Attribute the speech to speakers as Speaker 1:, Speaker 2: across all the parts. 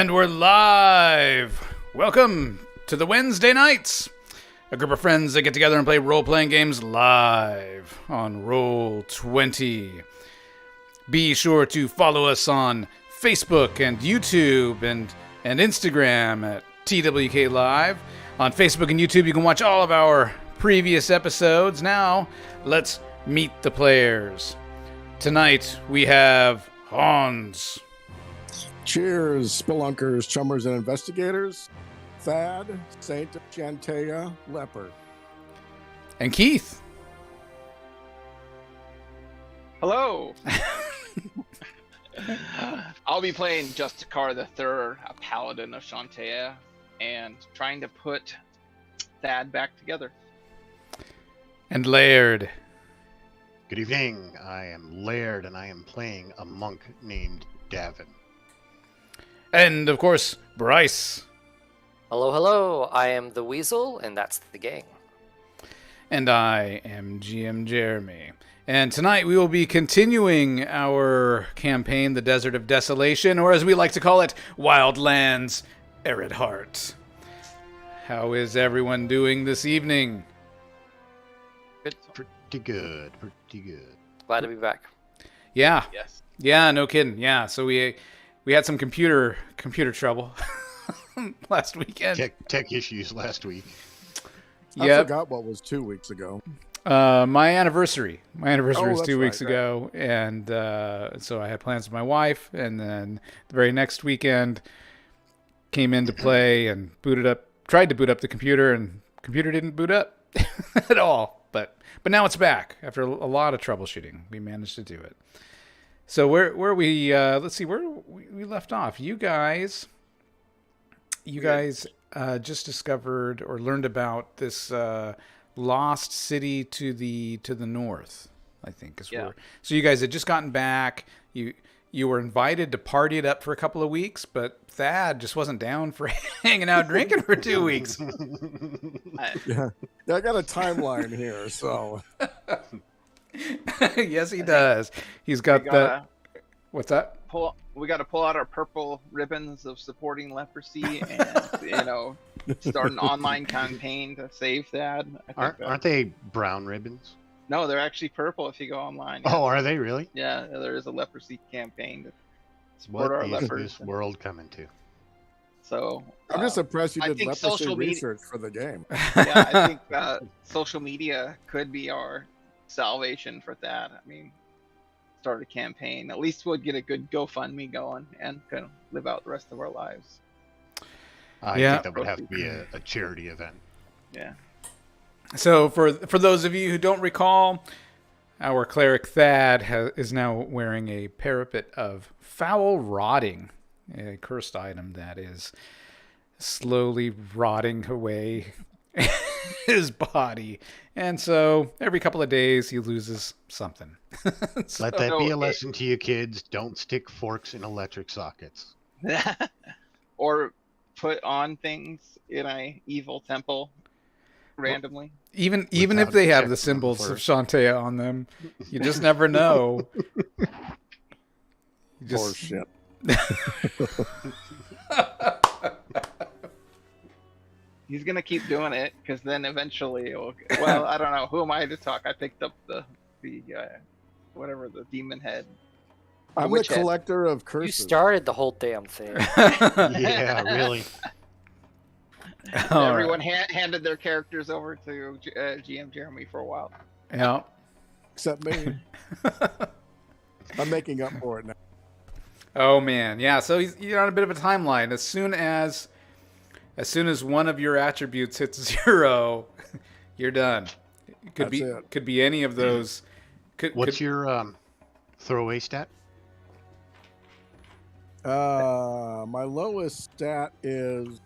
Speaker 1: And we're live! Welcome to the Wednesday nights! A group of friends that get together and play role-playing games live on Roll20. Be sure to follow us on Facebook and YouTube and Instagram at TWK Live. On Facebook and YouTube, you can watch all of our previous episodes. Now, let's meet the players. Tonight, we have Hans.
Speaker 2: Cheers, spelunkers, chummers, and investigators. Thad, Saint of Chantea, Leopard.
Speaker 1: And Keith.
Speaker 3: Hello. I'll be playing Justicar the Third, a paladin of Chantea, and trying to put Thad back together.
Speaker 1: And Laird.
Speaker 4: Good evening. I am Laird, and I am playing a monk named Davin.
Speaker 1: And, of course, Bryce.
Speaker 5: Hello, hello. I am the Weasel, and that's the gang.
Speaker 1: And I am GM Jeremy. And tonight we will be continuing our campaign, The Desert of Desolation, or as we like to call it, Wildlands Arid Heart. How is everyone doing this evening?
Speaker 5: Good.
Speaker 4: Pretty good.
Speaker 5: Glad to be back.
Speaker 1: Yeah.
Speaker 3: Yes.
Speaker 1: Yeah, no kidding. Yeah, so we had some computer trouble last weekend.
Speaker 4: Tech issues last week.
Speaker 2: I forgot what was 2 weeks ago.
Speaker 1: My anniversary. Was 2 weeks
Speaker 2: right.
Speaker 1: ago, and so I had plans with my wife, and then the very next weekend came into play and tried to boot up the computer, and the computer didn't boot up at all. But now it's back after a lot of troubleshooting. We managed to do it. So where we let's see where we left off. You guys just discovered or learned about this lost city to the north, I think. So you guys had just gotten back. You were invited to party it up for a couple of weeks, but Thad just wasn't down for hanging out drinking for 2 weeks.
Speaker 2: Yeah, I got a timeline here, so.
Speaker 1: Yes, he does. He's got that. What's that?
Speaker 3: We got to pull out our purple ribbons of supporting leprosy and, start an online campaign to save Thad.
Speaker 4: Aren't they brown ribbons?
Speaker 3: No, they're actually purple if you go online.
Speaker 4: Oh, are they really?
Speaker 3: Yeah, there is a leprosy campaign to
Speaker 4: What
Speaker 3: support our
Speaker 4: is
Speaker 3: leopards.
Speaker 4: this world coming to?
Speaker 3: So
Speaker 2: I'm just impressed you
Speaker 3: I
Speaker 2: did
Speaker 3: think
Speaker 2: leprosy
Speaker 3: social media-
Speaker 2: research for the game.
Speaker 3: yeah, I think social media could be our salvation for that. I mean, start a campaign. At least we'll get a good GoFundMe going and kind of live out the rest of our lives.
Speaker 4: I think that would have to be a charity event.
Speaker 3: Yeah.
Speaker 1: So for those of you who don't recall, our cleric Thad is now wearing a parapet of foul rotting, a cursed item that is slowly rotting away his body. And so every couple of days he loses something.
Speaker 4: Let that be a lesson to you kids. Don't stick forks in electric sockets.
Speaker 3: Or put on things in a evil temple randomly.
Speaker 1: Even if they have the symbols of Chantea on them, you just never know.
Speaker 2: Poor shit.
Speaker 3: He's gonna keep doing it because then eventually it'll. Well, I don't know. Who am I to talk? I picked up the whatever, the demon head.
Speaker 2: I'm the collector of curses.
Speaker 5: You started the whole damn thing.
Speaker 4: Yeah, really.
Speaker 3: Everyone handed their characters over to GM Jeremy for a while.
Speaker 1: Yeah.
Speaker 2: Except me. I'm making up for it now.
Speaker 1: Oh man, yeah. So you're on a bit of a timeline. As soon as one of your attributes hits 0, you're done. It could be any of those.
Speaker 4: What's your throwaway stat?
Speaker 2: My lowest stat is.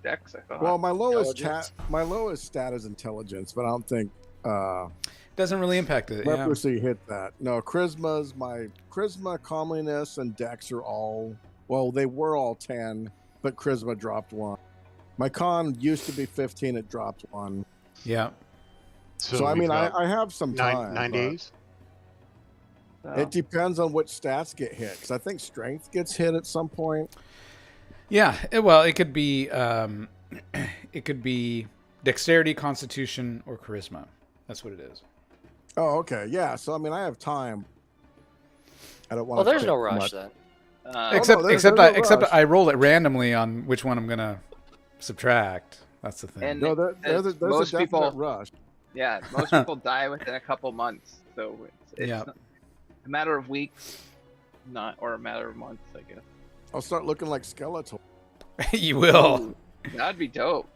Speaker 3: Dex, I thought.
Speaker 2: Well, my lowest stat is intelligence, but I don't think
Speaker 1: doesn't really impact it.
Speaker 2: leprosy hit that. No, my charisma, comeliness, and dex are all. Well, they were all 10, but charisma dropped 1. My con used to be 15; it dropped 1.
Speaker 1: Yeah.
Speaker 2: So I mean, I have some time.
Speaker 4: 9 days.
Speaker 3: So,
Speaker 2: It depends on which stats get hit, because I think strength gets hit at some point.
Speaker 1: Yeah, well, it could be it could be dexterity, constitution, or charisma. That's what it is.
Speaker 2: Oh, okay. Yeah. So, I mean, I have time. I don't want
Speaker 5: Well,
Speaker 2: to.
Speaker 5: there's no rush then.
Speaker 1: Except
Speaker 2: there's
Speaker 1: except
Speaker 2: no
Speaker 1: I except
Speaker 2: rush.
Speaker 1: I roll it randomly on which one I'm gonna subtract. That's the thing.
Speaker 3: And
Speaker 2: No, there's a
Speaker 3: most
Speaker 2: definite
Speaker 3: people,
Speaker 2: rush.
Speaker 3: yeah, most people die within a couple months. So it's
Speaker 1: Yeah.
Speaker 3: not a matter of weeks, or a matter of months, I guess.
Speaker 2: I'll start looking like Skeletor.
Speaker 1: You will.
Speaker 3: That'd be dope.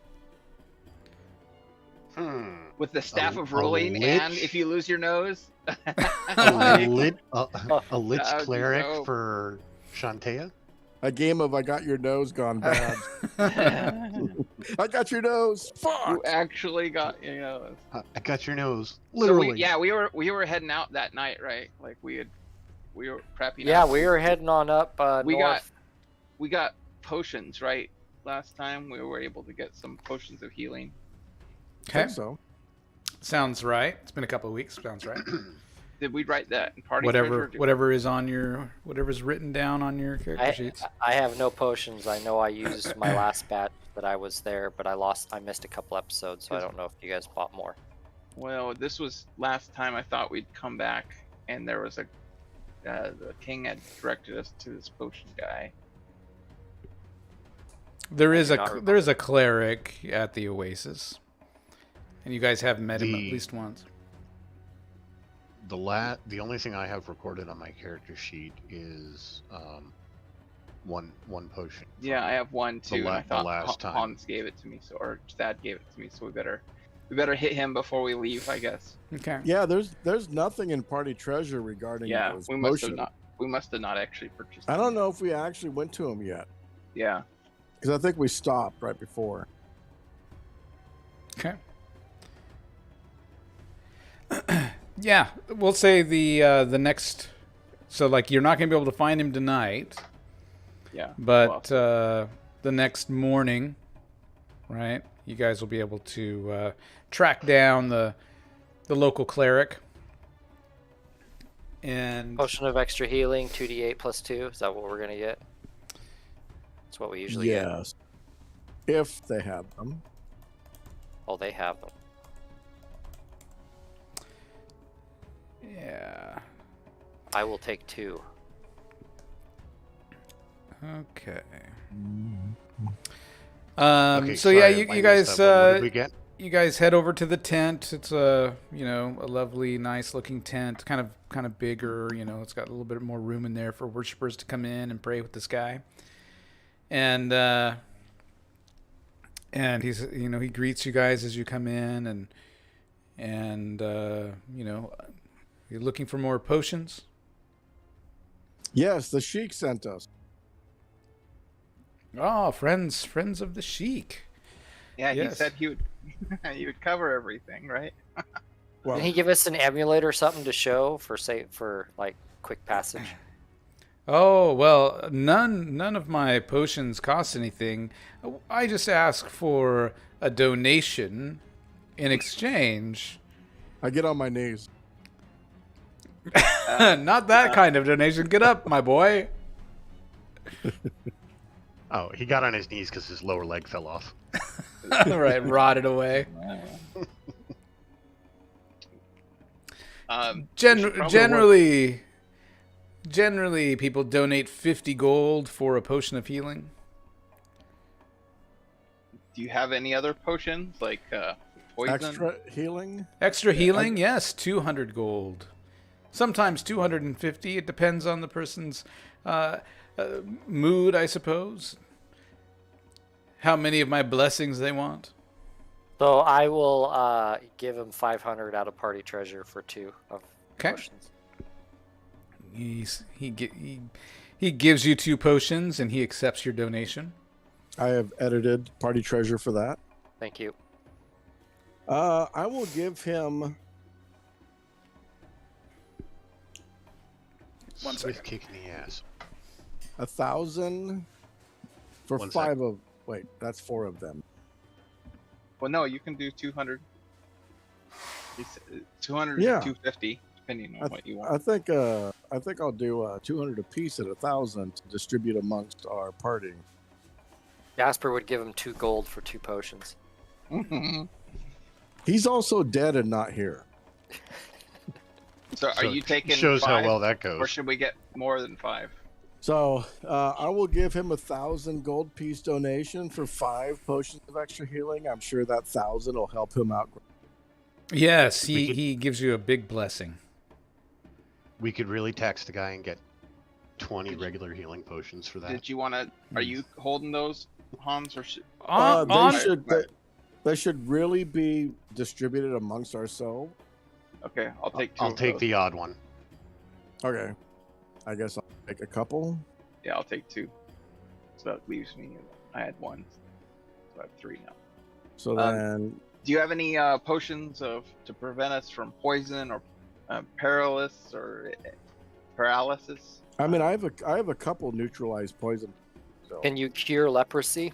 Speaker 3: With the staff of rolling, and
Speaker 4: lich?
Speaker 3: if you lose your nose,
Speaker 4: A lich
Speaker 3: That would be
Speaker 4: cleric
Speaker 3: dope.
Speaker 4: for Shantea?
Speaker 2: A game of I got your nose gone bad. I got your nose. Fuck.
Speaker 3: you actually got, you know.
Speaker 4: I got your nose.
Speaker 3: So
Speaker 4: Literally.
Speaker 3: we were heading out that night, right? Like we were prepping.
Speaker 5: Yeah,
Speaker 3: up.
Speaker 5: we were heading on up
Speaker 3: We
Speaker 5: north.
Speaker 3: got potions, right? Last time we were able to get some potions of healing.
Speaker 2: I
Speaker 1: Okay,
Speaker 2: think so.
Speaker 1: sounds right. It's been a couple of weeks. Sounds right.
Speaker 3: Did we write that in party? treasure?
Speaker 1: Whatever's written down on your character sheets.
Speaker 5: I have no potions. I know I used my last batch that I was there, but I missed a couple episodes, so I don't know if you guys bought more.
Speaker 3: Well, this was last time I thought we'd come back, and there was the king had directed us to this potion guy.
Speaker 1: There is
Speaker 5: I do not
Speaker 1: there is a cleric at the Oasis, and you guys have met him at
Speaker 4: The-
Speaker 1: least once.
Speaker 4: The only thing I have recorded on my character sheet is one potion.
Speaker 3: Yeah, I have one too. And I
Speaker 4: the
Speaker 3: thought
Speaker 4: last time.
Speaker 3: Hans gave it to me, or Thad gave it to me, so we better hit him before we leave, I guess.
Speaker 1: Okay.
Speaker 2: Yeah, there's nothing in party treasure regarding
Speaker 3: Yeah,
Speaker 2: those
Speaker 3: we must have
Speaker 2: potions.
Speaker 3: not. We must have not actually purchased.
Speaker 2: I
Speaker 3: them
Speaker 2: don't
Speaker 3: yet.
Speaker 2: know if we actually went to them yet,
Speaker 3: Yeah.
Speaker 2: because I think we stopped right before.
Speaker 1: Okay. Yeah, we'll say the next. So like you're not gonna be able to find him tonight,
Speaker 3: Yeah.
Speaker 1: but the next morning, right? You guys will be able to track down the local cleric. And
Speaker 5: Potion of extra healing, 2d8 plus 2. Is that what we're gonna get? That's what we usually get.
Speaker 2: Yes, if they have them.
Speaker 5: Oh, they have them.
Speaker 1: yeah.
Speaker 5: I will take 2.
Speaker 1: Okay.
Speaker 4: Okay,
Speaker 1: So yeah,
Speaker 4: sorry,
Speaker 1: you
Speaker 4: I
Speaker 1: guys
Speaker 4: missed that one. What did we get?
Speaker 1: you guys head over to the tent. It's a a lovely, nice looking tent, kind of bigger. It's got a little bit more room in there for worshipers to come in and pray with this guy. And he's he greets you guys as you come in, and you're looking for more potions.
Speaker 2: Yes, the Sheik sent us.
Speaker 1: Oh, friends of the Sheik.
Speaker 3: Yeah.
Speaker 1: Yes.
Speaker 3: He said he would. He would cover everything, right?
Speaker 2: Well,
Speaker 5: Did he give us an amulet or something to show for like quick passage?
Speaker 1: Oh, well, none of my potions cost anything. I just ask for a donation in exchange.
Speaker 2: I get on my knees.
Speaker 1: Not that kind of donation. Get up, my boy.
Speaker 4: Oh, he got on his knees because his lower leg fell off.
Speaker 1: Right, rotted away.
Speaker 3: We should probably
Speaker 1: Generally, people donate 50 gold for a potion of healing.
Speaker 3: Do you have any other potions like poison?
Speaker 2: Extra healing.
Speaker 1: Extra healing, yes, 200 gold. Sometimes 250. It depends on the person's mood, I suppose. How many of my blessings they want.
Speaker 5: So I will give him 500 out of party treasure for 2 of
Speaker 1: Okay.
Speaker 5: potions.
Speaker 1: He gives you 2 potions and he accepts your donation.
Speaker 2: I have edited party treasure for that.
Speaker 5: Thank you.
Speaker 2: I will give him.
Speaker 1: One
Speaker 4: Swift
Speaker 1: second.
Speaker 4: kick in the ass.
Speaker 2: 1,000 for
Speaker 4: One
Speaker 2: 5 of. Wait, that's 4 of them.
Speaker 3: Well, no, you can do 200. 200
Speaker 2: Yeah.
Speaker 3: to 250, depending on what you want.
Speaker 2: I think I'll do 200 apiece at 1,000 to distribute amongst our party.
Speaker 5: Jasper would give him 2 gold for 2 potions.
Speaker 2: He's also dead and not here.
Speaker 3: So are you taking
Speaker 4: shows
Speaker 3: 5,
Speaker 4: how well that goes.
Speaker 3: or should we get more than 5?
Speaker 2: So I will give him 1,000 gold piece donation for 5 potions of extra healing. I'm sure that 1,000 will help him out.
Speaker 1: Yes, he gives you a big blessing.
Speaker 4: We could really tax the guy and get 20 regular healing potions for that.
Speaker 3: Did you want to? Are you holding those, Hans, or should?
Speaker 2: They should really be distributed amongst ourselves.
Speaker 3: Okay, I'll take 2.
Speaker 4: I'll take the odd one.
Speaker 2: Okay, I guess I'll take a couple.
Speaker 3: Yeah, I'll take 2. So that leaves me. I had 1, so I have 3 now.
Speaker 2: So then,
Speaker 3: Do you have any potions to prevent us from poison or paralysis?
Speaker 2: I mean, I have a couple neutralized poison. So.
Speaker 5: Can you cure leprosy?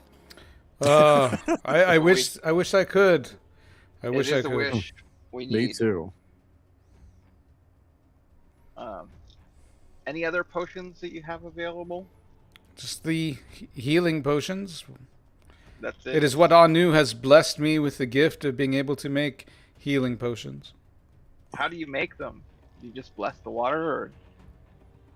Speaker 1: I wish I could. I wish I
Speaker 3: It is a
Speaker 1: could.
Speaker 3: wish we need.
Speaker 2: Me too.
Speaker 3: Any other potions that you have available?
Speaker 1: Just the healing potions.
Speaker 3: That's it.
Speaker 1: It is what Anu has blessed me with the gift of being able to make healing potions.
Speaker 3: How do you make them? You just bless the water,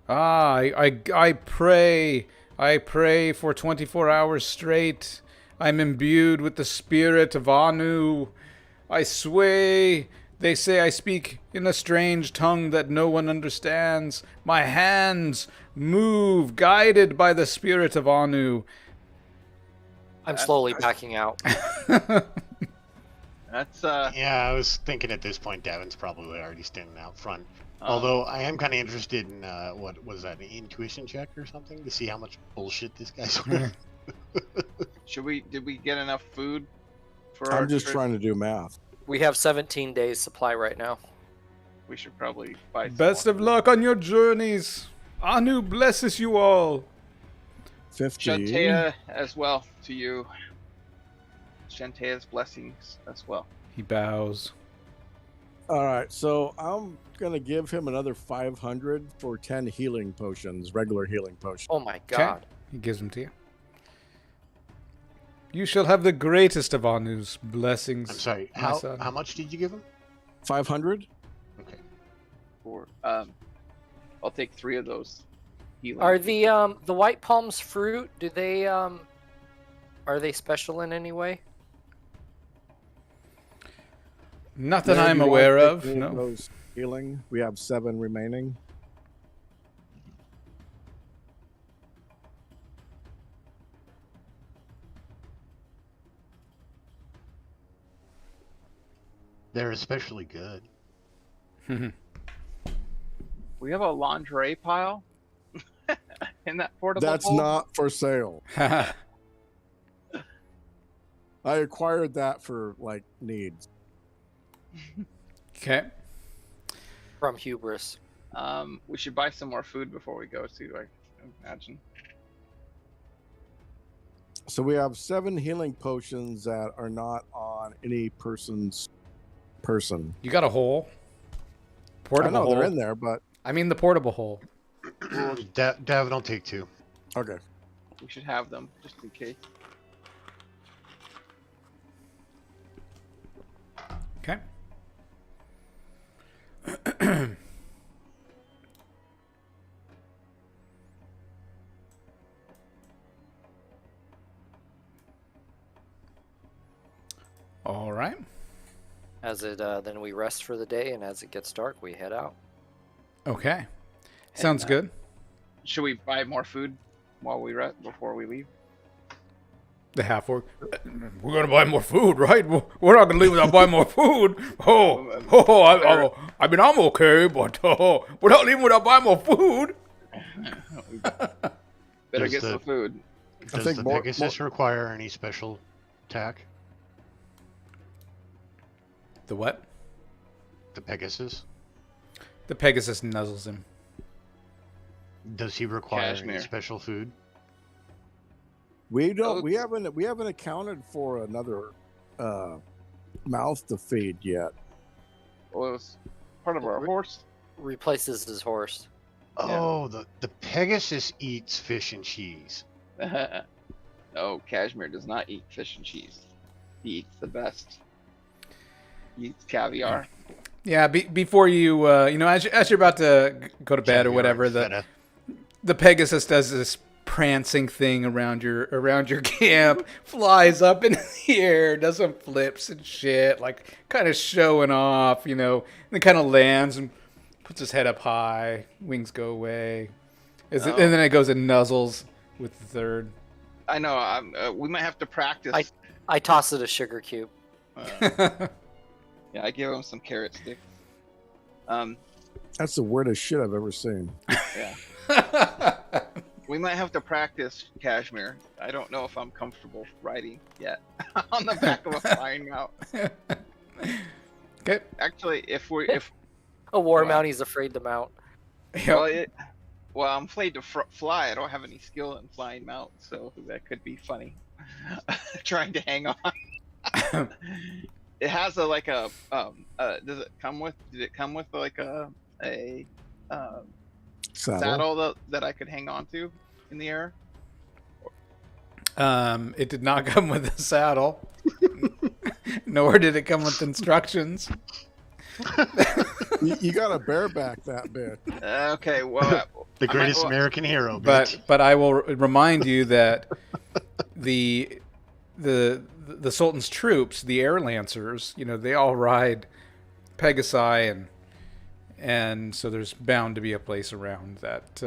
Speaker 3: or
Speaker 1: I pray. I pray for 24 hours straight. I'm imbued with the spirit of Anu. I sway. They say I speak in a strange tongue that no one understands. My hands move, guided by the spirit of Anu.
Speaker 5: I'm slowly backing out.
Speaker 3: that's
Speaker 4: Yeah, I was thinking at this point Davin's probably already standing out front. Although I am kind of interested in what was that, an intuition check or something to see how much bullshit this guy's worth.
Speaker 3: Did we get enough food for
Speaker 2: I'm
Speaker 3: our
Speaker 2: just
Speaker 3: trip?
Speaker 2: trying to do math.
Speaker 5: We have 17 days supply right now.
Speaker 3: We should probably buy some
Speaker 1: Best
Speaker 3: more.
Speaker 1: of luck on your journeys. Anu blesses you all.
Speaker 2: 50.
Speaker 3: Shantea as well to you. Shantea's blessings as well.
Speaker 1: He bows.
Speaker 2: All right, so I'm gonna give him another 500 for 10 healing potions, regular healing potions.
Speaker 5: Oh my
Speaker 1: Okay.
Speaker 5: god.
Speaker 1: He gives them to you. You shall have the greatest of Anu's blessings.
Speaker 4: I'm sorry,
Speaker 1: my son.
Speaker 4: how much did you give him?
Speaker 2: 500.
Speaker 4: Okay.
Speaker 3: For I'll take 3 of those. Healing.
Speaker 5: Are the white palms fruit? Do they are they special in any way?
Speaker 1: Not that
Speaker 2: Mayor,
Speaker 1: I'm
Speaker 2: you wanna
Speaker 1: aware
Speaker 2: take
Speaker 1: of.
Speaker 2: any
Speaker 1: No.
Speaker 2: those healing. We have 7 remaining.
Speaker 4: They're especially good.
Speaker 3: We have a lingerie pile in that portable.
Speaker 2: That's
Speaker 3: hole?
Speaker 2: not for sale. I acquired that for like needs.
Speaker 1: Okay.
Speaker 5: From hubris.
Speaker 3: We should buy some more food before we go too. I imagine.
Speaker 2: So we have 7 healing potions that are not on any person's person.
Speaker 1: You got a hole?
Speaker 2: I
Speaker 1: Portable
Speaker 2: know
Speaker 1: hole.
Speaker 2: they're in there, but
Speaker 1: I mean the portable hole.
Speaker 4: Davin, I'll take 2.
Speaker 2: okay.
Speaker 3: We should have them just in case.
Speaker 1: Okay. All right.
Speaker 5: As it then we rest for the day, and as it gets dark, we head out.
Speaker 1: Okay. Sounds good.
Speaker 3: Should we buy more food while we rest before we leave?
Speaker 1: The half orc. We're gonna buy more food, right? We're not gonna leave without buying more food. I mean, I'm okay, but we're not leaving without buying more food.
Speaker 3: Better
Speaker 4: Does
Speaker 3: get
Speaker 4: the-
Speaker 3: some food.
Speaker 4: Does
Speaker 2: think
Speaker 4: the
Speaker 2: more-
Speaker 4: Pegasus require any special attack?
Speaker 1: The what?
Speaker 4: The Pegasus?
Speaker 1: The Pegasus nuzzles him.
Speaker 4: Does he require
Speaker 3: Cashmere.
Speaker 4: any special food?
Speaker 2: We don't. We
Speaker 3: Oats.
Speaker 2: haven't accounted for another mouth to feed yet.
Speaker 3: Well, it was part of our horse
Speaker 5: replaces his horse.
Speaker 4: Oh, the Pegasus eats fish and cheese.
Speaker 3: No, Cashmere does not eat fish and cheese. He eats the best. He eats caviar.
Speaker 1: Yeah, before you, as you're about to go to bed or whatever, the Pegasus does this prancing thing around your camp, flies up in the air, does some flips and shit, like kind of showing off, and then kind of lands and puts his head up high, wings go away, and then it goes and nuzzles with the third.
Speaker 3: I know. We might have to practice.
Speaker 5: I toss it a sugar cube.
Speaker 3: Yeah, I give him some carrot sticks.
Speaker 2: That's the weirdest shit I've ever seen.
Speaker 3: Yeah. We might have to practice, Cashmere. I don't know if I'm comfortable riding yet on the back of a flying mount.
Speaker 1: Okay.
Speaker 3: Actually, if
Speaker 5: A war mount he's afraid to mount.
Speaker 1: Yep.
Speaker 3: Well, I'm afraid to fly. I don't have any skill in flying mounts, so that could be funny. Trying to hang on. It has does it come with? Did it come with like a saddle that I could hang on to in the air?
Speaker 1: It did not come with a saddle, nor did it come with instructions.
Speaker 2: You got to bareback that bit.
Speaker 3: Okay, well,
Speaker 4: The greatest American hero.
Speaker 1: But I will remind you that the Sultan's troops, the air lancers, they all ride Pegasi, and so there's bound to be a place around that.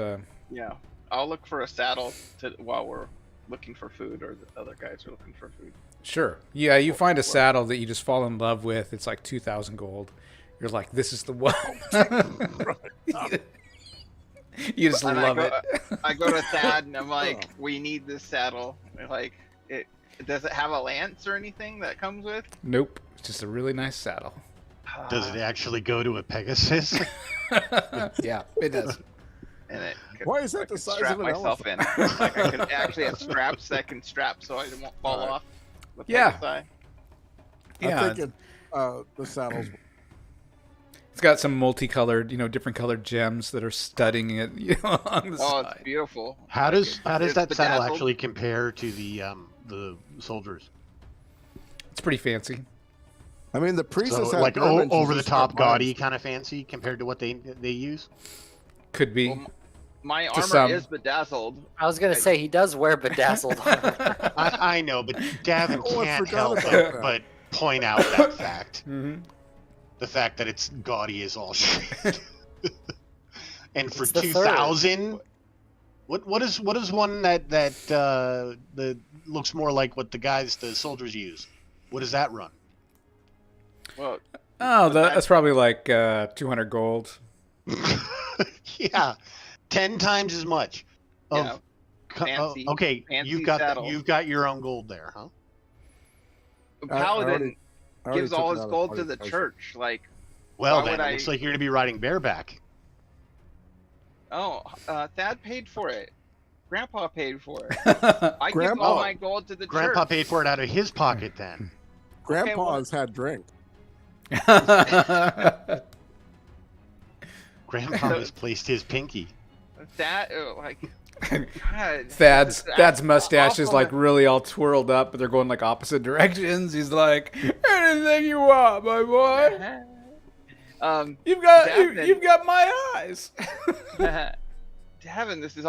Speaker 3: Yeah, I'll look for a saddle while we're looking for food, or the other guys are looking for food.
Speaker 1: Sure. Yeah, you find a saddle that you just fall in love with. It's like 2,000 gold. You're like, this is the one. You just love it.
Speaker 3: I go to Thad and I'm like, we need this saddle. Like, does it have a lance or anything that comes with?
Speaker 1: Nope. It's just a really nice saddle.
Speaker 4: Does it actually go to a Pegasus?
Speaker 1: Yeah, it does.
Speaker 3: And
Speaker 2: Why is that the size
Speaker 3: strap
Speaker 2: of an
Speaker 3: myself in? Like I could actually have straps that can strap so I won't fall off. The
Speaker 1: Yeah.
Speaker 3: Pegasi.
Speaker 1: Yeah.
Speaker 2: I'm thinking the saddles.
Speaker 1: It's got some multicolored, different colored gems that are studding it, on the side.
Speaker 3: It's beautiful.
Speaker 4: How does that
Speaker 3: It's
Speaker 4: saddle
Speaker 3: bedazzled.
Speaker 4: actually compare to the soldiers?
Speaker 1: It's pretty fancy.
Speaker 2: I mean, the priestess
Speaker 4: So,
Speaker 2: had
Speaker 4: like
Speaker 2: diamonds, you
Speaker 4: over the
Speaker 2: just
Speaker 4: top,
Speaker 2: start buying
Speaker 4: gaudy kind of fancy compared to what they use.
Speaker 1: Could be.
Speaker 3: Well, my
Speaker 1: To
Speaker 3: armor
Speaker 1: some.
Speaker 3: is bedazzled.
Speaker 5: I was gonna say he does wear bedazzled armor.
Speaker 4: I know, but Davin
Speaker 2: Oh, I
Speaker 4: can't
Speaker 2: forgot
Speaker 4: help
Speaker 2: about
Speaker 4: but,
Speaker 2: that.
Speaker 4: but point out that fact.
Speaker 1: Mm-hmm.
Speaker 4: The fact that it's gaudy is all shit. And for
Speaker 5: It's the
Speaker 4: 2,000, what is one that looks more like what the soldiers use? What does that run?
Speaker 3: Well,
Speaker 1: Oh, that's probably like 200 gold.
Speaker 4: Yeah, 10 times as much.
Speaker 3: yeah. Fancy-
Speaker 4: okay,
Speaker 3: fancy
Speaker 4: you've
Speaker 3: saddle.
Speaker 4: got your own gold there, huh?
Speaker 3: Paladin
Speaker 2: I already
Speaker 3: gives
Speaker 2: took
Speaker 3: all
Speaker 2: it
Speaker 3: his
Speaker 2: out of
Speaker 3: gold
Speaker 2: party
Speaker 3: to the
Speaker 2: price.
Speaker 3: church. Like,
Speaker 4: Well,
Speaker 3: Why
Speaker 4: then
Speaker 3: would
Speaker 4: it looks
Speaker 3: I-
Speaker 4: like you're going to be riding bareback.
Speaker 3: Thad paid for it. Grandpa paid for it. I give
Speaker 2: Grandpa-
Speaker 3: all my gold to the
Speaker 4: Grandpa
Speaker 3: church.
Speaker 4: paid for it out of his pocket then.
Speaker 2: Grandpa's had drink.
Speaker 4: Grandpa misplaced his pinky.
Speaker 3: That God.
Speaker 1: Thad's mustache is
Speaker 3: awful.
Speaker 1: like really all twirled up, but they're going like opposite directions. He's like, anything you want, my boy. You've got my eyes.
Speaker 3: Davin, this is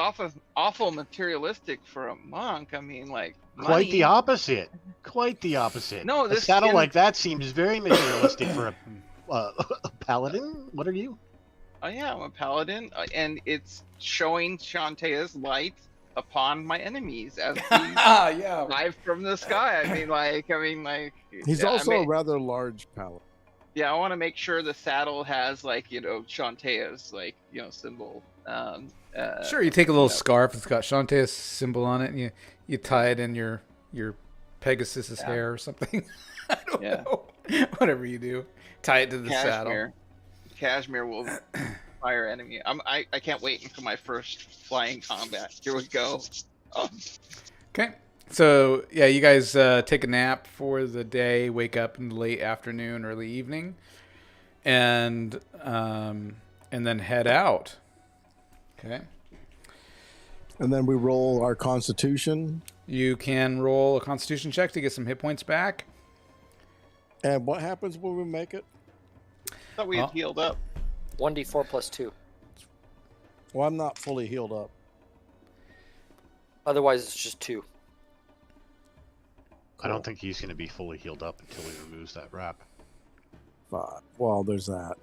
Speaker 3: awful materialistic for a monk. I mean, like
Speaker 4: Quite the
Speaker 3: money.
Speaker 4: opposite. Quite the opposite.
Speaker 3: No,
Speaker 4: a
Speaker 3: this
Speaker 4: saddle
Speaker 3: skin-
Speaker 4: like that seems very materialistic for a paladin. What are you?
Speaker 3: Oh yeah, I'm a paladin, and it's showing Shantaea's light upon my enemies as we
Speaker 1: Yeah.
Speaker 3: dive from the sky. I mean, like.
Speaker 2: He's
Speaker 3: yeah,
Speaker 2: also
Speaker 3: I
Speaker 2: a
Speaker 3: mean,
Speaker 2: rather large palate.
Speaker 3: yeah, I want to make sure the saddle has Shantaea's symbol.
Speaker 1: Sure, you take a little scarf that's got Shantae's symbol on it, and you tie it in your Pegasus's hair or something. I don't know. Whatever you do, tie it to the saddle.
Speaker 3: Cashmere will fire enemy. I can't wait until my first flying combat. Here we go.
Speaker 1: Okay. So, yeah, you guys take a nap for the day, wake up in the late afternoon, early evening. And and then head out. Okay.
Speaker 2: And then we roll our Constitution.
Speaker 1: You can roll a Constitution check to get some hit points back.
Speaker 2: And what happens when we make it?
Speaker 3: Thought we had healed up.
Speaker 5: 1d4 plus 2.
Speaker 2: Well, I'm not fully healed up.
Speaker 5: Otherwise, it's just 2.
Speaker 4: I don't think he's going to be fully healed up until he removes that wrap.
Speaker 2: 5. Well, there's that.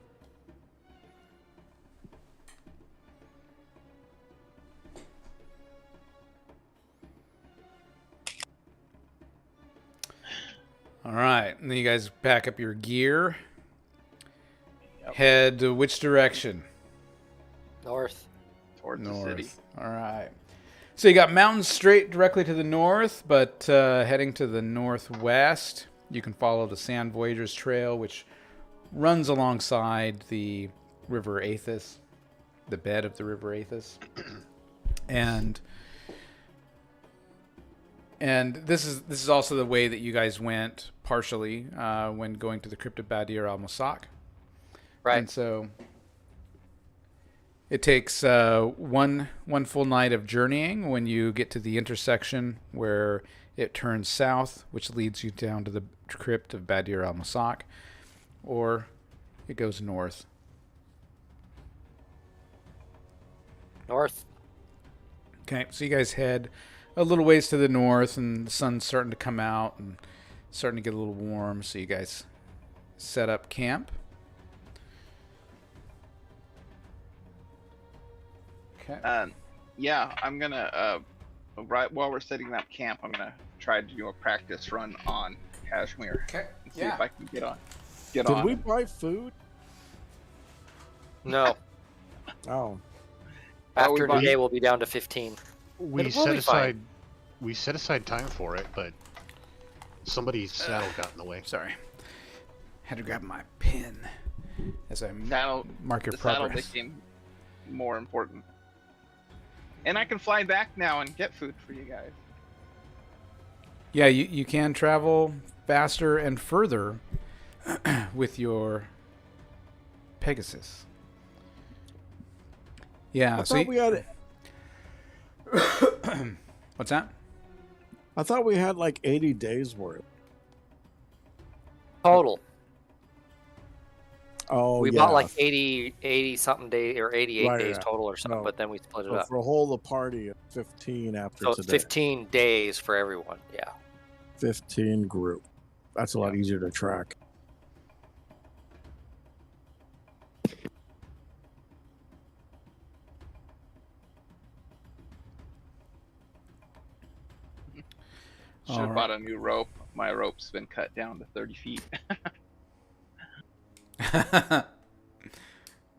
Speaker 1: All right. And then you guys pack up your gear. Head to which direction?
Speaker 5: North.
Speaker 3: Towards the city.
Speaker 1: All right. So you got mountains straight directly to the north, but heading to the northwest, you can follow the Sand Voyagers Trail, which runs alongside the River Athos, the bed of the River Athos. And this is also the way that you guys went partially when going to the Crypt of Badir al-Musak.
Speaker 5: Right.
Speaker 1: And so it takes one full night of journeying when you get to the intersection where it turns south, which leads you down to the Crypt of Badir al-Musak, or it goes north.
Speaker 5: North.
Speaker 1: Okay, so you guys head a little ways to the north, and the sun's starting to come out and starting to get a little warm, so you guys set up camp. Okay.
Speaker 3: Yeah, I'm gonna right while we're setting up camp, I'm gonna try to do a practice run on Kashmir.
Speaker 1: Okay.
Speaker 3: And see if I can get
Speaker 2: Did
Speaker 3: on.
Speaker 2: we buy food?
Speaker 5: No.
Speaker 2: Oh.
Speaker 5: After
Speaker 3: bought-
Speaker 5: today, we'll be down to 15.
Speaker 4: We
Speaker 5: it will
Speaker 4: set
Speaker 5: be
Speaker 4: aside time for it, but somebody's saddle got in the way.
Speaker 1: Sorry. Had to grab my pen as I mark your
Speaker 3: The saddle
Speaker 1: progress.
Speaker 3: became more important. And I can fly back now and get food for you guys.
Speaker 1: Yeah, you can travel faster and further with your Pegasus. Yeah,
Speaker 2: I thought we had.
Speaker 1: What's that?
Speaker 2: I thought we had like 80 days worth.
Speaker 5: Total.
Speaker 2: Oh,
Speaker 5: We
Speaker 2: yeah.
Speaker 5: bought like 80 something days or 88
Speaker 2: Right,
Speaker 5: days
Speaker 2: yeah.
Speaker 5: total or something,
Speaker 2: No.
Speaker 5: but then we split it
Speaker 2: So
Speaker 5: up.
Speaker 2: for a whole the party, 15 after
Speaker 5: So
Speaker 2: today.
Speaker 5: 15 days for everyone. Yeah.
Speaker 2: 15 group. That's a lot easier to track.
Speaker 3: Should have bought a new rope. My rope's been cut down to 30 feet.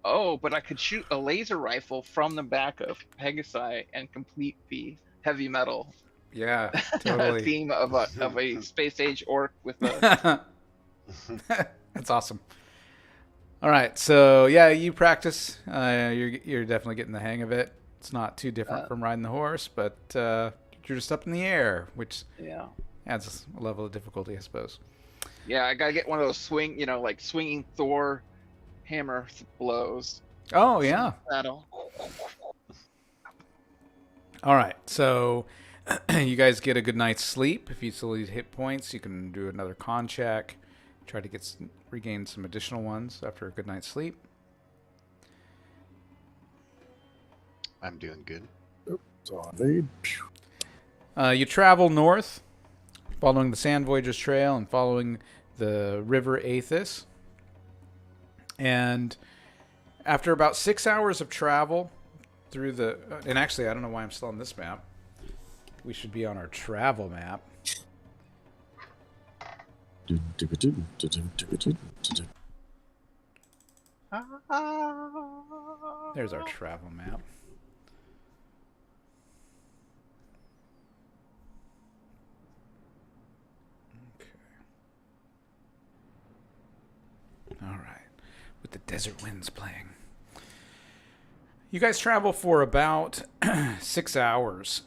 Speaker 3: Oh, but I could shoot a laser rifle from the back of Pegasi and complete the heavy metal
Speaker 1: Yeah, totally.
Speaker 3: theme of a space age orc with a.
Speaker 1: That's awesome. All right, so yeah, you practice. You're definitely getting the hang of it. It's not too different from riding the horse, but you're just up in the air, which
Speaker 3: Yeah.
Speaker 1: adds a level of difficulty, I suppose.
Speaker 3: Yeah, I gotta get one of those swinging Thor hammer blows.
Speaker 1: Oh yeah.
Speaker 3: That'll.
Speaker 1: All right, so you guys get a good night's sleep. If you still need hit points, you can do another con check. Try to regain some additional ones after a good night's sleep.
Speaker 4: I'm doing good.
Speaker 2: So they.
Speaker 1: You travel north, following the Sand Voyagers Trail and following the River Athos. And after about 6 hours of travel through the... and actually, I don't know why I'm still on this map. We should be on our travel map. There's our travel map. Okay. All right. With the desert winds playing. You guys travel for about 6 hours.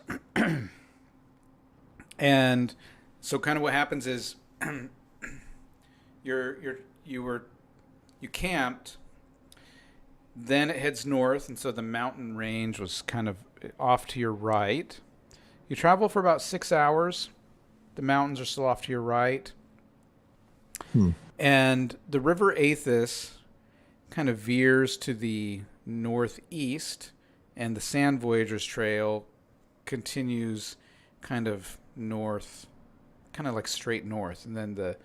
Speaker 1: And so kind of what happens is you camped Then it heads north, and so the mountain range was kind of off to your right. You travel for about 6 hours. The mountains are still off to your right. And the River Aethys kind of veers to the northeast, and the Sand Voyagers Trail continues kind of north, kind of like straight north, and then the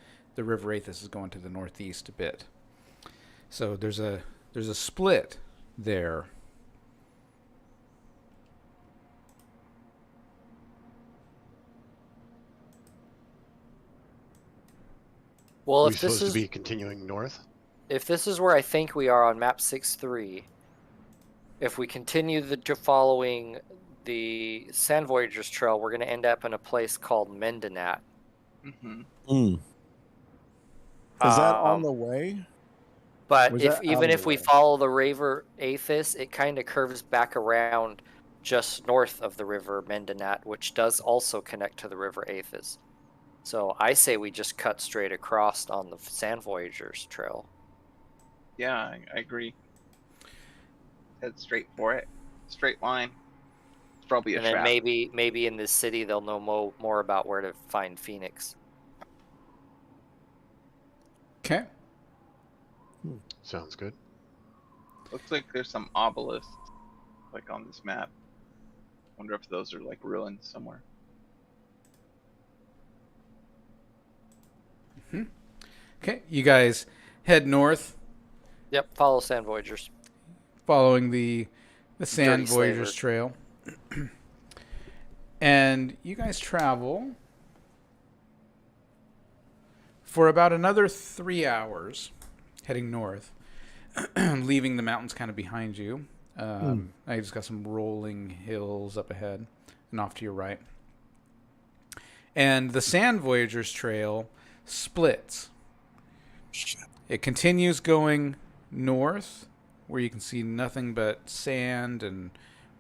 Speaker 1: River Aethys is going to the northeast a bit. So there's a split there.
Speaker 5: Well,
Speaker 4: Are we
Speaker 5: if this
Speaker 4: supposed
Speaker 5: is
Speaker 4: to be continuing north?
Speaker 5: if this is where I think we are on map 6-3, if we continue following the Sand Voyagers Trail, we're going to end up in a place called Mendenat.
Speaker 3: Mm-hmm.
Speaker 2: Is that on
Speaker 5: Um,
Speaker 2: the way?
Speaker 5: But
Speaker 2: Was
Speaker 5: if
Speaker 2: that out
Speaker 5: even
Speaker 2: of the
Speaker 5: if we
Speaker 2: way?
Speaker 5: follow the River Aethys, it kind of curves back around just north of the River Mendenat, which does also connect to the River Aethys. So I say we just cut straight across on the Sand Voyagers Trail.
Speaker 3: Yeah, I agree. Head straight for it. Straight line. It's probably a
Speaker 5: And then
Speaker 3: trap.
Speaker 5: maybe in this city they'll know more about where to find Phoenix.
Speaker 1: Okay.
Speaker 4: Sounds good.
Speaker 3: Looks like there's some obelisks, like on this map. Wonder if those are like ruins somewhere.
Speaker 1: Okay, you guys head north,
Speaker 5: Yep, follow Sand Voyagers.
Speaker 1: following the Sand
Speaker 5: Dirty
Speaker 1: Voyagers
Speaker 5: slaver.
Speaker 1: Trail. And you guys travel for about another 3 hours heading north, leaving the mountains kind of behind you. I just got some rolling hills up ahead and off to your right. And the Sand Voyagers Trail splits. It continues going north, where you can see nothing but sand and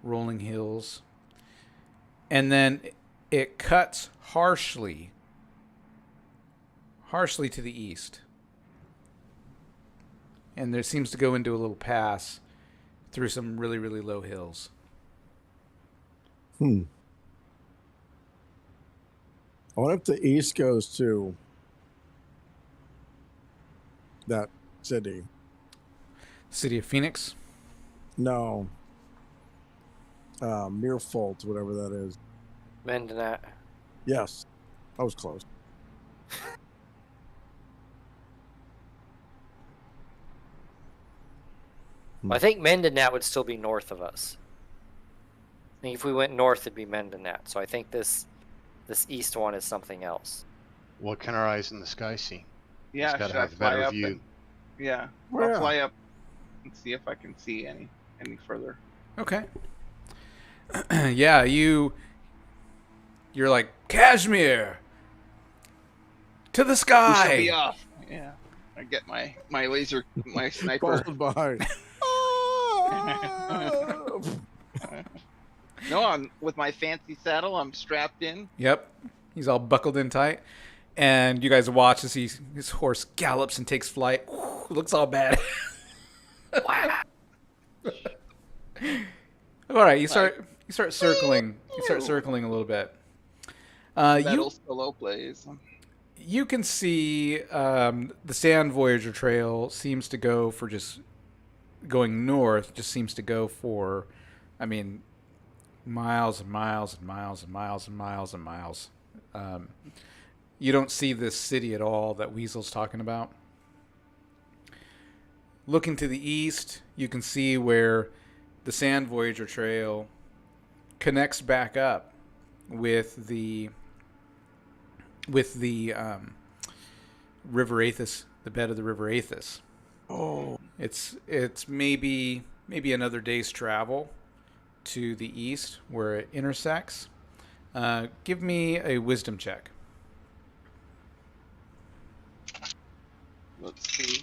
Speaker 1: rolling hills. And then it cuts harshly to the east. And there seems to go into a little pass through some really, really low hills.
Speaker 2: I wonder if the east goes to that city.
Speaker 1: City of Phoenix.
Speaker 2: No. Mirfold, whatever that is.
Speaker 5: Mendenat.
Speaker 2: Yes. I was close.
Speaker 5: I think Mendenat would still be north of us. I think if we went north, it'd be Mendenat. So I think this east one is something else.
Speaker 4: What can our eyes in the sky see?
Speaker 3: Yeah,
Speaker 4: It's gotta
Speaker 3: should I
Speaker 4: have a
Speaker 3: fly
Speaker 4: better
Speaker 3: up
Speaker 4: view.
Speaker 3: and yeah,
Speaker 2: Where?
Speaker 3: I'll fly up and see if I can see any further.
Speaker 1: Okay. Yeah, you're like, Kashmir! To the
Speaker 3: We shall
Speaker 1: sky!
Speaker 3: be off. Yeah, I get my laser, my sniper.
Speaker 2: Followed by.
Speaker 3: No, I'm with my fancy saddle. I'm strapped in.
Speaker 1: Yep. He's all buckled in tight. And you guys watch as his horse gallops and takes flight. Looks all bad.
Speaker 5: Wow.
Speaker 1: All right, you start circling. You start circling a little bit.
Speaker 3: Metal solo plays.
Speaker 1: You can see the Sand Voyager Trail seems to go for just going north. Just seems to go for, I mean, miles and miles and miles and miles and miles and miles. You don't see this city at all that Weasel's talking about. Looking to the east, you can see where the Sand Voyager Trail connects back up with the River Aethys, the bed of the River Aethys.
Speaker 2: Oh.
Speaker 1: It's maybe another day's travel to the east where it intersects. Give me a wisdom check.
Speaker 3: Let's see.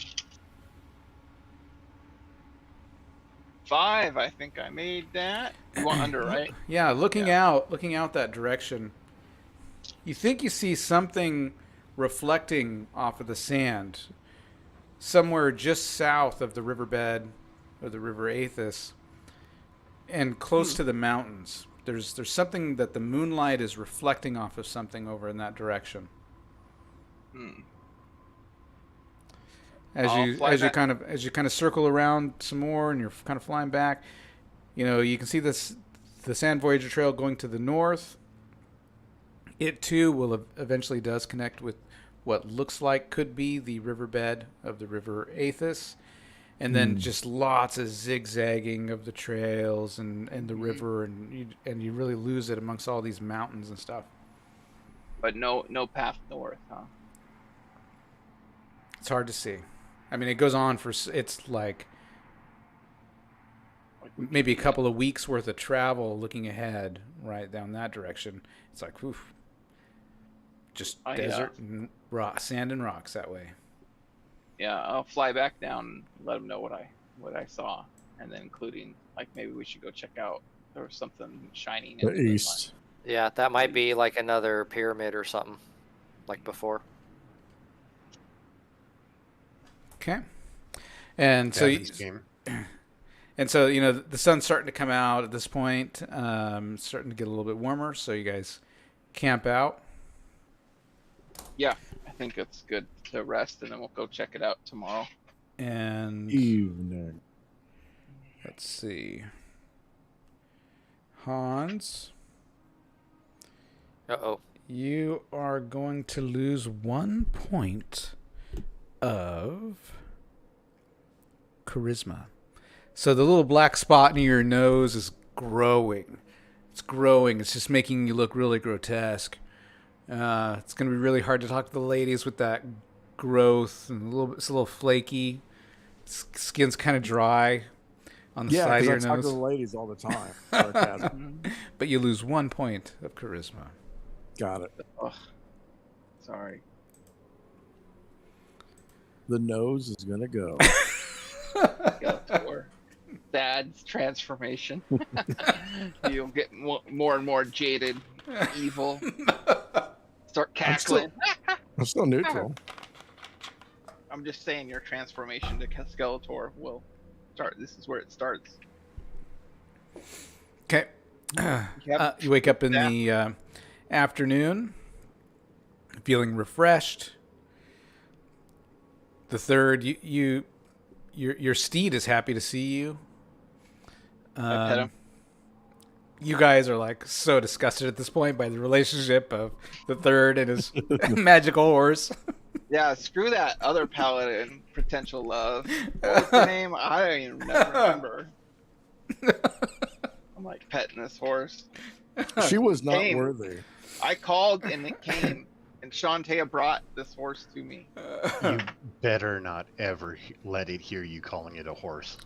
Speaker 3: 5. I think I made that. You want under, right?
Speaker 1: Yeah, looking out that direction, you think you see something reflecting off of the sand somewhere just south of the riverbed of the River Aethys, and close to the mountains. There's something that the moonlight is reflecting off of something over in that direction. As you kind of circle around some more, and you're kind of flying back, you can see the Sand Voyager Trail going to the north. It too will eventually does connect with what looks like could be the riverbed of the River Aethys, and then just lots of zigzagging of the trails and the river, and you really lose it amongst all these mountains and stuff.
Speaker 3: But no path north, huh?
Speaker 1: It's hard to see. I mean, it goes on it's like maybe a couple of weeks worth of travel looking ahead right down that direction. It's like, oof, just desert and sand and rocks that way.
Speaker 3: Yeah, I'll fly back down and let them know what I saw, and then including like maybe we should go check out there was something shining in
Speaker 2: The east.
Speaker 5: Yeah, that might be like another pyramid or something, like before.
Speaker 1: Okay, and so the sun's starting to come out at this point. Starting to get a little bit warmer, so you guys camp out.
Speaker 3: Yeah, I think it's good to rest, and then we'll go check it out tomorrow.
Speaker 1: And
Speaker 2: Evening.
Speaker 1: let's see, Hans. You are going to lose 1 point of charisma. So the little black spot near your nose is growing. It's growing. It's just making you look really grotesque. It's going to be really hard to talk to the ladies with that growth, and it's a little flaky. Skin's kind of dry on the side of your
Speaker 2: I talk
Speaker 1: nose.
Speaker 2: to the ladies all the time. Sarcasm.
Speaker 1: But you lose 1 point of charisma.
Speaker 2: Got it.
Speaker 3: Ugh. Sorry.
Speaker 2: The nose is gonna go.
Speaker 3: Skeletor. Dad's transformation. You'll get more and more jaded, evil. Start cackling.
Speaker 2: I'm still neutral.
Speaker 3: I'm just saying your transformation to Skeletor will start. This is where it starts.
Speaker 1: Okay. You wake up in the afternoon, feeling refreshed. The third, your steed is happy to see you.
Speaker 3: I pet him.
Speaker 1: You guys are like so disgusted at this point by the relationship of the third and his magical horse.
Speaker 3: Yeah, screw that other paladin potential love. What was the name? I don't even remember. I'm like petting this horse.
Speaker 2: She was not
Speaker 3: Came.
Speaker 2: worthy.
Speaker 3: I called and it came, and Shantae brought this horse to me.
Speaker 4: You better not ever let it hear you calling it a horse.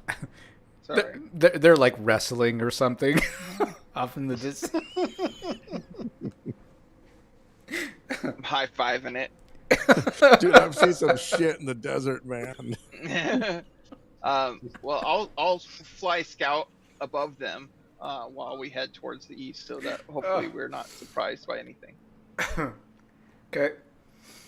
Speaker 3: Sorry.
Speaker 1: They're like wrestling or something off in the distance.
Speaker 3: I'm high-fiving it.
Speaker 2: Dude, I've seen some shit in the desert, man.
Speaker 3: Well, I'll fly scout above them while we head towards the east, so that hopefully we're not surprised by anything.
Speaker 1: Okay.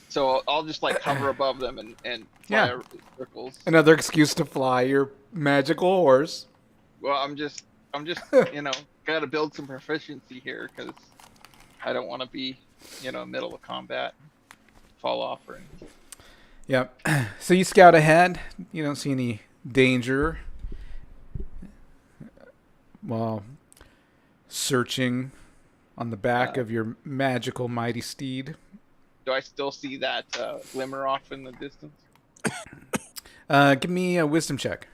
Speaker 3: So I'll just like hover above them and fly circles.
Speaker 1: Another excuse to fly your magical horse.
Speaker 3: Well, I'm just gotta build some proficiency here because I don't want to be middle of combat, fall off or anything.
Speaker 1: Yep. So you scout ahead. You don't see any danger while searching on the back of your magical mighty steed.
Speaker 3: Do I still see that glimmer off in the distance?
Speaker 1: Give me a wisdom check.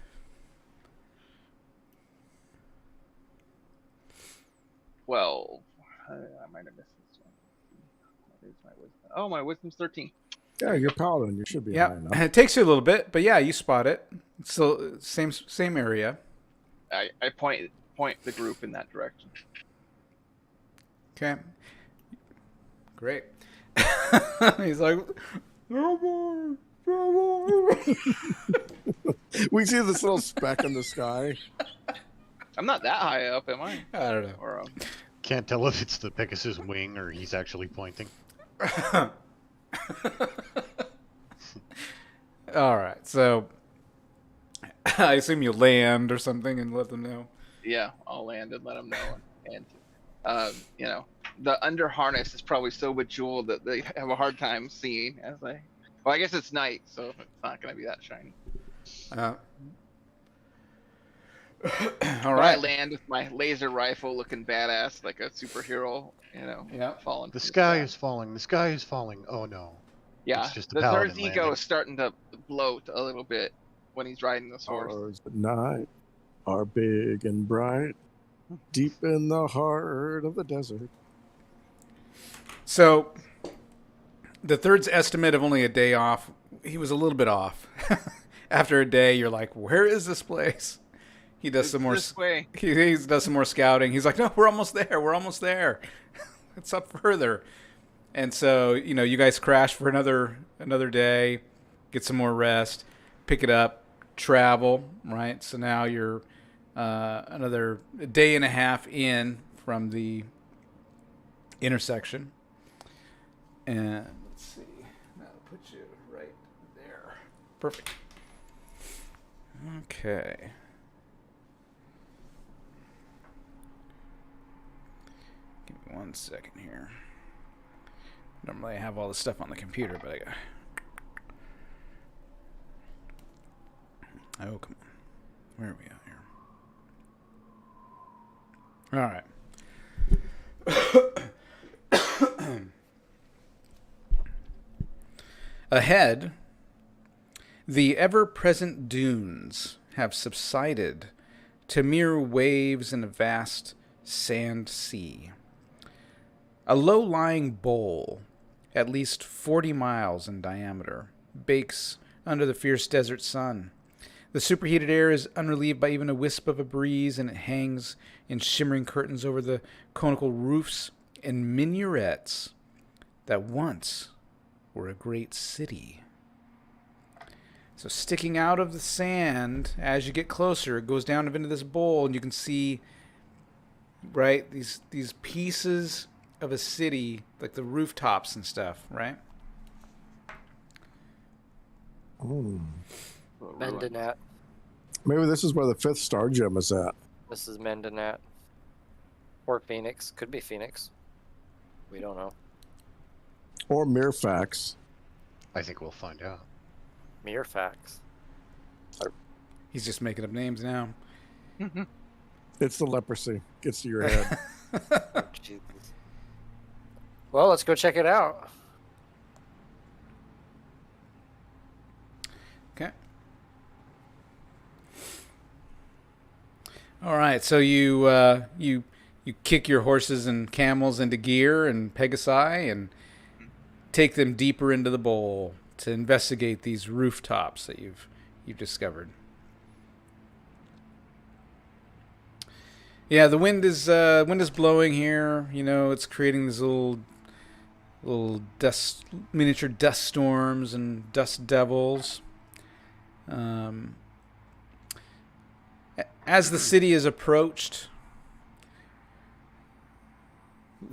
Speaker 3: Well, I might have missed this one. What is my wisdom? Oh, my wisdom's 13.
Speaker 2: Yeah, you're paladin. You should be high enough.
Speaker 1: It takes you a little bit, but yeah, you spot it. It's still same area.
Speaker 3: I point the group in that direction.
Speaker 1: Okay. Great. He's like, no more.
Speaker 2: We see this little speck in the sky.
Speaker 3: I'm not that high up, am I?
Speaker 1: I don't know.
Speaker 3: Or
Speaker 4: Can't tell if it's the Pegasus wing or he's actually pointing.
Speaker 1: All right. So I assume you land or something and let them know.
Speaker 3: Yeah, I'll land and let them know. And you know, the under harness is probably so bejeweled that they have a hard time seeing as they. Well, I guess it's night, so it's not going to be that shiny.
Speaker 1: All
Speaker 3: But I
Speaker 1: right.
Speaker 3: land with my laser rifle, looking badass like a superhero. You know,
Speaker 1: Yeah.
Speaker 3: falling.
Speaker 4: The
Speaker 3: from
Speaker 4: sky is falling. The sky is falling. Oh no.
Speaker 3: Yeah,
Speaker 4: It's just a
Speaker 3: the
Speaker 4: paladin
Speaker 3: Thir's ego
Speaker 4: landing.
Speaker 3: is starting to bloat a little bit when he's riding this horse.
Speaker 2: Stars at night are big and bright, deep in the heart of the desert.
Speaker 1: So, the third's estimate of only a day off, he was a little bit off. After a day, you're like, where is this place? He does
Speaker 3: It's
Speaker 1: some more.
Speaker 3: this way.
Speaker 1: He does some more scouting. He's like, no, we're almost there. We're almost there. It's up further. And so, you guys crash for another day, get some more rest, pick it up, travel, right? So now you're another day and a half in from the intersection. And let's see. That'll put you right there. Perfect. Okay. Give me 1 second here. Normally I have all this stuff on the computer, but I got... Oh, come on. Where are we at here? All right. Ahead, the ever-present dunes have subsided to mere waves in a vast sand sea. A low-lying bowl, at least 40 miles in diameter, bakes under the fierce desert sun. The superheated air is unrelieved by even a wisp of a breeze, and it hangs in shimmering curtains over the conical roofs and minarets that once were a great city. So sticking out of the sand, as you get closer, it goes down into this bowl, and you can see, right, these pieces of a city, like the rooftops and stuff, right?
Speaker 5: Mendenat.
Speaker 2: Maybe this is where the 5th star gem is at.
Speaker 5: This is Mendenat. Or Phoenix. Could be Phoenix. We don't know.
Speaker 2: Or Mirfax.
Speaker 4: I think we'll find out.
Speaker 5: Mere facts.
Speaker 1: He's just making up names now.
Speaker 2: It's the leprosy. Gets to your head.
Speaker 5: Oh, Jesus. Well, let's go check it out.
Speaker 1: Okay. All right. So you kick your horses and camels into gear and Pegasi and take them deeper into the bowl to investigate these rooftops that you've discovered. Yeah, the wind is blowing here. It's creating these little miniature dust storms and dust devils. As the city is approached,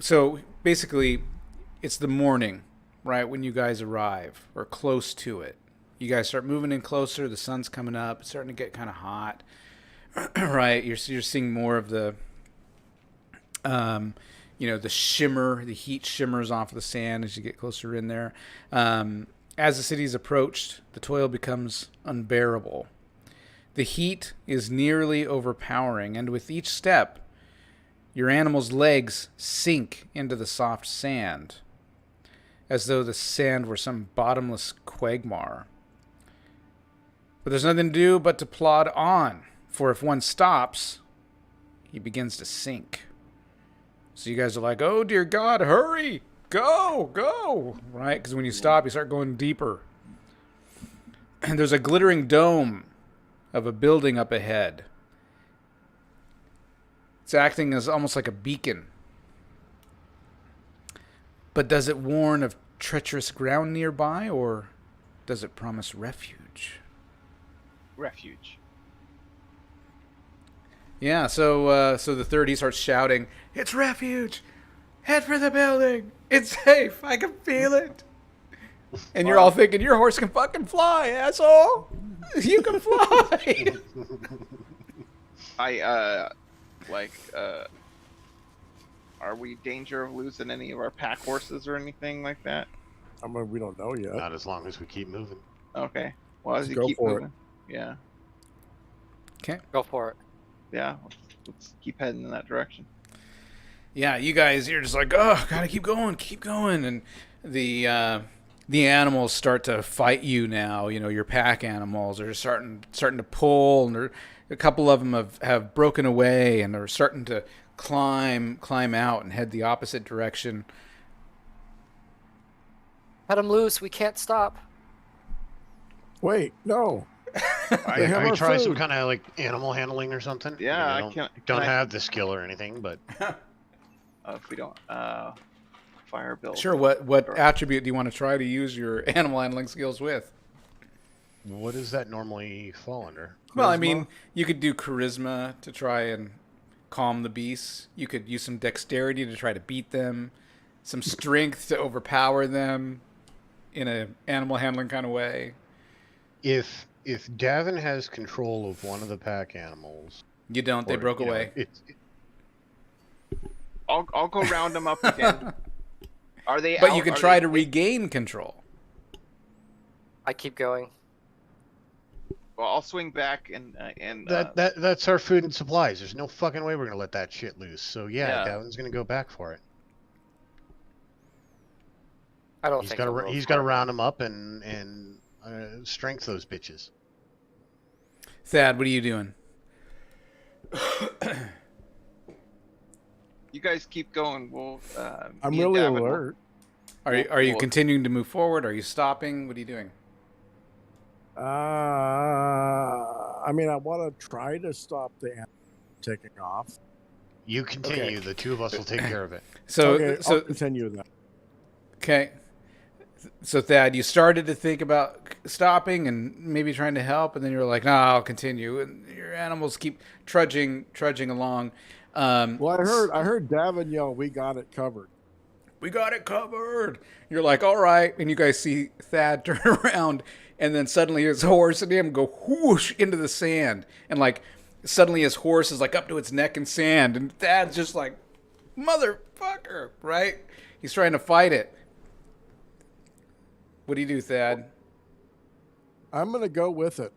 Speaker 1: so basically, it's the morning, right, when you guys arrive, or close to it. You guys start moving in closer, the sun's coming up, it's starting to get kind of hot, right? You're seeing more of the, the shimmer, the heat shimmers off of the sand as you get closer in there. As the city's approached, the toil becomes unbearable. The heat is nearly overpowering, and with each step, your animal's legs sink into the soft sand, as though the sand were some bottomless quagmire. But there's nothing to do but to plod on, for if one stops, he begins to sink. So you guys are like, oh dear God, hurry! Go! Right? Because when you stop, you start going deeper. And there's a glittering dome of a building up ahead. It's acting as almost like a beacon. But does it warn of treacherous ground nearby, or does it promise refuge?
Speaker 3: Refuge.
Speaker 1: Yeah, so the third, he starts shouting, "It's refuge! Head for the building! It's safe! I can feel it!" And you're all thinking, your horse can fucking fly, asshole. You can fly.
Speaker 3: Are we in danger of losing any of our pack horses or anything like that?
Speaker 2: I mean, we don't know yet.
Speaker 4: Not as long as we keep moving.
Speaker 3: Okay. Well, as
Speaker 2: Let's
Speaker 3: you
Speaker 2: go
Speaker 3: keep
Speaker 2: for
Speaker 3: moving. Yeah.
Speaker 1: Okay.
Speaker 5: Go for it.
Speaker 3: Yeah. Let's keep heading in that direction.
Speaker 1: Yeah, you guys, you're just like, oh, gotta keep going, and the animals start to fight you now. You know, your pack animals are starting to pull, and a couple of them have broken away and are starting to climb out and head the opposite direction.
Speaker 5: Cut him loose. We can't stop.
Speaker 2: Wait, no.
Speaker 4: I,
Speaker 2: have
Speaker 4: I
Speaker 2: our
Speaker 4: try some
Speaker 2: food.
Speaker 4: kind of like animal handling or something.
Speaker 3: Yeah,
Speaker 4: I
Speaker 3: I
Speaker 4: don't,
Speaker 3: can't-
Speaker 4: don't
Speaker 3: can I-
Speaker 4: have the skill or anything, but
Speaker 3: If we don't, fire build.
Speaker 1: Sure. What attribute do you want to try to use your animal handling skills with?
Speaker 4: what does that normally fall under?
Speaker 1: Well, I
Speaker 2: Charisma?
Speaker 1: mean, you could do charisma to try and calm the beasts. You could use some dexterity to try to beat them, some strength to overpower them in an animal handling kind of way.
Speaker 4: If Davin has control of one of the pack animals,
Speaker 1: You don't. They
Speaker 4: or,
Speaker 1: broke
Speaker 4: you know,
Speaker 1: away.
Speaker 3: I'll go round them up again. Are they?
Speaker 1: But
Speaker 3: out?
Speaker 1: you can
Speaker 3: Are
Speaker 1: try
Speaker 3: they-
Speaker 1: to regain control.
Speaker 5: I keep going.
Speaker 3: Well, I'll swing back and
Speaker 4: that's our food and supplies. There's no fucking way we're gonna let that shit loose. So yeah,
Speaker 3: Yeah.
Speaker 4: Davin's gonna go back for it.
Speaker 5: I don't
Speaker 4: He's
Speaker 5: think
Speaker 4: got
Speaker 5: he'll
Speaker 4: to
Speaker 5: go
Speaker 4: got to
Speaker 5: for it.
Speaker 4: round them up and strength those bitches.
Speaker 1: Thad, what are you doing?
Speaker 3: you guys keep going. We'll.
Speaker 2: I'm
Speaker 3: me and
Speaker 2: really
Speaker 3: Davin will-
Speaker 2: alert.
Speaker 1: Are you
Speaker 3: Well-
Speaker 1: continuing to move forward? Are you stopping? What are you doing?
Speaker 2: I mean, I want to try to stop the animal taking off.
Speaker 4: You continue. The two of us will take care of it.
Speaker 1: So
Speaker 2: Okay, I'll
Speaker 1: so
Speaker 2: continue that.
Speaker 1: okay. So Thad, you started to think about stopping and maybe trying to help, and then you were like, "No, I'll continue." And your animals keep trudging along.
Speaker 2: Well, I heard Davin yell, "We got it covered."
Speaker 1: We got it covered. You're like, all right. And you guys see Thad turn around, and then suddenly his horse and him go whoosh into the sand. And like, suddenly his horse is like up to its neck in sand. And Thad's just like, motherfucker, right? He's trying to fight it. What do you do, Thad?
Speaker 2: I'm gonna go with it.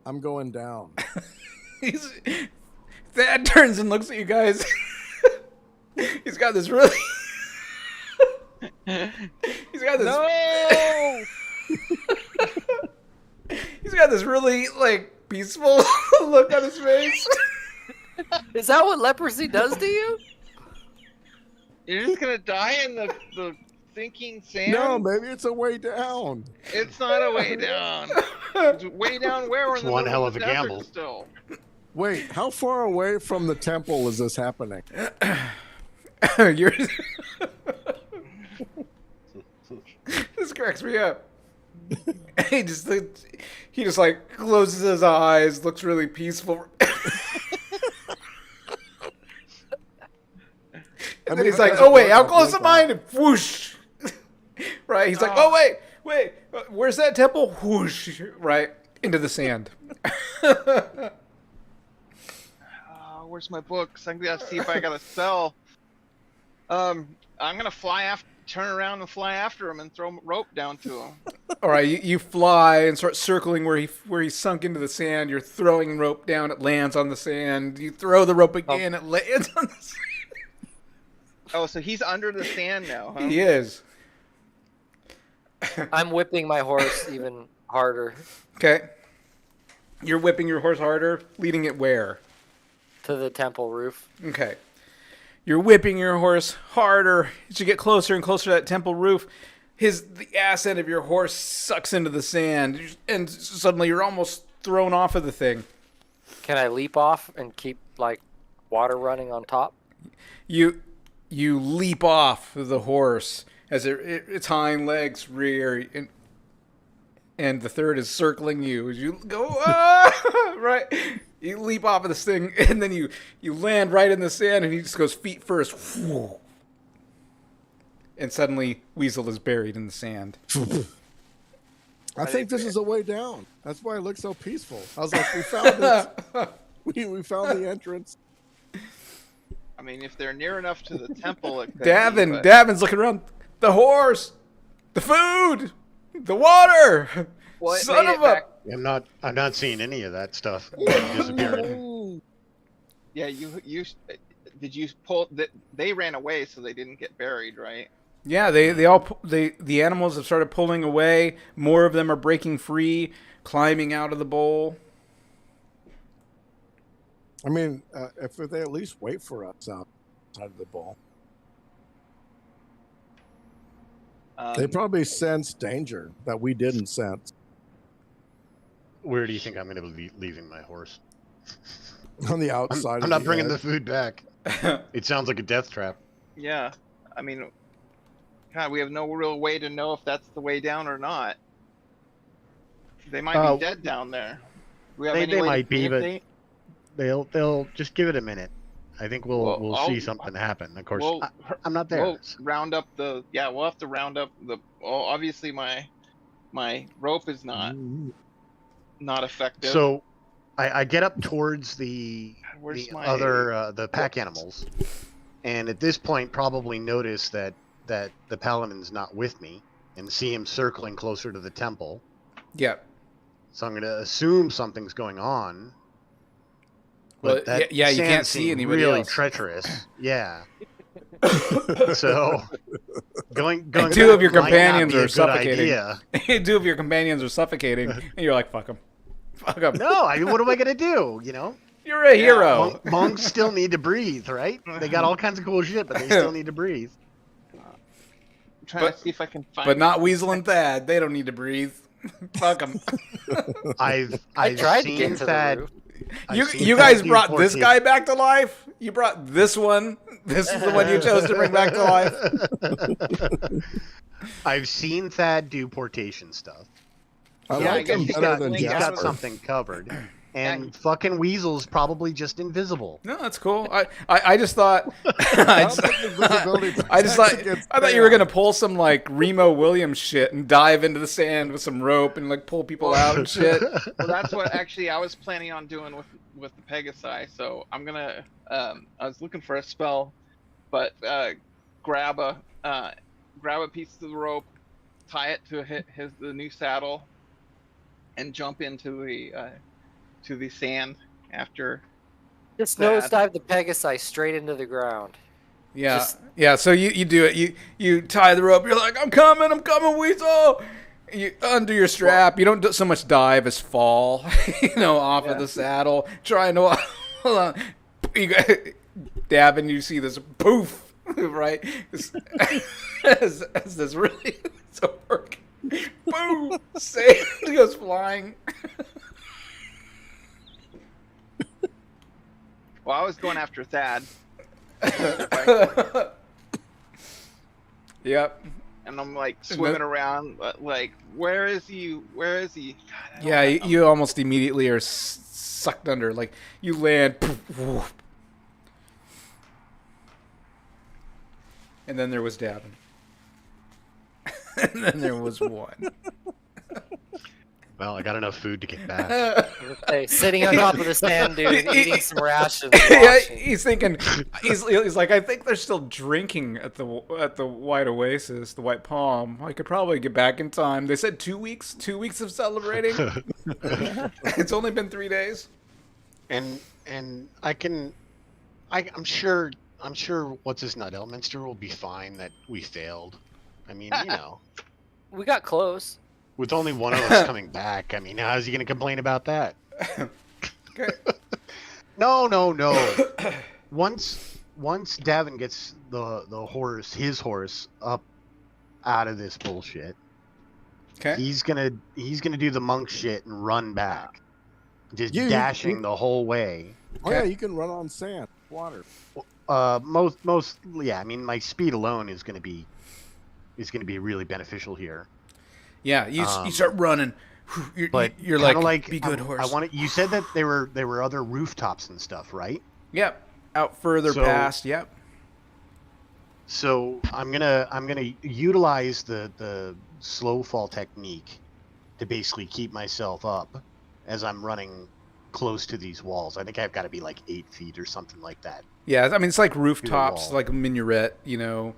Speaker 2: I'm going down.
Speaker 1: Thad turns and looks at you guys. He's got this really. He's got this.
Speaker 3: No.
Speaker 1: He's got this really like peaceful look on his face.
Speaker 5: Is that what leprosy does to you?
Speaker 3: You're just gonna die in the sinking sand.
Speaker 2: No, maybe it's a way down.
Speaker 3: It's not a way down. It's way down where? We're in
Speaker 4: It's
Speaker 3: the
Speaker 4: one
Speaker 3: middle
Speaker 4: hell
Speaker 3: of
Speaker 4: of
Speaker 3: the
Speaker 4: a
Speaker 3: desert
Speaker 4: gamble.
Speaker 3: Still.
Speaker 2: Wait, how far away from the temple is this happening?
Speaker 1: You're... This cracks me up. he just like closes his eyes, looks really peaceful. And then he's like, "Oh wait, how close am I?" And whoosh. Right? He's like, "Oh wait, where's that temple?" Whoosh. Right into the sand.
Speaker 3: Where's my books? I'm gonna see if I got a cell. I'm gonna turn around and fly after him and throw a rope down to him.
Speaker 1: All right, you fly and start circling where he sunk into the sand. You're throwing rope down. It lands on the sand. You throw the rope again. It lands on the sand.
Speaker 3: Oh, so he's under the sand now, huh?
Speaker 1: He is.
Speaker 5: I'm whipping my horse even harder
Speaker 1: Okay. You're whipping your horse harder, leading it where?
Speaker 5: to the temple roof.
Speaker 1: Okay. You're whipping your horse harder as you get closer and closer to that temple roof. The ass end of your horse sucks into the sand, and suddenly you're almost thrown off of the thing.
Speaker 5: Can I leap off and keep like water running on top?
Speaker 1: You leap off the horse as its hind legs rear, and the third is circling you as you go right. You leap off of this thing, and then you land right in the sand, and he just goes feet first. And suddenly, Weasel is buried in the sand.
Speaker 2: I think this is a way down. That's why it looks so peaceful. I was like, we found it. we found the entrance.
Speaker 3: I mean, if they're near enough to the temple, it could
Speaker 1: Davin's looking around. The horse, the food, the water.
Speaker 3: Well,
Speaker 1: Son of a.
Speaker 4: I'm not seeing any of that stuff disappearing.
Speaker 3: Yeah, you did you pull? They ran away, so they didn't get buried, right?
Speaker 1: Yeah, the animals have started pulling away. More of them are breaking free, climbing out of the bowl.
Speaker 2: I mean, if they at least wait for us outside of the bowl, they probably sense danger that we didn't sense.
Speaker 4: Where do you think I'm going to be leaving my horse?
Speaker 2: On the outside.
Speaker 4: I'm not bringing the food back. It sounds like a death trap.
Speaker 3: Yeah, I mean, God, we have no real way to know if that's the way down or not. They might be dead down there.
Speaker 4: They might be, but they'll just give it a minute. I think we'll see something happen. Of course, I'm not there.
Speaker 3: We'll round up we'll have to round up the. Well, obviously my rope is not effective.
Speaker 4: So, I get up towards the pack animals, and at this point probably notice that the paladin's not with me, and see him circling closer to the temple.
Speaker 1: Yeah.
Speaker 4: So I'm going to assume something's going on.
Speaker 1: Well, you can't see anybody
Speaker 4: really
Speaker 1: else.
Speaker 4: Treacherous. Yeah. So going.
Speaker 1: And two of your companions are suffocating.
Speaker 4: Idea.
Speaker 1: Two of your companions are suffocating, and you're like, "Fuck them, fuck them."
Speaker 4: No, I mean, what am I gonna do? You know.
Speaker 1: You're a hero.
Speaker 4: Monks still need to breathe, right? They got all kinds of cool shit, but they still need to breathe.
Speaker 3: I'm trying to see if I can find.
Speaker 1: But not Weasel and Thad. They don't need to breathe. Fuck them.
Speaker 4: I
Speaker 5: tried to get to the roof.
Speaker 1: You guys brought this guy back to life? You brought this one? This is the one you chose to bring back to life?
Speaker 4: I've seen Thad do portation stuff.
Speaker 2: I guess
Speaker 4: he's got something covered. And fucking Weasel's probably just invisible.
Speaker 1: No, that's cool. I just thought I thought you were gonna pull some like Remo Williams shit and dive into the sand with some rope and like pull people out and shit.
Speaker 3: Well, that's what actually I was planning on doing with the Pegasi. So I'm gonna I was looking for a spell, but grab a piece of the rope, tie it to the new saddle, and jump into the sand after.
Speaker 5: Just nosedive the Pegasi straight into the ground.
Speaker 1: Yeah, yeah. So you do it. You tie the rope. You're like, I'm coming, Weasel. You undo your strap. You don't so much dive as fall, off of the saddle. Trying to hold on. Davin, you see this poof, right? As this really so working. Boom! Sand goes flying.
Speaker 3: Well, I was going after Thad.
Speaker 1: Yep.
Speaker 3: And I'm like swimming around, like, where is he? Where is he?
Speaker 1: God, you almost immediately are sucked under. Like, you land. Poof, and then there was Davin. And then there was one.
Speaker 4: Well, I got enough food to get back.
Speaker 5: Hey, sitting on top of the sand dune, eating some rations.
Speaker 1: Yeah, he's thinking. He's like, I think they're still drinking at the White Oasis, the White Palm. I could probably get back in time. They said 2 weeks. 2 weeks of celebrating. It's only been 3 days.
Speaker 4: And I'm sure what's his nut Elminster will be fine that we failed. I mean,
Speaker 5: we got close.
Speaker 4: With only one of us coming back, I mean, how's he going to complain about that?
Speaker 1: Okay.
Speaker 4: No. Once Davin gets his horse up out of this bullshit,
Speaker 1: okay,
Speaker 4: he's gonna do the monk shit and run back, just dashing the whole way.
Speaker 2: Oh yeah, you can run on sand, water.
Speaker 4: Yeah. I mean, my speed alone is gonna be really beneficial here.
Speaker 1: Yeah, you start running. You're like, be good, horse.
Speaker 4: You said that there were other rooftops and stuff, right?
Speaker 1: Yep, out further past. Yep.
Speaker 4: So I'm gonna utilize the slow fall technique to basically keep myself up as I'm running close to these walls. I think I've got to be like 8 feet or something like that.
Speaker 1: Yeah, I mean, it's like rooftops,
Speaker 4: wall.
Speaker 1: like a minuet, you know.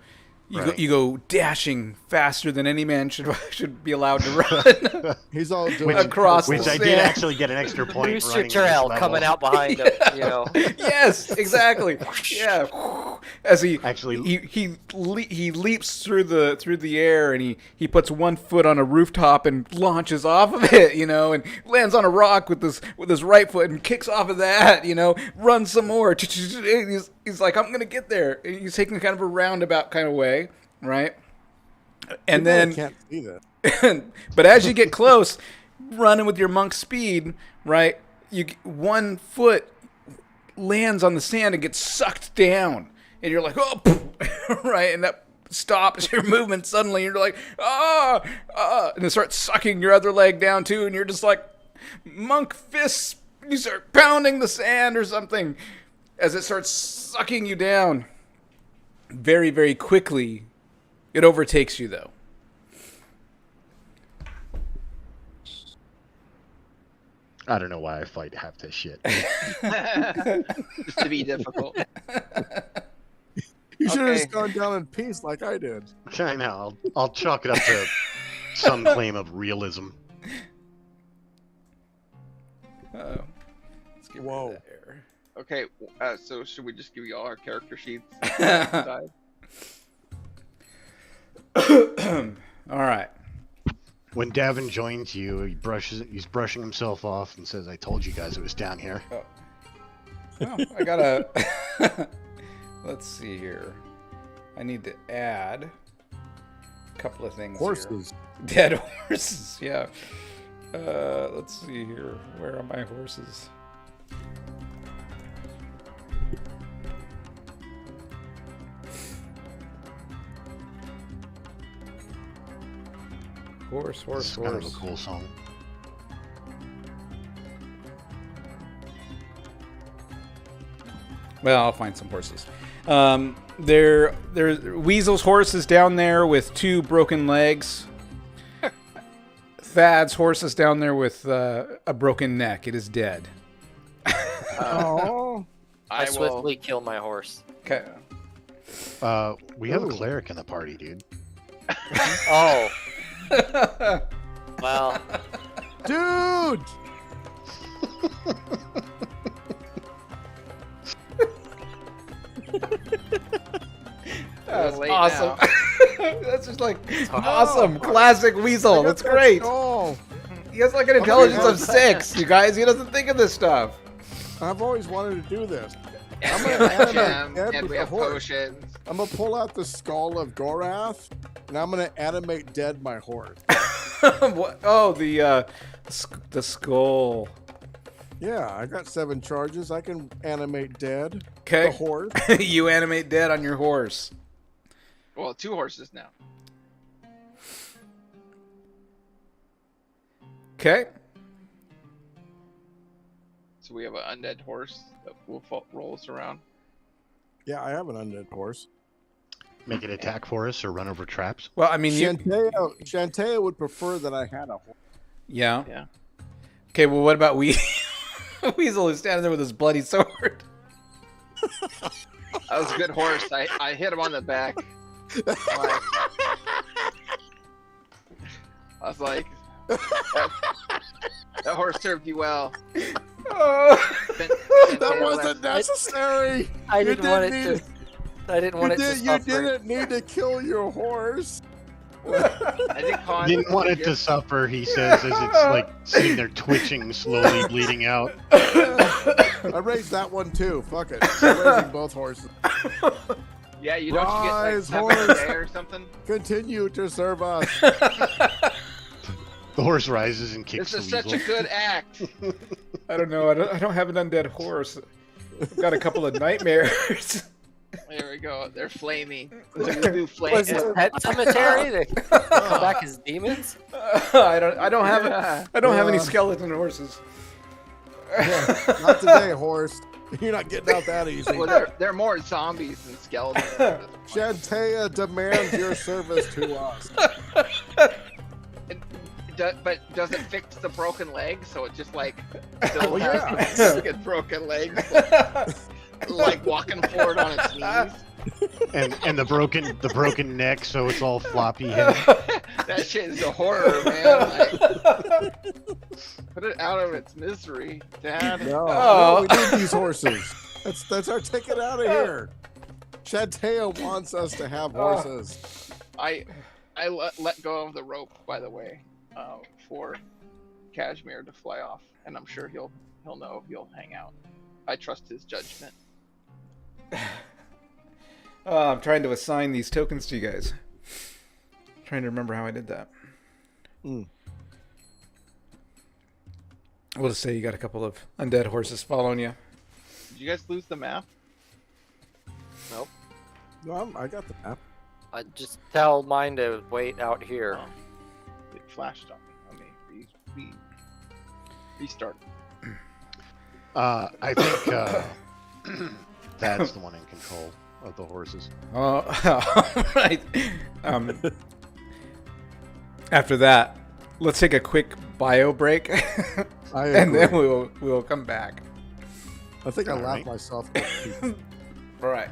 Speaker 4: Right.
Speaker 1: You go dashing faster than any man should be allowed to run.
Speaker 2: He's all doing
Speaker 1: Across
Speaker 4: Which
Speaker 1: the
Speaker 4: I did
Speaker 1: sand.
Speaker 4: actually get an extra point
Speaker 5: Booster
Speaker 4: running
Speaker 5: trail
Speaker 4: this level.
Speaker 5: coming out behind him, you know.
Speaker 1: Yes, exactly. Yeah, as he
Speaker 4: Actually-
Speaker 1: he leaps through the air, and he puts one foot on a rooftop and launches off of it, you know, and lands on a rock with his right foot and kicks off of that, you know, runs some more. He's like, I'm gonna get there. And he's taking kind of a roundabout kind of way, right? And
Speaker 2: I
Speaker 1: then
Speaker 2: can't see that.
Speaker 1: but as you get close, running with your monk speed, right? One foot lands on the sand and gets sucked down, and you're like, oh, right, and that stops your movement suddenly. You're like, and it starts sucking your other leg down too, and you're just like, monk fists. You start pounding the sand or something as it starts sucking you down. Very, very quickly, it overtakes you though.
Speaker 4: I don't know why I fight half this shit.
Speaker 3: Just to be difficult.
Speaker 2: You should have
Speaker 3: Okay.
Speaker 2: just gone down in peace like I did.
Speaker 4: I know. I'll chalk it up to some claim of realism.
Speaker 1: Uh-oh. Let's get
Speaker 2: Whoa.
Speaker 1: rid of that error.
Speaker 3: Okay, so should we just give you all our character sheets?
Speaker 1: All right.
Speaker 4: When Davin joins you, he's brushing himself off and says, "I told you guys it was down here."
Speaker 1: Oh, I gotta. Let's see here. I need to add a couple of things.
Speaker 2: Horses.
Speaker 1: Here. Dead horses. Yeah. Let's see here. Where are my horses? Horse.
Speaker 4: It's kind of a cool song.
Speaker 1: Well, I'll find some horses. There's Weasel's horse is down there with 2 broken legs. Thad's horse is down there with a broken neck. It is dead.
Speaker 2: Oh,
Speaker 5: I
Speaker 3: I will.
Speaker 5: swiftly kill my horse.
Speaker 1: Okay.
Speaker 4: We have a
Speaker 2: Ooh.
Speaker 4: cleric in the party, dude.
Speaker 5: Oh. Well,
Speaker 2: dude!
Speaker 1: That's
Speaker 3: late
Speaker 1: awesome. That's just like
Speaker 5: Oh.
Speaker 1: awesome. Classic Weasel. That's great.
Speaker 2: Oh,
Speaker 1: He has like an intelligence of 6, you guys. He doesn't think of this stuff.
Speaker 2: I've always wanted to do this.
Speaker 3: And
Speaker 2: I'm
Speaker 3: we
Speaker 2: gonna
Speaker 3: have
Speaker 2: animate
Speaker 3: gem,
Speaker 2: Dead
Speaker 3: and
Speaker 2: with
Speaker 3: we
Speaker 2: a
Speaker 3: have
Speaker 2: horse.
Speaker 3: potions.
Speaker 2: I'm gonna pull out the skull of Gorath, and I'm gonna animate Dead my horse.
Speaker 1: What? Oh, the skull.
Speaker 2: Yeah, I got 7 charges. I can animate Dead
Speaker 1: Okay.
Speaker 2: the horse.
Speaker 1: You animate Dead on your horse.
Speaker 3: Well, 2 horses now.
Speaker 1: Okay.
Speaker 3: So we have an undead horse that will roll us around.
Speaker 2: Yeah, I have an undead horse.
Speaker 4: Make it attack for us or run over traps.
Speaker 1: Well, I mean,
Speaker 2: Shantae would prefer that I had a horse.
Speaker 1: yeah.
Speaker 3: Yeah.
Speaker 1: Okay. Well, what about Weasel is standing there with his bloody sword.
Speaker 3: That was a good horse. I hit him on the back. I was like, that horse served you well.
Speaker 1: Oh.
Speaker 2: That wasn't necessary.
Speaker 5: I
Speaker 2: You
Speaker 5: didn't want it
Speaker 2: need-
Speaker 5: to. I didn't want it to
Speaker 2: You
Speaker 5: suffer.
Speaker 2: didn't need to kill your horse.
Speaker 3: I think Con
Speaker 4: Didn't want it to suffer, he says, as it's like sitting there twitching, slowly bleeding out.
Speaker 2: I raised that one too. Fuck it. I'm raising both horses.
Speaker 3: Yeah, you don't you get like
Speaker 2: Rise,
Speaker 3: 7
Speaker 2: horse.
Speaker 3: a day or something.
Speaker 2: Continue to serve us.
Speaker 4: The horse rises and kicks
Speaker 3: This is
Speaker 4: the
Speaker 3: such
Speaker 4: weasel.
Speaker 3: a good act.
Speaker 1: I don't know. I don't have an undead horse. I've got a couple of nightmares.
Speaker 3: There we go. They're flaming. The blue flame.
Speaker 5: Was this pet cemetery? They come back as demons?
Speaker 1: I don't have
Speaker 3: Yeah.
Speaker 1: I don't have any skeleton horses.
Speaker 2: Not today, horse. You're not getting out that easy.
Speaker 3: Well, they're more zombies than skeletons. at this point.
Speaker 2: Shantae demands your service to us.
Speaker 3: does it fix the broken leg? So it just like still
Speaker 2: Oh, yeah.
Speaker 3: has the broken legs, like walking forward on its knees.
Speaker 4: And the broken neck, so it's all floppy head.
Speaker 3: That shit is a horror, man. Like, put it out of its misery, Dad.
Speaker 2: No, we need these horses. That's our ticket out of here. Chantea wants us to have horses.
Speaker 3: I let go of the rope, by the way, for Kashmir to fly off, and I'm sure he'll know he'll hang out. I trust his judgment.
Speaker 1: I'm trying to assign these tokens to you guys. Trying to remember how I did that. We'll just say you got a couple of undead horses following you.
Speaker 3: Did you guys lose the map?
Speaker 5: Nope.
Speaker 2: No, I got the map.
Speaker 5: I just tell mine to wait out here.
Speaker 3: Oh, it flashed on me. Restart.
Speaker 4: I think that's the one in control of the horses.
Speaker 1: Oh, right. After that, let's take a quick bio break, and then we'll come back.
Speaker 2: I think I
Speaker 4: All
Speaker 2: laughed
Speaker 4: right.
Speaker 2: myself.
Speaker 1: All right.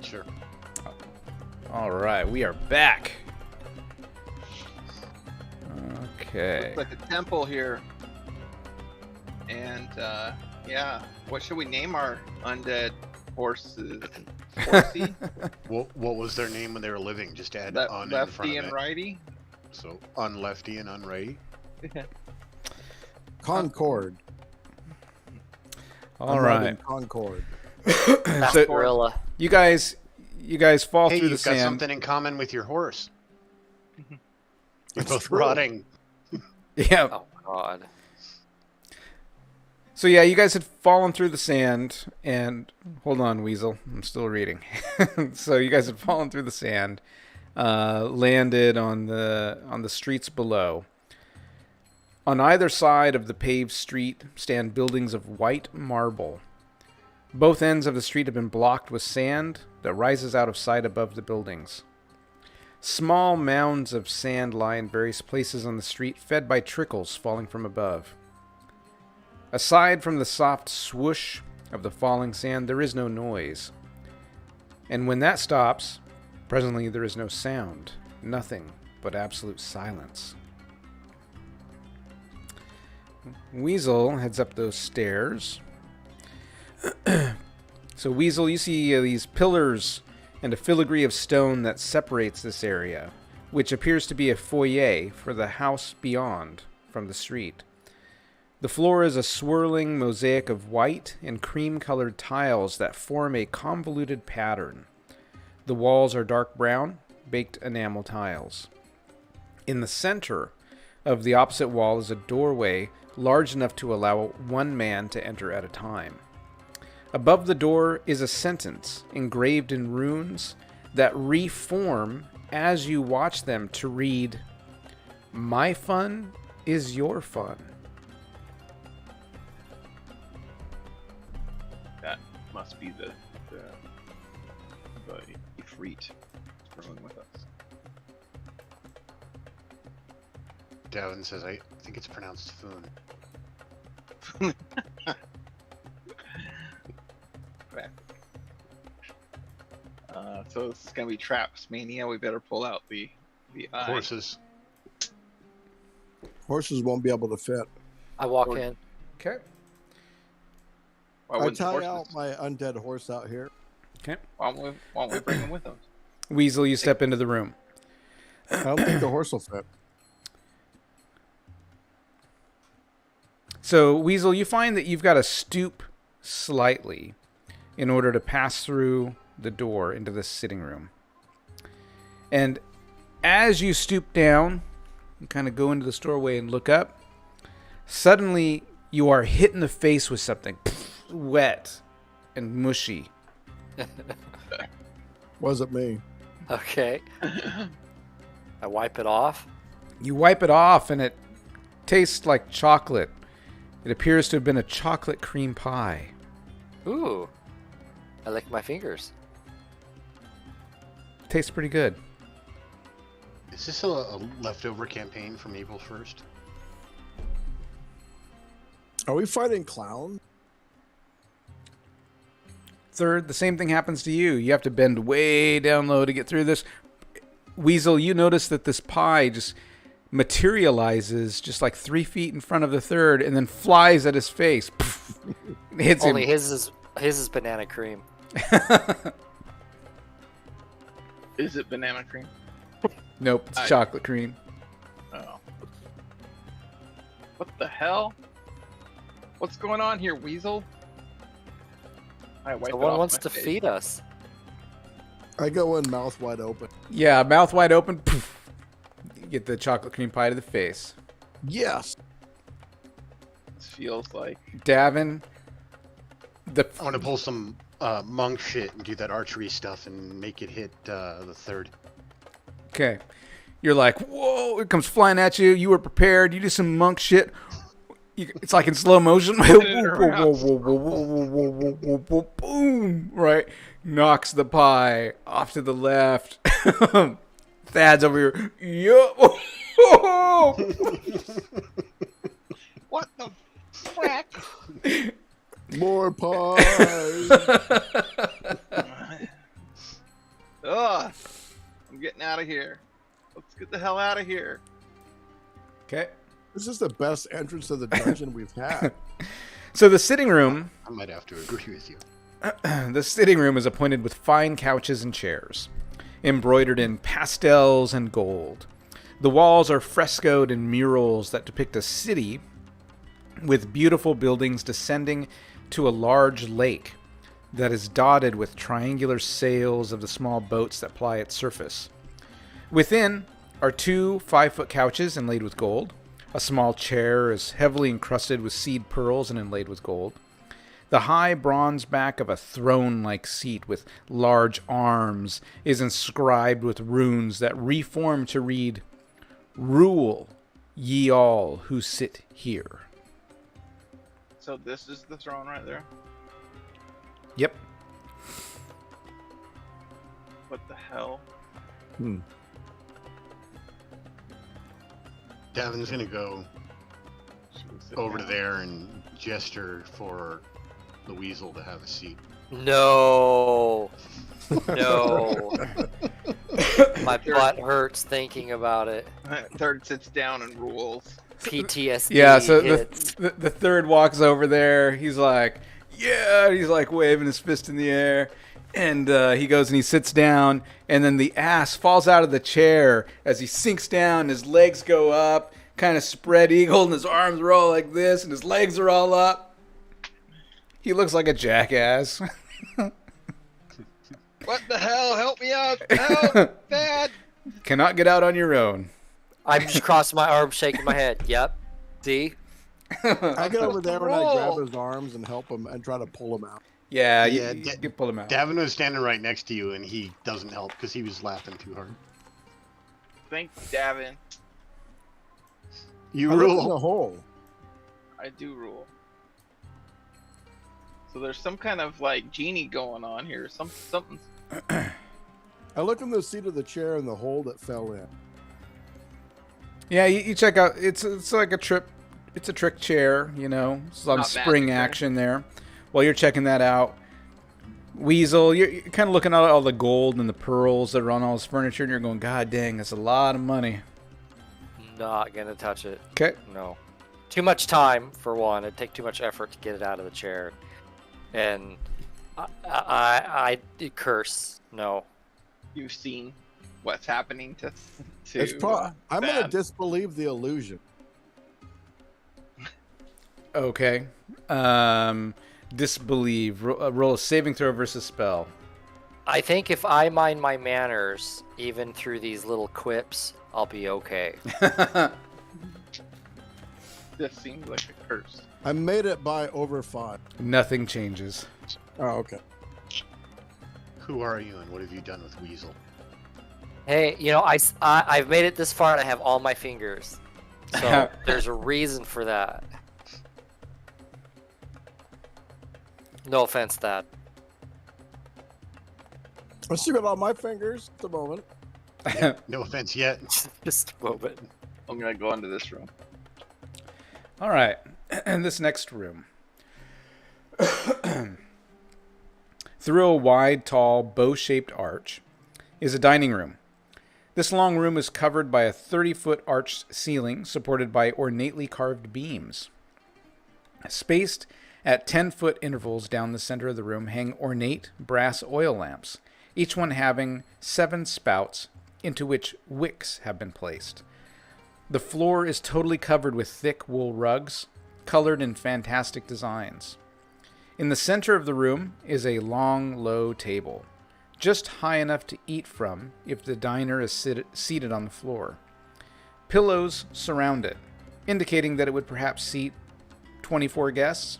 Speaker 4: Sure.
Speaker 1: All right, we are back. Okay.
Speaker 3: Looks like a temple here. And yeah, what should we name our undead horses? Horsey?
Speaker 4: What was their name when they were living? Just add on in front
Speaker 3: Lefty
Speaker 4: of
Speaker 3: and
Speaker 4: it.
Speaker 3: righty?
Speaker 4: So unlefty and unrighty.
Speaker 2: Concord.
Speaker 1: All
Speaker 2: I'm
Speaker 1: right.
Speaker 2: writing Concord.
Speaker 1: So
Speaker 5: Gorilla.
Speaker 1: you guys fall
Speaker 4: Hey,
Speaker 1: through the
Speaker 4: you've got
Speaker 1: sand.
Speaker 4: something in common with your horse. You're
Speaker 2: That's
Speaker 4: both
Speaker 2: true.
Speaker 4: rotting.
Speaker 1: Yeah.
Speaker 5: Oh God.
Speaker 1: So yeah, you guys had fallen through the sand, and hold on, Weasel, I'm still reading. So you guys had fallen through the sand, landed on the streets below. On either side of the paved street stand buildings of white marble. Both ends of the street have been blocked with sand that rises out of sight above the buildings. Small mounds of sand lie in various places on the street, fed by trickles falling from above. Aside from the soft swoosh of the falling sand, there is no noise. And when that stops, presently there is no sound, nothing but absolute silence. Weasel heads up those stairs. So Weasel, you see these pillars and a filigree of stone that separates this area, which appears to be a foyer for the house beyond from the street. The floor is a swirling mosaic of white and cream-colored tiles that form a convoluted pattern. The walls are dark brown, baked enamel tiles. In the center of the opposite wall is a doorway large enough to allow one man to enter at a time. Above the door is a sentence engraved in runes that reform as you watch them to read, "My fun is your fun."
Speaker 3: That must be the Ifrit screwing with us.
Speaker 4: Davin says, I think it's pronounced Foon.
Speaker 3: So this is gonna be traps mania. We better pull out the eye.
Speaker 4: Horses.
Speaker 2: Horses won't be able to fit.
Speaker 5: I walk in.
Speaker 1: Okay.
Speaker 3: Why
Speaker 2: I
Speaker 3: wouldn't the
Speaker 2: tie
Speaker 3: horses?
Speaker 2: out my undead horse out here.
Speaker 3: Why don't we bring them with us?
Speaker 1: Weasel, you step into the room.
Speaker 2: I don't think the horse will fit.
Speaker 1: So, Weasel, you find that you've got to stoop slightly in order to pass through the door into the sitting room. And as you stoop down and kind of go into the doorway and look up, suddenly you are hit in the face with something wet and mushy.
Speaker 2: Wasn't me.
Speaker 5: Okay. I wipe it off.
Speaker 1: You wipe it off and it tastes like chocolate. It appears to have been a chocolate cream pie.
Speaker 5: Ooh. I lick my fingers.
Speaker 1: Tastes pretty good.
Speaker 4: Is this a leftover campaign from April 1st?
Speaker 2: Are we fighting clowns?
Speaker 1: Third, the same thing happens to you. You have to bend way down low to get through this. Weasel, you notice that this pie just materializes just like 3 feet in front of the third and then flies at his face. Hits
Speaker 5: Only
Speaker 1: him.
Speaker 5: his is banana cream.
Speaker 3: Is it banana cream?
Speaker 1: Nope, it's chocolate cream.
Speaker 3: Oh. What the hell? What's going on here, Weasel? I wipe it
Speaker 5: Someone
Speaker 3: off
Speaker 5: wants
Speaker 3: my
Speaker 5: to
Speaker 3: face.
Speaker 5: feed us.
Speaker 2: I go in mouth wide open.
Speaker 1: Yeah, mouth wide open. You get the chocolate cream pie to the face.
Speaker 2: Yes.
Speaker 3: This feels like
Speaker 1: Davin,
Speaker 4: I want to pull some monk shit and do that archery stuff and make it hit the third.
Speaker 1: okay. You're like, whoa, it comes flying at you. You were prepared. You do some monk shit. It's like in slow motion. Boom. Right. Knocks the pie off to the left. Thad's over here. Yo.
Speaker 3: what the frack?
Speaker 2: More pies.
Speaker 3: of here. Let's get the hell out of here.
Speaker 1: Okay.
Speaker 2: This is the best entrance to the dungeon we've had.
Speaker 1: So the sitting room,
Speaker 4: I might have to agree with you.
Speaker 1: the sitting room is appointed with fine couches and chairs, embroidered in pastels and gold. The walls are frescoed in murals that depict a city with beautiful buildings descending to a large lake that is dotted with triangular sails of the small boats that ply its surface. Within are 2 5-foot couches inlaid with gold. A small chair is heavily encrusted with seed pearls and inlaid with gold. The high bronze back of a throne-like seat with large arms is inscribed with runes that reform to read, "Rule ye all who sit here."
Speaker 3: So this is the throne right there.
Speaker 1: Yep.
Speaker 3: What the hell?
Speaker 4: Davin's gonna go over to there and gesture for the weasel to have a seat.
Speaker 5: No. No. My butt hurts thinking about it.
Speaker 3: Third sits down and rules.
Speaker 5: PTSD.
Speaker 1: Yeah, so
Speaker 5: hits.
Speaker 1: the third walks over there. He's like, yeah, he's like waving his fist in the air. And he goes and he sits down, and then the ass falls out of the chair as he sinks down. His legs go up, kind of spread eagle, and his arms are all like this, and his legs are all up. He looks like a jackass.
Speaker 3: What the hell? Help me out! Help, Dad!
Speaker 1: Cannot get out on your own.
Speaker 5: I'm just crossing my arms, shaking my head. Yep. See?
Speaker 2: I get over there and I grab his arms and help him and try to pull him out.
Speaker 1: Yeah,
Speaker 4: Yeah,
Speaker 1: you pull him out.
Speaker 4: Davin was standing right next to you, and he doesn't help because he was laughing too hard.
Speaker 3: Thanks, Davin.
Speaker 4: You
Speaker 2: I look in the
Speaker 4: rule.
Speaker 2: hole.
Speaker 3: I do rule. So there's some kind of like genie going on here. Something.
Speaker 2: I look in the seat of the chair in the hole that fell in.
Speaker 1: Yeah, you check out. It's like a trip. It's a trick chair, you know. Some
Speaker 3: Not
Speaker 1: spring
Speaker 3: magic, right?
Speaker 1: action there. While you're checking that out, Weasel, you're kind of looking at all the gold and the pearls that are on all his furniture, and you're going, God dang, that's a lot of money.
Speaker 5: Not gonna touch it.
Speaker 1: Okay.
Speaker 5: No. Too much time, for one. It'd take too much effort to get it out of the chair. And I curse. No.
Speaker 3: You've seen what's happening to
Speaker 2: I'm going to
Speaker 3: Bad.
Speaker 2: disbelieve the illusion.
Speaker 1: Okay. Disbelieve. Roll a saving throw versus spell.
Speaker 5: I think if I mind my manners, even through these little quips, I'll be okay.
Speaker 3: This seems like a curse.
Speaker 2: I made it by over 5.
Speaker 1: Nothing changes.
Speaker 2: Oh, okay.
Speaker 4: Who are you, and what have you done with Weasel?
Speaker 5: Hey, you know, I've made it this far and I have all my fingers. So there's a reason for that. No offense, Dad.
Speaker 2: I still got all my fingers at the moment.
Speaker 4: No offense yet.
Speaker 5: Just a moment.
Speaker 3: I'm gonna go into this room.
Speaker 1: All right. And this next room. Through a wide, tall, bow-shaped arch is a dining room. This long room is covered by a 30-foot arched ceiling supported by ornately carved beams. Spaced at 10-foot intervals down the center of the room hang ornate brass oil lamps, each one having 7 spouts into which wicks have been placed. The floor is totally covered with thick wool rugs, colored in fantastic designs. In the center of the room is a long, low table, just high enough to eat from if the diner is seated on the floor. Pillows surround it, indicating that it would perhaps seat 24 guests.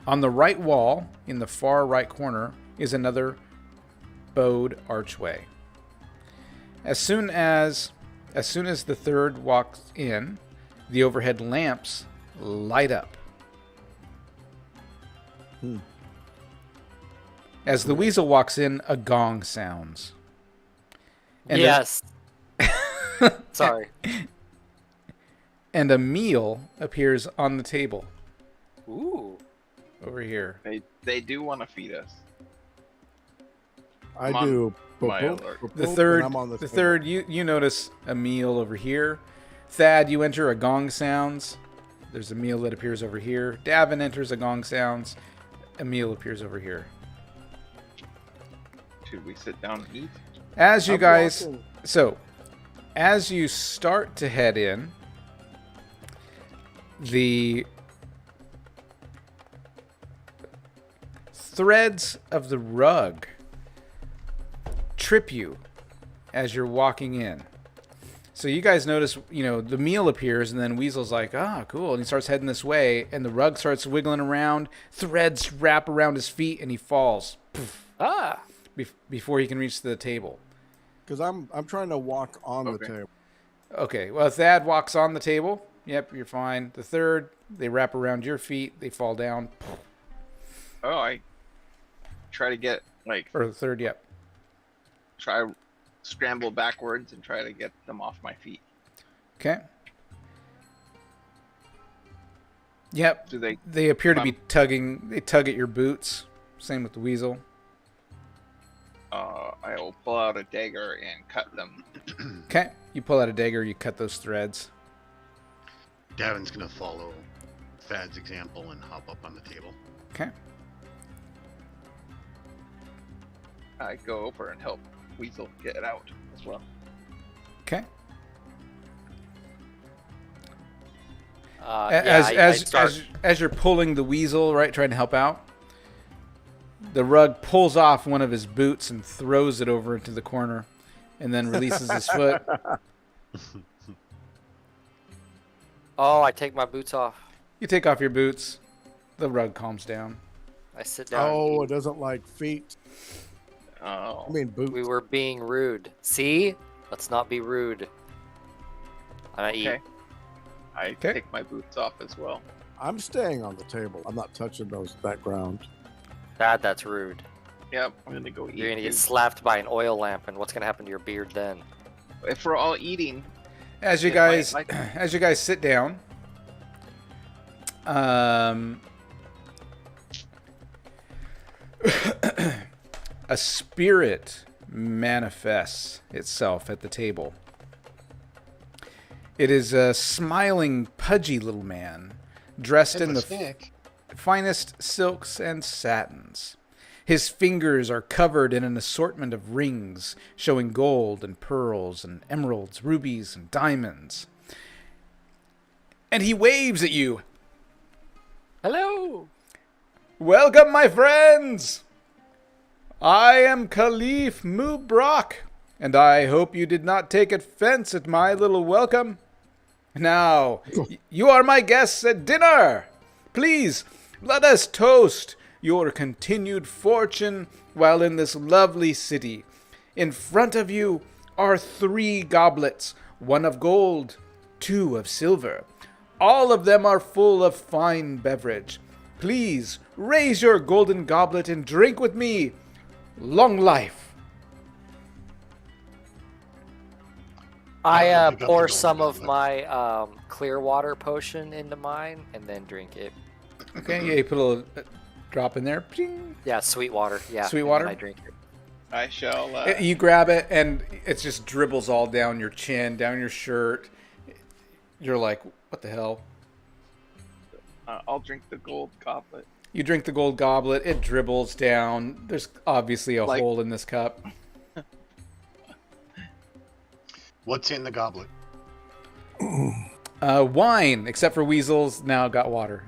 Speaker 1: On the right wall, in the far right corner, is another bowed archway. As soon as the third walks in, the overhead lamps light up. As the weasel walks in, a gong sounds. And
Speaker 5: yes. Sorry.
Speaker 1: And a meal appears on the table.
Speaker 5: Ooh.
Speaker 1: Over here.
Speaker 3: They do want to feed us.
Speaker 2: I
Speaker 3: I'm on
Speaker 2: do.
Speaker 3: my
Speaker 2: boop,
Speaker 3: alert.
Speaker 2: boop,
Speaker 1: The
Speaker 2: boop,
Speaker 1: third,
Speaker 2: and I'm on
Speaker 1: the
Speaker 2: table.
Speaker 1: third, you notice a meal over here. Thad, you enter a gong sounds. There's a meal that appears over here. Davin enters a gong sounds. A meal appears over here.
Speaker 3: Should we sit down and eat?
Speaker 1: As you
Speaker 2: I'm
Speaker 1: guys,
Speaker 2: walking.
Speaker 1: so as you start to head in, the threads of the rug trip you as you're walking in. So you guys notice, the meal appears, and then Weasel's like, ah, cool. And he starts heading this way, and the rug starts wiggling around. Threads wrap around his feet, and he falls. Poof, before he can reach the table.
Speaker 2: Because I'm trying to walk on the
Speaker 3: Okay.
Speaker 2: table.
Speaker 1: Okay, well, Thad walks on the table. Yep, you're fine. The third, they wrap around your feet. They fall down.
Speaker 3: Oh, I try to get
Speaker 1: Or the third, yep.
Speaker 3: try scramble backwards and try to get them off my feet.
Speaker 1: Okay. Yep,
Speaker 3: Do they?
Speaker 1: they appear to be tugging. They tug at your boots. Same with the weasel.
Speaker 3: I will pull out a dagger and cut them.
Speaker 1: Okay, you pull out a dagger. You cut those threads.
Speaker 4: Davin's gonna follow Thad's example and hop up on the table.
Speaker 1: Okay.
Speaker 3: I go over and help Weasel get it out as well.
Speaker 1: Okay.
Speaker 5: I start.
Speaker 1: As you're pulling the weasel, right, trying to help out, the rug pulls off one of his boots and throws it over into the corner, and then releases his foot.
Speaker 5: Oh, I take my boots off.
Speaker 1: You take off your boots. The rug calms down.
Speaker 5: I sit down.
Speaker 2: Oh,
Speaker 5: and
Speaker 2: it doesn't like feet.
Speaker 3: Oh,
Speaker 2: I mean boots.
Speaker 5: eat. We were being rude. See? Let's not be rude. I
Speaker 3: okay.
Speaker 5: eat.
Speaker 3: I
Speaker 1: Okay.
Speaker 3: take my boots off as well.
Speaker 2: I'm staying on the table. I'm not touching that ground.
Speaker 5: That's rude.
Speaker 3: Yep, I'm gonna go eat.
Speaker 5: You're gonna get
Speaker 3: too.
Speaker 5: slapped by an oil lamp, and what's gonna happen to your beard then?
Speaker 3: If we're all eating,
Speaker 1: As you
Speaker 3: Yeah,
Speaker 1: guys,
Speaker 3: like-
Speaker 1: as you guys sit down, a spirit manifests itself at the table. It is a smiling, pudgy little man, dressed in the finest silks and satins. His fingers are covered in an assortment of rings, showing gold and pearls and emeralds, rubies and diamonds. And he waves at you.
Speaker 5: Hello.
Speaker 1: Welcome, my friends! I am Caliph Mubrak, and I hope you did not take offense at my little welcome. Now, you are my guests at dinner. Please, let us toast your continued fortune while in this lovely city. In front of you are 3 goblets, 1 of gold, 2 of silver. All of them are full of fine beverage. Please raise your golden goblet and drink with me. Long life.
Speaker 5: I
Speaker 4: pick up the
Speaker 5: pour
Speaker 4: golden
Speaker 5: some of
Speaker 4: goblet.
Speaker 5: my clear water potion into mine and then drink it.
Speaker 1: Okay, yeah, you put a little drop in there. Ping.
Speaker 5: Yeah, sweet water. Yeah,
Speaker 1: Sweet
Speaker 5: and then
Speaker 1: water?
Speaker 5: I drink it.
Speaker 3: I shall.
Speaker 1: You grab it, and it just dribbles all down your chin, down your shirt. You're like, what the hell?
Speaker 3: I'll drink the gold goblet.
Speaker 1: You drink the gold goblet. It dribbles down. There's obviously a hole in this cup.
Speaker 4: What's in the goblet?
Speaker 1: Wine, except for Weasels, now got water.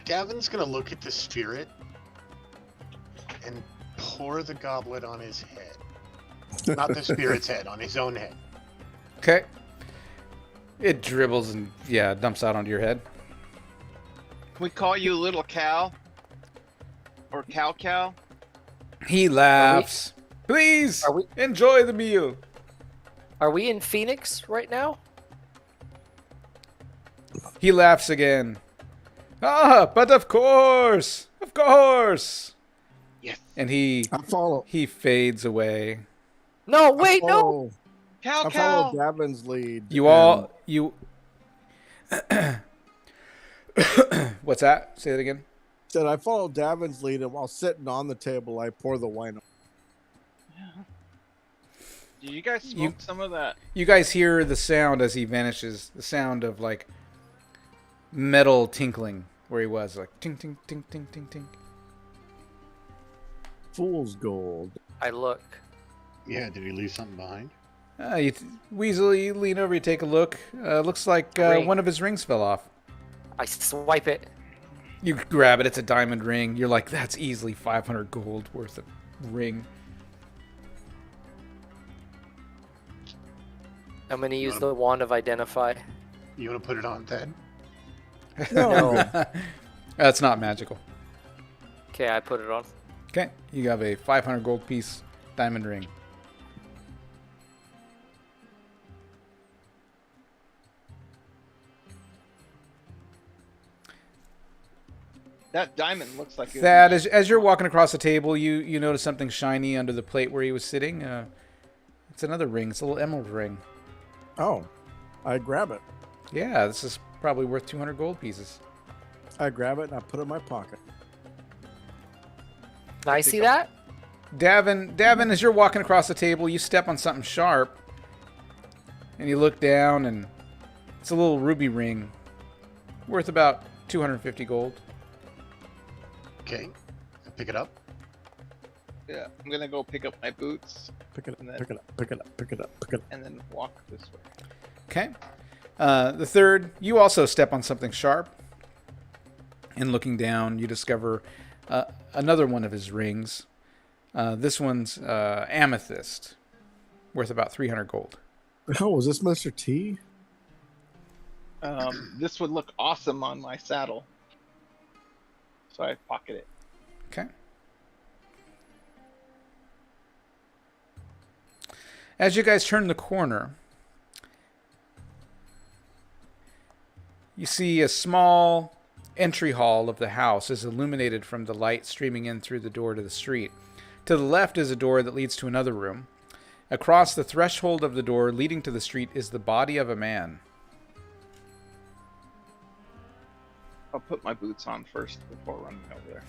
Speaker 4: Davin's gonna look at the spirit and pour the goblet on his head. Not the spirit's head, on his own head.
Speaker 1: Okay. It dribbles and, dumps out onto your head.
Speaker 3: Can we call you Little Cal? Or Cal?
Speaker 1: He laughs. Please,
Speaker 5: Are we-
Speaker 1: enjoy the meal.
Speaker 5: Are we in Phoenix right now?
Speaker 1: He laughs again. Ah, but of course. Of course.
Speaker 3: Yes.
Speaker 1: And he
Speaker 2: I follow.
Speaker 1: fades away.
Speaker 5: No, wait,
Speaker 2: I
Speaker 5: no.
Speaker 2: follow, I follow
Speaker 3: Cal!
Speaker 2: Davin's lead.
Speaker 1: You What's that? Say that again.
Speaker 2: Instead, I follow Davin's lead, and while sitting on the table, I pour the wine.
Speaker 3: Yeah. Did you guys smoke some of that?
Speaker 1: You guys hear the sound as he vanishes. The sound of like metal tinkling where he was, like ting ting ting ting ting ting.
Speaker 2: Fool's gold.
Speaker 5: I look.
Speaker 4: Yeah, did he leave something behind?
Speaker 1: Weasel, you lean over, you take a look. Looks like
Speaker 5: Ring.
Speaker 1: one of his rings fell off.
Speaker 5: I swipe it.
Speaker 1: You grab it. It's a diamond ring. You're like, that's easily 500 gold worth of ring.
Speaker 5: I'm going to use the wand of identify.
Speaker 4: You want to put it on, Ted?
Speaker 5: No.
Speaker 1: That's not magical.
Speaker 5: Okay, I put it on.
Speaker 1: Okay, you have a 500 gold piece diamond ring.
Speaker 3: That diamond looks like
Speaker 1: Thad, as you're walking across the table, you notice something shiny under the plate where he was sitting. It's another ring. It's a little emerald ring.
Speaker 2: Oh, I grab it.
Speaker 1: Yeah, this is probably worth 200 gold pieces.
Speaker 2: I grab it and I put it in my pocket.
Speaker 5: Can I see that?
Speaker 1: Davin, as you're walking across the table, you step on something sharp, and you look down, and it's a little ruby ring, worth about 250 gold.
Speaker 4: Okay, pick it up.
Speaker 3: Yeah, I'm gonna go pick up my boots.
Speaker 2: Pick it up,
Speaker 3: And then-
Speaker 2: pick it up, pick it up, pick it up, pick it up.
Speaker 3: And then walk this way.
Speaker 1: Okay. The third, you also step on something sharp, and looking down, you discover another one of his rings. This one's amethyst, worth about 300 gold.
Speaker 2: Oh, was this Mr. T?
Speaker 3: This would look awesome on my saddle. So I pocket it.
Speaker 1: Okay. As you guys turn the corner, you see a small entry hall of the house is illuminated from the light streaming in through the door to the street. To the left is a door that leads to another room. Across the threshold of the door leading to the street is the body of a man.
Speaker 3: I'll put my boots on first before running over there.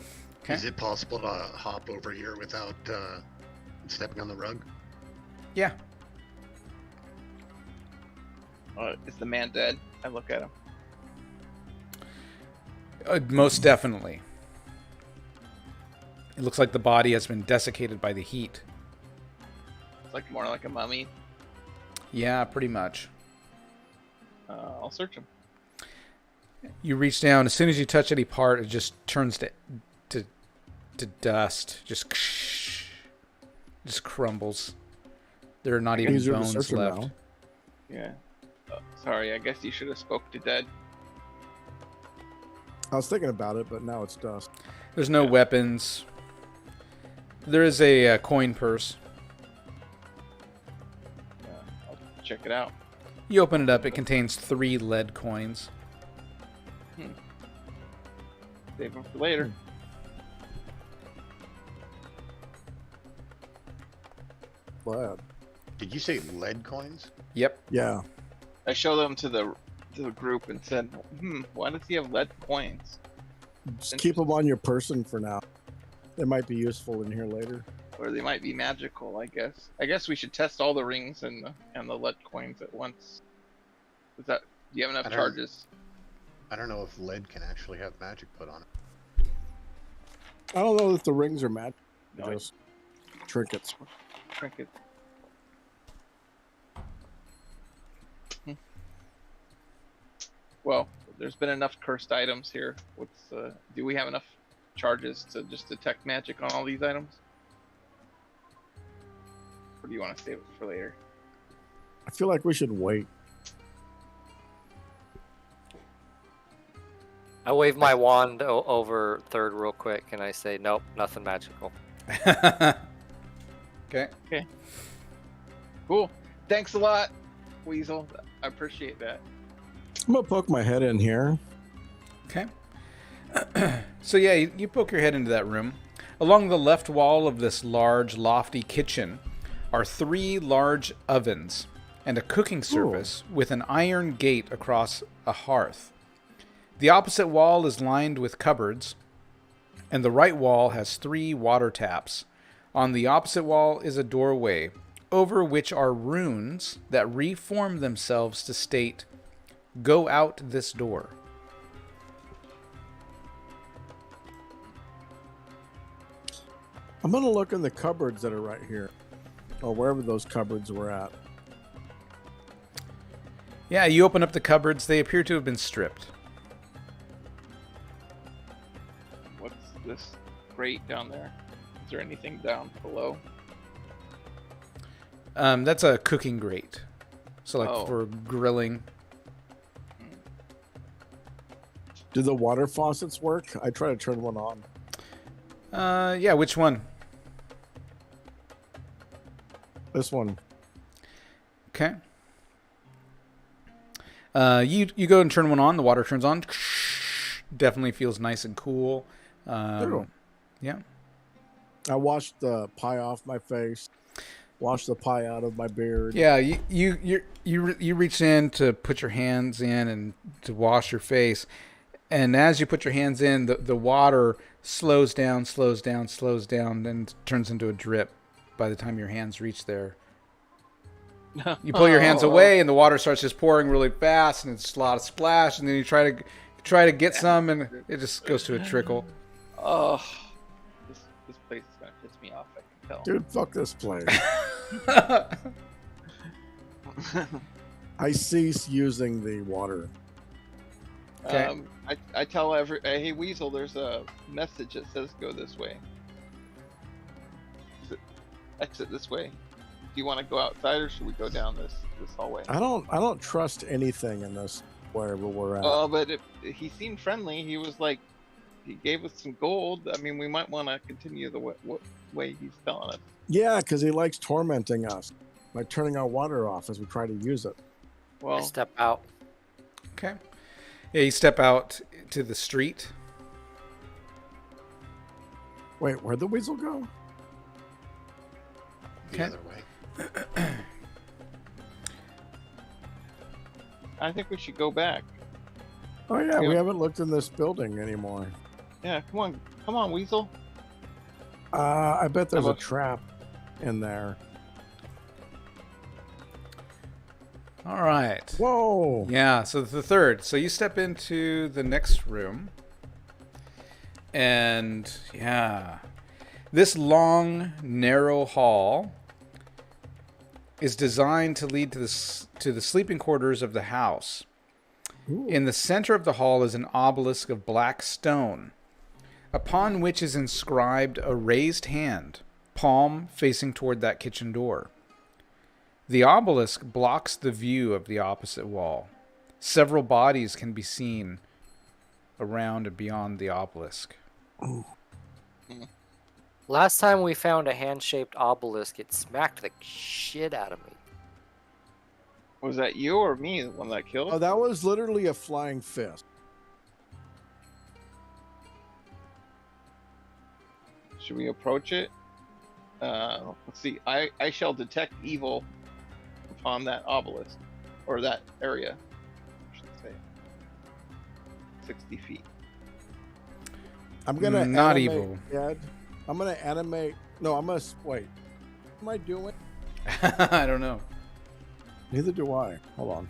Speaker 1: Okay.
Speaker 4: Is it possible to hop over here without stepping on the rug?
Speaker 1: Yeah.
Speaker 3: Is the man dead? I look at him.
Speaker 1: Most definitely. It looks like the body has been desiccated by the heat.
Speaker 3: It's like more like a mummy.
Speaker 1: Yeah, pretty much.
Speaker 3: I'll search him.
Speaker 1: You reach down. As soon as you touch any part, it just turns to dust. Just crumbles. There are not even
Speaker 2: Easier to
Speaker 1: bones
Speaker 2: search him
Speaker 1: left.
Speaker 2: now.
Speaker 3: Yeah. Sorry, I guess you should have spoke to Dead.
Speaker 2: I was thinking about it, but now it's dust.
Speaker 1: There's no weapons. There is a coin purse.
Speaker 3: I'll check it out.
Speaker 1: You open it up. It contains 3 lead coins.
Speaker 3: Save them for later.
Speaker 2: Glad.
Speaker 4: Did you say lead coins?
Speaker 1: Yep.
Speaker 2: Yeah.
Speaker 3: I show them to the group and said, why does he have lead coins?
Speaker 2: Just keep them on your person for now. They might be useful in here later.
Speaker 3: Or they might be magical, I guess. I guess we should test all the rings and the lead coins at once. Is that, do you have enough charges?
Speaker 4: I don't know if lead can actually have magic put on it.
Speaker 2: I don't know if the rings are magic.
Speaker 3: No,
Speaker 2: Just trinkets.
Speaker 3: Trinket. Well, there's been enough cursed items here. Do we have enough charges to just detect magic on all these items? Or do you want to save it for later?
Speaker 2: I feel like we should wait.
Speaker 5: I wave my wand over third real quick, and I say, nope, nothing magical.
Speaker 1: Okay.
Speaker 3: Cool. Thanks a lot, Weasel. I appreciate that.
Speaker 2: I'm gonna poke my head in here.
Speaker 1: Okay. So yeah, you poke your head into that room. Along the left wall of this large, lofty kitchen are 3 large ovens and a cooking surface with an iron gate across a hearth. The opposite wall is lined with cupboards, and the right wall has 3 water taps. On the opposite wall is a doorway, over which are runes that reform themselves to state, "Go out this door."
Speaker 2: I'm gonna look in the cupboards that are right here, or wherever those cupboards were at.
Speaker 1: Yeah, you open up the cupboards. They appear to have been stripped.
Speaker 3: What's this grate down there? Is there anything down below?
Speaker 1: That's a cooking grate. So, like, for grilling.
Speaker 2: Do the water faucets work? I try to turn one on.
Speaker 1: Yeah, which one?
Speaker 2: This one.
Speaker 1: Okay. You go and turn one on. The water turns on. Definitely feels nice and cool. Yeah.
Speaker 2: I washed the pie off my face. Washed the pie out of my beard.
Speaker 1: Yeah, you reach in to put your hands in and to wash your face, and as you put your hands in, the water slows down, and turns into a drip by the time your hands reach there. You pull your hands away, and the water starts just pouring really fast, and it's a lot of splash, and then you try to get some, and it just goes to a trickle.
Speaker 3: Oh, this place is gonna piss me off. I can tell.
Speaker 2: Dude, fuck this place. I cease using the water.
Speaker 1: Okay.
Speaker 3: I tell hey Weasel, there's a message that says go this way. Exit this way. Do you want to go outside or should we go down this hallway?
Speaker 2: I don't trust anything in this wherever we're at.
Speaker 3: Oh, but he seemed friendly. He was like, he gave us some gold. I mean, we might want to continue the way he's telling us.
Speaker 2: Yeah, because he likes tormenting us by turning our water off as we try to use it.
Speaker 3: Well,
Speaker 5: I step out.
Speaker 1: Okay. Yeah, you step out to the street.
Speaker 2: Wait, where'd the weasel go?
Speaker 4: The other way.
Speaker 3: I think we should go back.
Speaker 2: Oh yeah, we haven't looked in this building anymore.
Speaker 3: Yeah, come on, Weasel.
Speaker 2: I bet there's a trap in there.
Speaker 1: All right.
Speaker 2: Whoa!
Speaker 1: Yeah, so the third. So you step into the next room. And yeah, this long, narrow hall is designed to lead to the sleeping quarters of the house.
Speaker 2: Ooh.
Speaker 1: In the center of the hall is an obelisk of black stone, upon which is inscribed a raised hand, palm facing toward that kitchen door. The obelisk blocks the view of the opposite wall. Several bodies can be seen around and beyond the obelisk.
Speaker 2: Ooh.
Speaker 5: Last time we found a hand-shaped obelisk, it smacked the shit out of me.
Speaker 3: Was that you or me, the one that killed?
Speaker 2: Oh, that was literally a flying fist.
Speaker 3: Should we approach it? Let's see. I shall detect evil upon that obelisk, or that area, I should say. 60 feet.
Speaker 2: I'm gonna
Speaker 1: Not
Speaker 2: animate
Speaker 1: evil.
Speaker 2: Dead. I'm gonna animate. No, I'm gonna wait. What am I doing?
Speaker 1: I don't know.
Speaker 2: Neither do I. Hold on.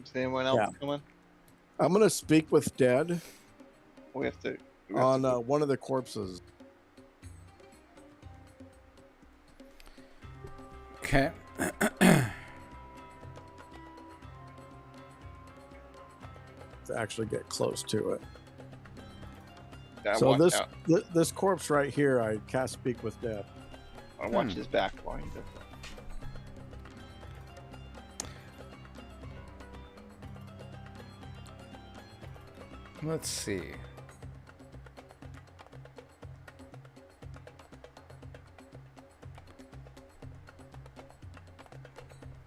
Speaker 3: Is anyone else
Speaker 2: Yeah.
Speaker 3: coming?
Speaker 2: I'm gonna speak with Dead
Speaker 3: We have to.
Speaker 2: on one of the corpses.
Speaker 1: Okay.
Speaker 2: To actually get close to it.
Speaker 3: I
Speaker 2: So
Speaker 3: watch
Speaker 2: this corpse right here, I cast Speak with Dead.
Speaker 3: I watch his back while he does that.
Speaker 1: Let's see.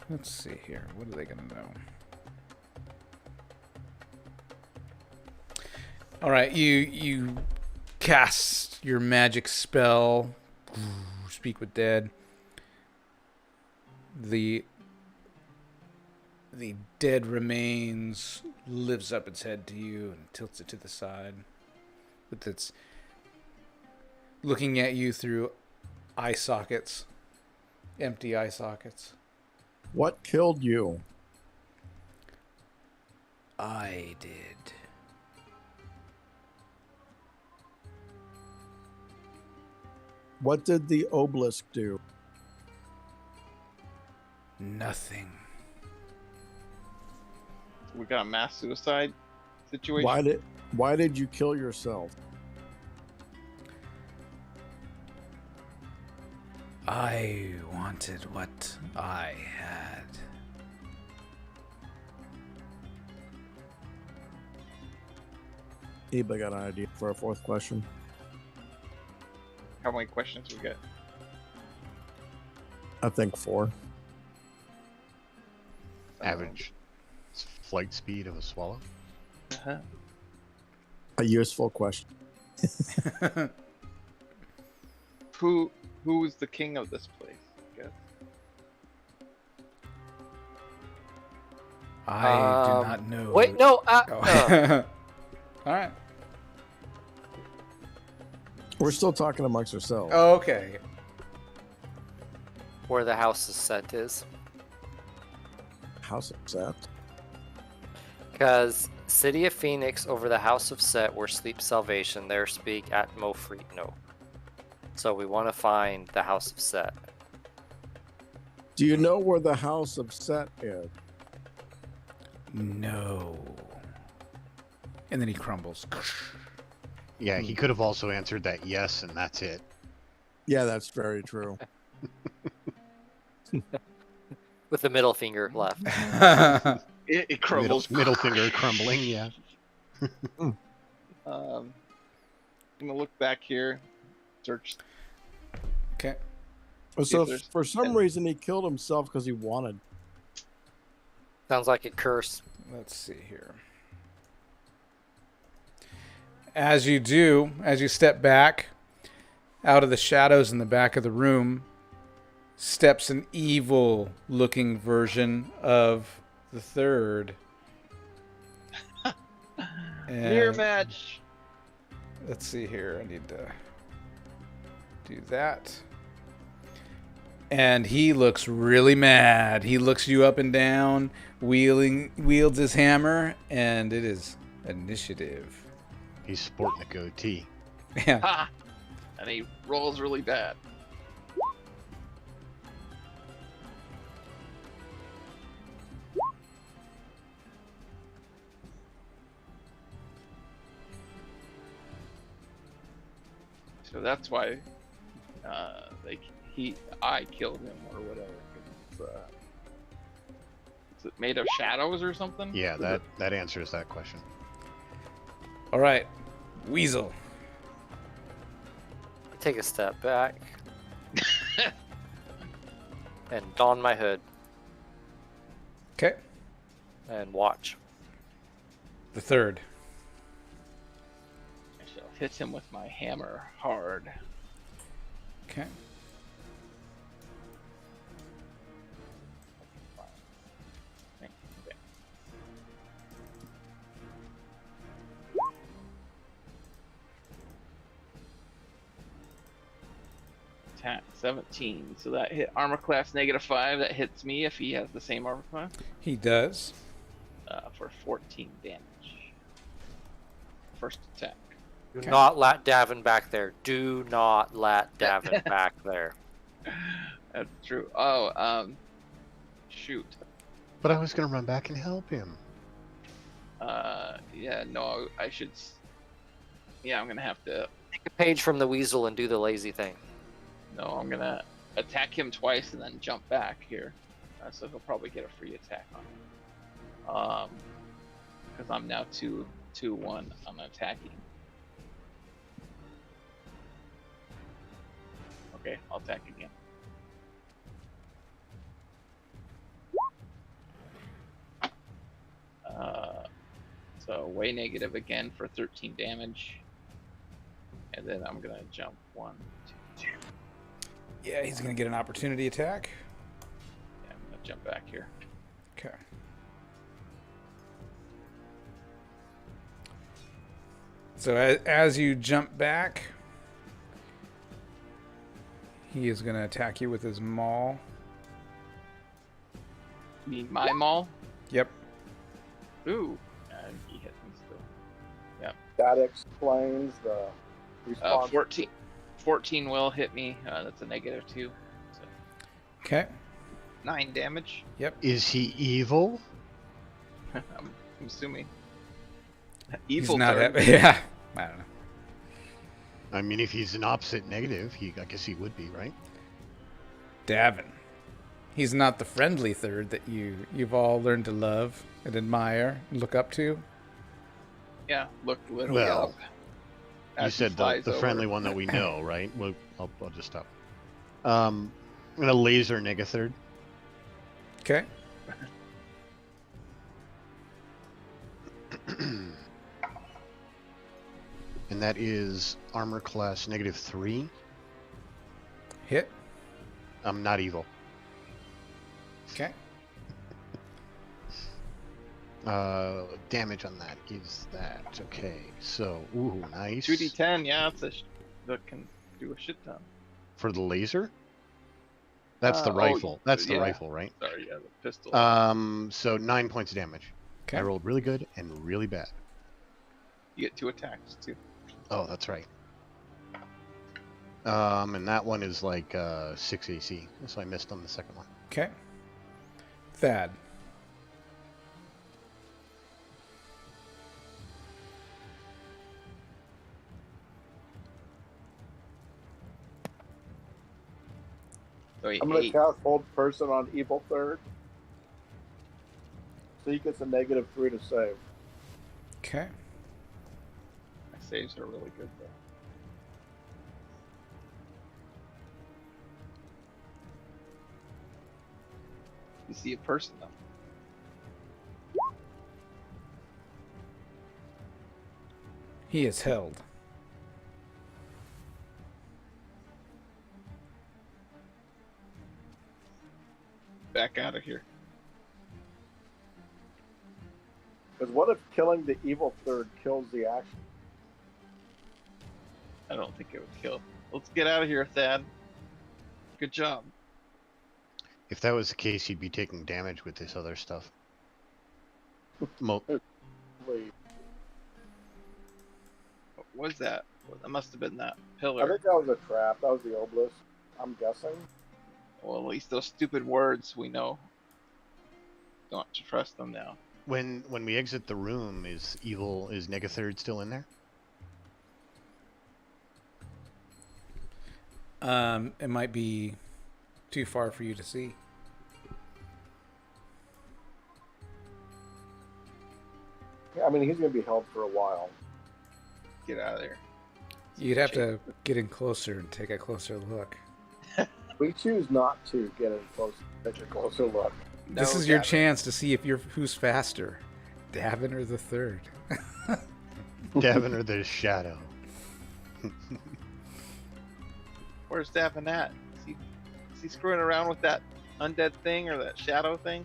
Speaker 1: Let's see here. What are they going to know? All right, you cast your magic spell, Speak with Dead, The dead remains lifts up its head to you and tilts it to the side, with its looking at you through eye sockets, empty eye sockets.
Speaker 2: What killed you?
Speaker 1: I did.
Speaker 2: What did the obelisk do?
Speaker 1: Nothing.
Speaker 3: We got a mass suicide situation.
Speaker 2: Why did you kill yourself?
Speaker 1: I wanted what I had.
Speaker 2: Anybody got an idea for a fourth question?
Speaker 3: How many questions we got?
Speaker 2: I think 4.
Speaker 4: Average flight speed of a swallow.
Speaker 3: Uh-huh.
Speaker 2: A useful question.
Speaker 3: Who is the king of this place? I guess.
Speaker 1: I do not know.
Speaker 5: Wait, no.
Speaker 1: Oh. All right.
Speaker 2: We're still talking amongst ourselves.
Speaker 1: Okay.
Speaker 5: Where the house is set is.
Speaker 2: House of Set.
Speaker 5: Because City of Phoenix over the House of Set, where sleep salvation, there speak at Mofreet. No. So we want to find the House of Set.
Speaker 2: Do you know where the House of Set is?
Speaker 1: No. And then he crumbles.
Speaker 4: Yeah, he could have also answered that yes, and that's it.
Speaker 2: Yeah, that's very true.
Speaker 5: With the middle finger left.
Speaker 3: It crumbles.
Speaker 4: Middle finger crumbling, yeah.
Speaker 3: I'm gonna look back here. Search.
Speaker 1: Okay.
Speaker 2: So
Speaker 3: there's-
Speaker 2: for some reason he killed himself because he wanted.
Speaker 5: Sounds like a curse.
Speaker 1: Let's see here. As you do, as you step back out of the shadows in the back of the room, steps an evil-looking version of the third.
Speaker 3: Mirror
Speaker 1: And
Speaker 3: match.
Speaker 1: let's see here. I need to do that. And he looks really mad. He looks you up and down, wields his hammer, and it is initiative.
Speaker 4: He's sporting a goatee.
Speaker 1: Yeah.
Speaker 3: Ha! And he rolls really bad. So that's why I killed him or whatever. 'Cause is it made of shadows or something?
Speaker 4: Yeah, that answers that question.
Speaker 1: All right. Weasel.
Speaker 5: Take a step back. And don my hood.
Speaker 1: Okay.
Speaker 5: And watch.
Speaker 1: The third.
Speaker 3: I shall hit him with my hammer hard.
Speaker 1: Okay.
Speaker 3: Okay. 17. So that hit armor class -5. That hits me if he has the same armor class.
Speaker 1: He does.
Speaker 3: For 14 damage. First attack.
Speaker 5: Do
Speaker 1: Okay.
Speaker 5: not let Davin back there. Do not let Davin back there.
Speaker 3: That's true. Oh, shoot.
Speaker 4: But I was gonna run back and help him.
Speaker 3: Yeah, no, I should. Yeah, I'm gonna have to.
Speaker 5: Take a page from the weasel and do the lazy thing.
Speaker 3: No, I'm gonna attack him twice and then jump back here. So he'll probably get a free attack on me. Because I'm now 2-1. I'm attacking. Okay, I'll attack again. So way negative again for 13 damage. And then I'm gonna jump 1, 2, 2.
Speaker 1: Yeah, he's going to get an opportunity attack.
Speaker 3: Yeah, jump back here.
Speaker 1: Okay. So as you jump back, he is going to attack you with his maul.
Speaker 3: You mean my maul?
Speaker 1: Yep.
Speaker 3: Ooh. And he hit me still. Yep.
Speaker 2: That explains the response.
Speaker 3: 14 will hit me. That's a -2. So
Speaker 1: Okay.
Speaker 3: 9 damage.
Speaker 1: Yep.
Speaker 4: Is he evil?
Speaker 3: I'm assuming.
Speaker 1: He's
Speaker 3: Evil
Speaker 1: not
Speaker 3: third.
Speaker 1: yeah. I don't know.
Speaker 4: I mean, if he's an opposite negative, I guess he would be, right?
Speaker 1: Davin. He's not the friendly third that you've all learned to love and admire and look up to.
Speaker 3: Yeah, look literally
Speaker 4: Well,
Speaker 3: up.
Speaker 4: You
Speaker 3: as he
Speaker 4: said
Speaker 3: flies
Speaker 4: the
Speaker 3: over.
Speaker 4: friendly one that we know, right? Well, I'll just stop. I'm gonna laser Negathird.
Speaker 1: Okay.
Speaker 4: And that is armor class -3.
Speaker 1: Hit.
Speaker 4: I'm not evil.
Speaker 1: Okay.
Speaker 4: Damage on that is that. Okay, so, ooh, nice.
Speaker 3: 2d10, yeah, that can do a shit ton.
Speaker 4: For the laser? That's the
Speaker 3: Oh,
Speaker 4: rifle. That's the
Speaker 3: yeah.
Speaker 4: rifle, right?
Speaker 3: Sorry, yeah, the pistol.
Speaker 4: So 9 points of damage.
Speaker 1: Okay.
Speaker 4: I rolled really good and really bad.
Speaker 3: You get 2 attacks, too.
Speaker 4: Oh, that's right. And that one is like 6 AC, so I missed on the second one.
Speaker 1: Okay. Thad.
Speaker 3: So he
Speaker 2: I'm going to
Speaker 3: ate.
Speaker 2: cast Hold Person on Evil Third. So he gets a -3 to save.
Speaker 1: Okay.
Speaker 3: My saves are really good, though. You see a person, though.
Speaker 1: He is held.
Speaker 3: Back out of here.
Speaker 2: Because what if killing the Evil Third kills the action?
Speaker 3: I don't think it would kill. Let's get out of here, Thad. Good job.
Speaker 4: If that was the case, he'd be taking damage with this other stuff. Mo-
Speaker 2: Wait,
Speaker 3: What was that? That must have been that
Speaker 2: I
Speaker 3: pillar.
Speaker 2: think that was a trap. That was the obelisk. I'm guessing.
Speaker 3: Well, at least those stupid words we know. Don't have to trust them now.
Speaker 4: when we exit the room, is Negathird still in there?
Speaker 1: It might be too far for you to see.
Speaker 2: Yeah, I mean, he's going to be held for a while.
Speaker 3: Get out of there.
Speaker 1: You'd have to get in closer and take a closer look.
Speaker 2: We choose not to get in close, take a closer look.
Speaker 1: This
Speaker 3: No,
Speaker 1: is your
Speaker 3: Gavin.
Speaker 1: chance to see if who's faster, Davin or the third.
Speaker 4: Davin or the Shadow?
Speaker 3: Where's Davin at? Is he screwing around with that undead thing or that shadow thing?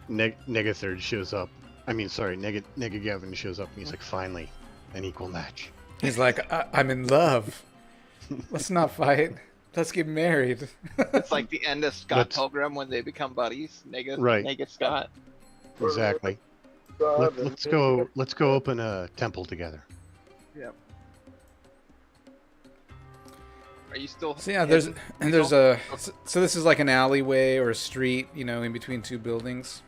Speaker 4: Negathird shows up. I mean, sorry, Gavin shows up and he's like, finally, an equal match.
Speaker 1: He's like, I'm in love. Let's not fight. Let's get married.
Speaker 3: It's like the end of Scott
Speaker 4: Let's-
Speaker 3: Pilgrim when they become buddies.
Speaker 4: Right.
Speaker 3: Naked Scott.
Speaker 4: Exactly. Let's go open a temple together.
Speaker 3: Yep. Are you still?
Speaker 1: So yeah,
Speaker 3: hidden?
Speaker 1: so this is like an alleyway or a street, in between two buildings.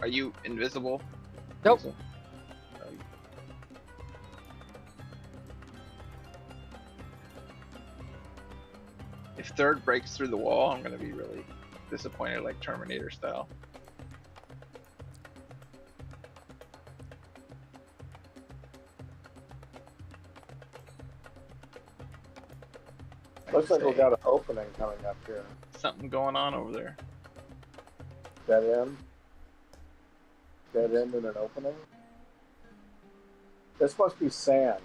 Speaker 3: Are you invisible?
Speaker 5: Nope.
Speaker 3: Hazel? If third breaks through the wall, I'm gonna be really disappointed, like Terminator style.
Speaker 2: Looks like we got an opening coming up here.
Speaker 3: Something going on over there.
Speaker 2: Dead end. Dead end and an opening. This must be sand.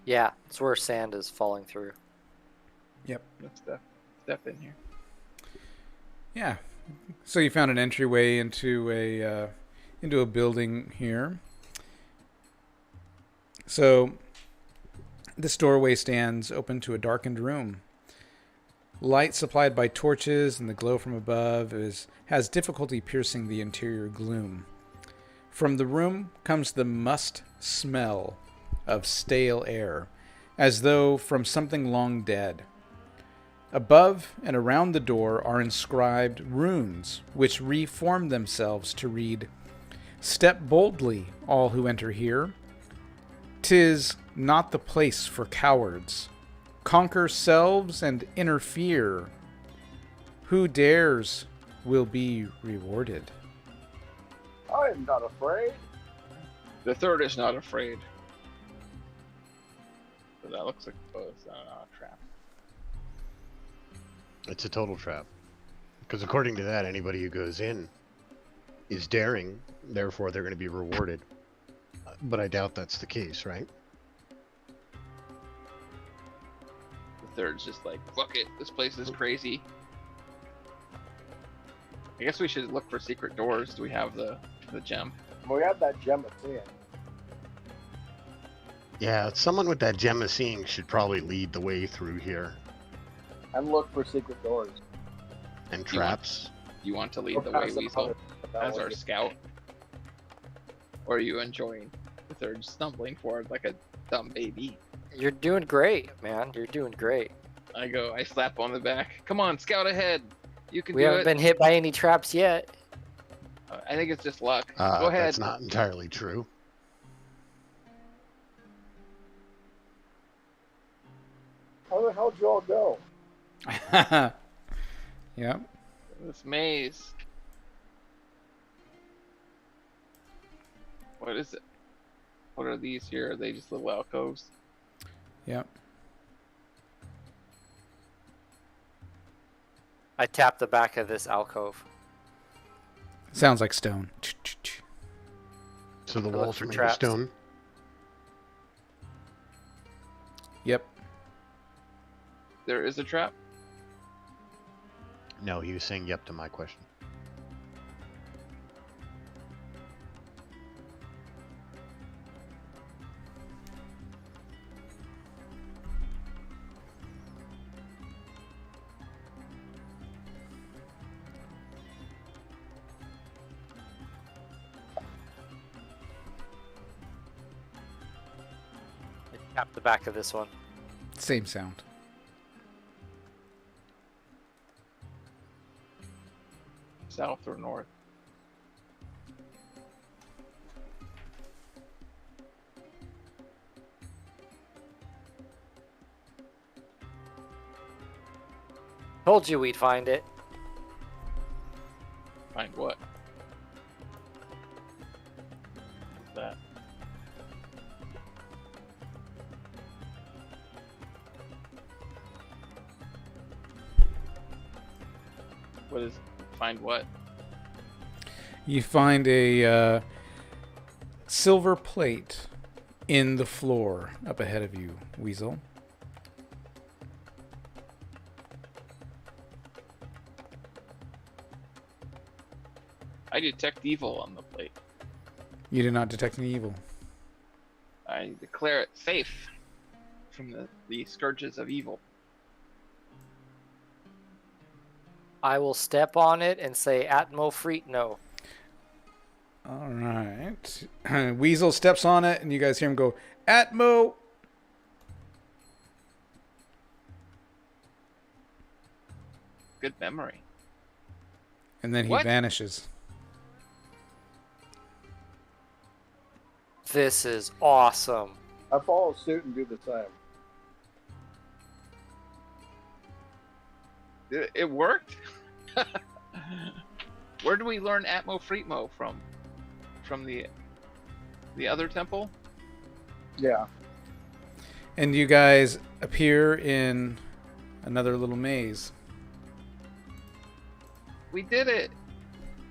Speaker 5: Yeah, it's where sand is falling through.
Speaker 1: Yep.
Speaker 3: Good stuff. step in here.
Speaker 1: Yeah. So you found an entryway into a building here. So this doorway stands open to a darkened room. Light supplied by torches and the glow from above has difficulty piercing the interior gloom. From the room comes the must smell of stale air, as though from something long dead. Above and around the door are inscribed runes, which reform themselves to read, "Step boldly, all who enter here. 'Tis not the place for cowards. Conquer selves and interfere. Who dares will be rewarded."
Speaker 2: I am not afraid.
Speaker 3: The third is not afraid. So that looks like it's a trap.
Speaker 4: It's a total trap. Because according to that, anybody who goes in is daring, therefore they're going to be rewarded. But I doubt that's the case, right?
Speaker 3: The third's just like, fuck it, this place is crazy. I guess we should look for secret doors. Do we have the gem?
Speaker 2: We have that gem of seeing.
Speaker 4: Yeah, someone with that gem of seeing should probably lead the way through here.
Speaker 2: And look for secret doors.
Speaker 4: And traps.
Speaker 3: You want to lead the way, Weasel, as our scout? Or are you enjoying the third stumbling forward like a dumb baby?
Speaker 5: You're doing great, man. You're doing great.
Speaker 3: I slap on the back. Come on, scout ahead. You can
Speaker 5: We
Speaker 3: do
Speaker 5: haven't
Speaker 3: it.
Speaker 5: been hit by any traps yet.
Speaker 3: I think it's just luck. Go ahead.
Speaker 4: That's not entirely true.
Speaker 2: How the hell did you all go?
Speaker 1: Yeah.
Speaker 3: This maze. What is it? What are these here? Are they just little alcoves?
Speaker 1: Yep.
Speaker 5: I tapped the back of this alcove.
Speaker 1: Sounds like stone.
Speaker 4: So the
Speaker 5: look
Speaker 4: walls
Speaker 5: for
Speaker 4: are made of
Speaker 5: traps.
Speaker 4: stone.
Speaker 1: Yep.
Speaker 3: There is a trap?
Speaker 4: No, he was saying yep to my question.
Speaker 5: I tapped the back of this one.
Speaker 1: Same sound.
Speaker 3: South or north?
Speaker 5: Told you we'd find it.
Speaker 3: Find what? What's that? What is find what?
Speaker 1: You find a silver plate in the floor up ahead of you, Weasel.
Speaker 3: I detect evil on the plate.
Speaker 1: You did not detect any evil.
Speaker 3: I declare it safe from the scourges of evil.
Speaker 5: I will step on it and say Atmo Freet no.
Speaker 1: All right. Weasel steps on it, and you guys hear him go, "Atmo!"
Speaker 3: Good memory.
Speaker 1: And then he
Speaker 3: What?
Speaker 1: vanishes.
Speaker 5: This is awesome.
Speaker 2: I follow suit and do the same.
Speaker 3: It worked? Where do we learn Atmo Freetmo from? From the other temple?
Speaker 2: Yeah.
Speaker 1: And you guys appear in another little maze.
Speaker 3: We did it!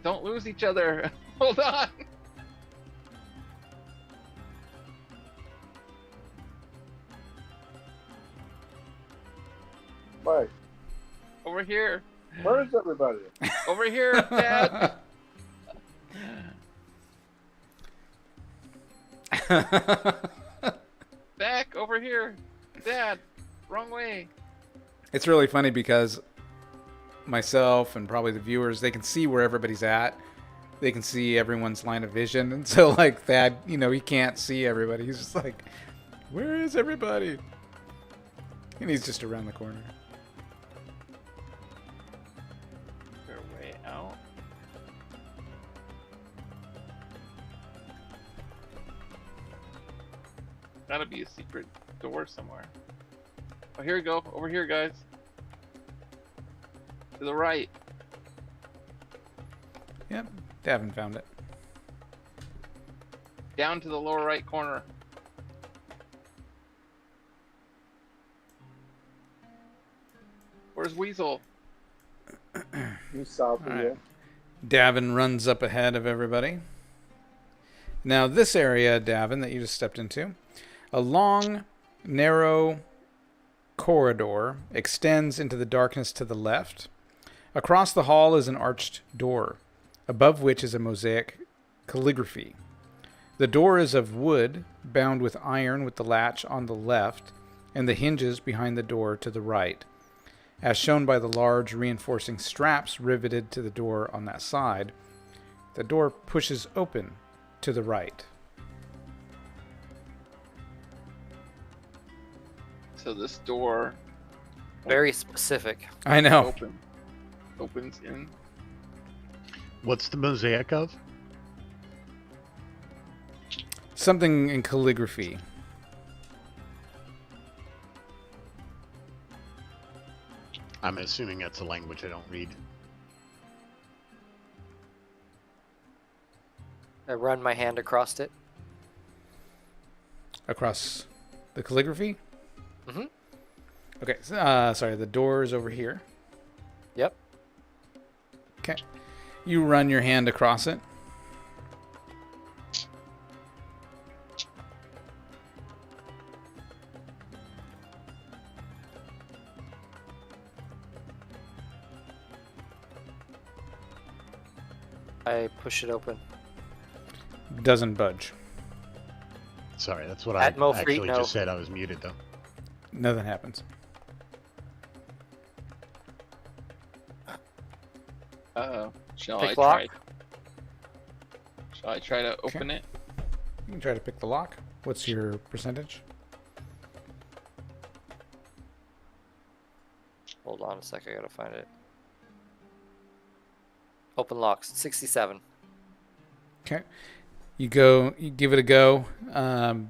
Speaker 3: Don't lose each other. Hold on.
Speaker 2: Right.
Speaker 3: Over here.
Speaker 2: Where is everybody?
Speaker 3: Over here, Dad. Back over here, Dad. Wrong way.
Speaker 1: It's really funny because myself and probably the viewers, they can see where everybody's at. They can see everyone's line of vision. And so, like, Thad, you know, he can't see everybody. He's just like, where is everybody? And he's just around the corner.
Speaker 3: Their way out. Gotta be a secret door somewhere. Oh, here we go. Over here, guys. To the right.
Speaker 1: Yep, Davin found it.
Speaker 3: Down to the lower right corner. Where's Weasel?
Speaker 2: You south of
Speaker 1: All right.
Speaker 2: you.
Speaker 1: Davin runs up ahead of everybody. Now, this area, Davin, that you just stepped into, a long, narrow corridor extends into the darkness to the left. Across the hall is an arched door, above which is a mosaic calligraphy. The door is of wood, bound with iron with the latch on the left, and the hinges behind the door to the right, as shown by the large reinforcing straps riveted to the door on that side. The door pushes open to the right.
Speaker 3: So this door
Speaker 5: Very specific.
Speaker 1: I know.
Speaker 3: opens in.
Speaker 4: What's the mosaic of?
Speaker 1: Something in calligraphy.
Speaker 4: I'm assuming that's a language I don't read.
Speaker 5: I run my hand across it.
Speaker 1: Across the calligraphy?
Speaker 5: Mm-hmm.
Speaker 1: Okay, sorry, the door is over here.
Speaker 5: Yep.
Speaker 1: Okay. You run your hand across it.
Speaker 5: I push it open.
Speaker 1: Doesn't budge.
Speaker 4: Sorry, that's what I
Speaker 5: Atmo Free,
Speaker 4: actually
Speaker 5: no.
Speaker 4: just said. I was muted, though.
Speaker 1: Nothing happens.
Speaker 3: Shall
Speaker 5: Pick
Speaker 3: I
Speaker 5: lock?
Speaker 3: try? Shall I try to open it?
Speaker 1: You can try to pick the lock. What's your percentage?
Speaker 5: Hold on a sec, I gotta find it. Open locks, 67.
Speaker 1: Okay. You give it a go.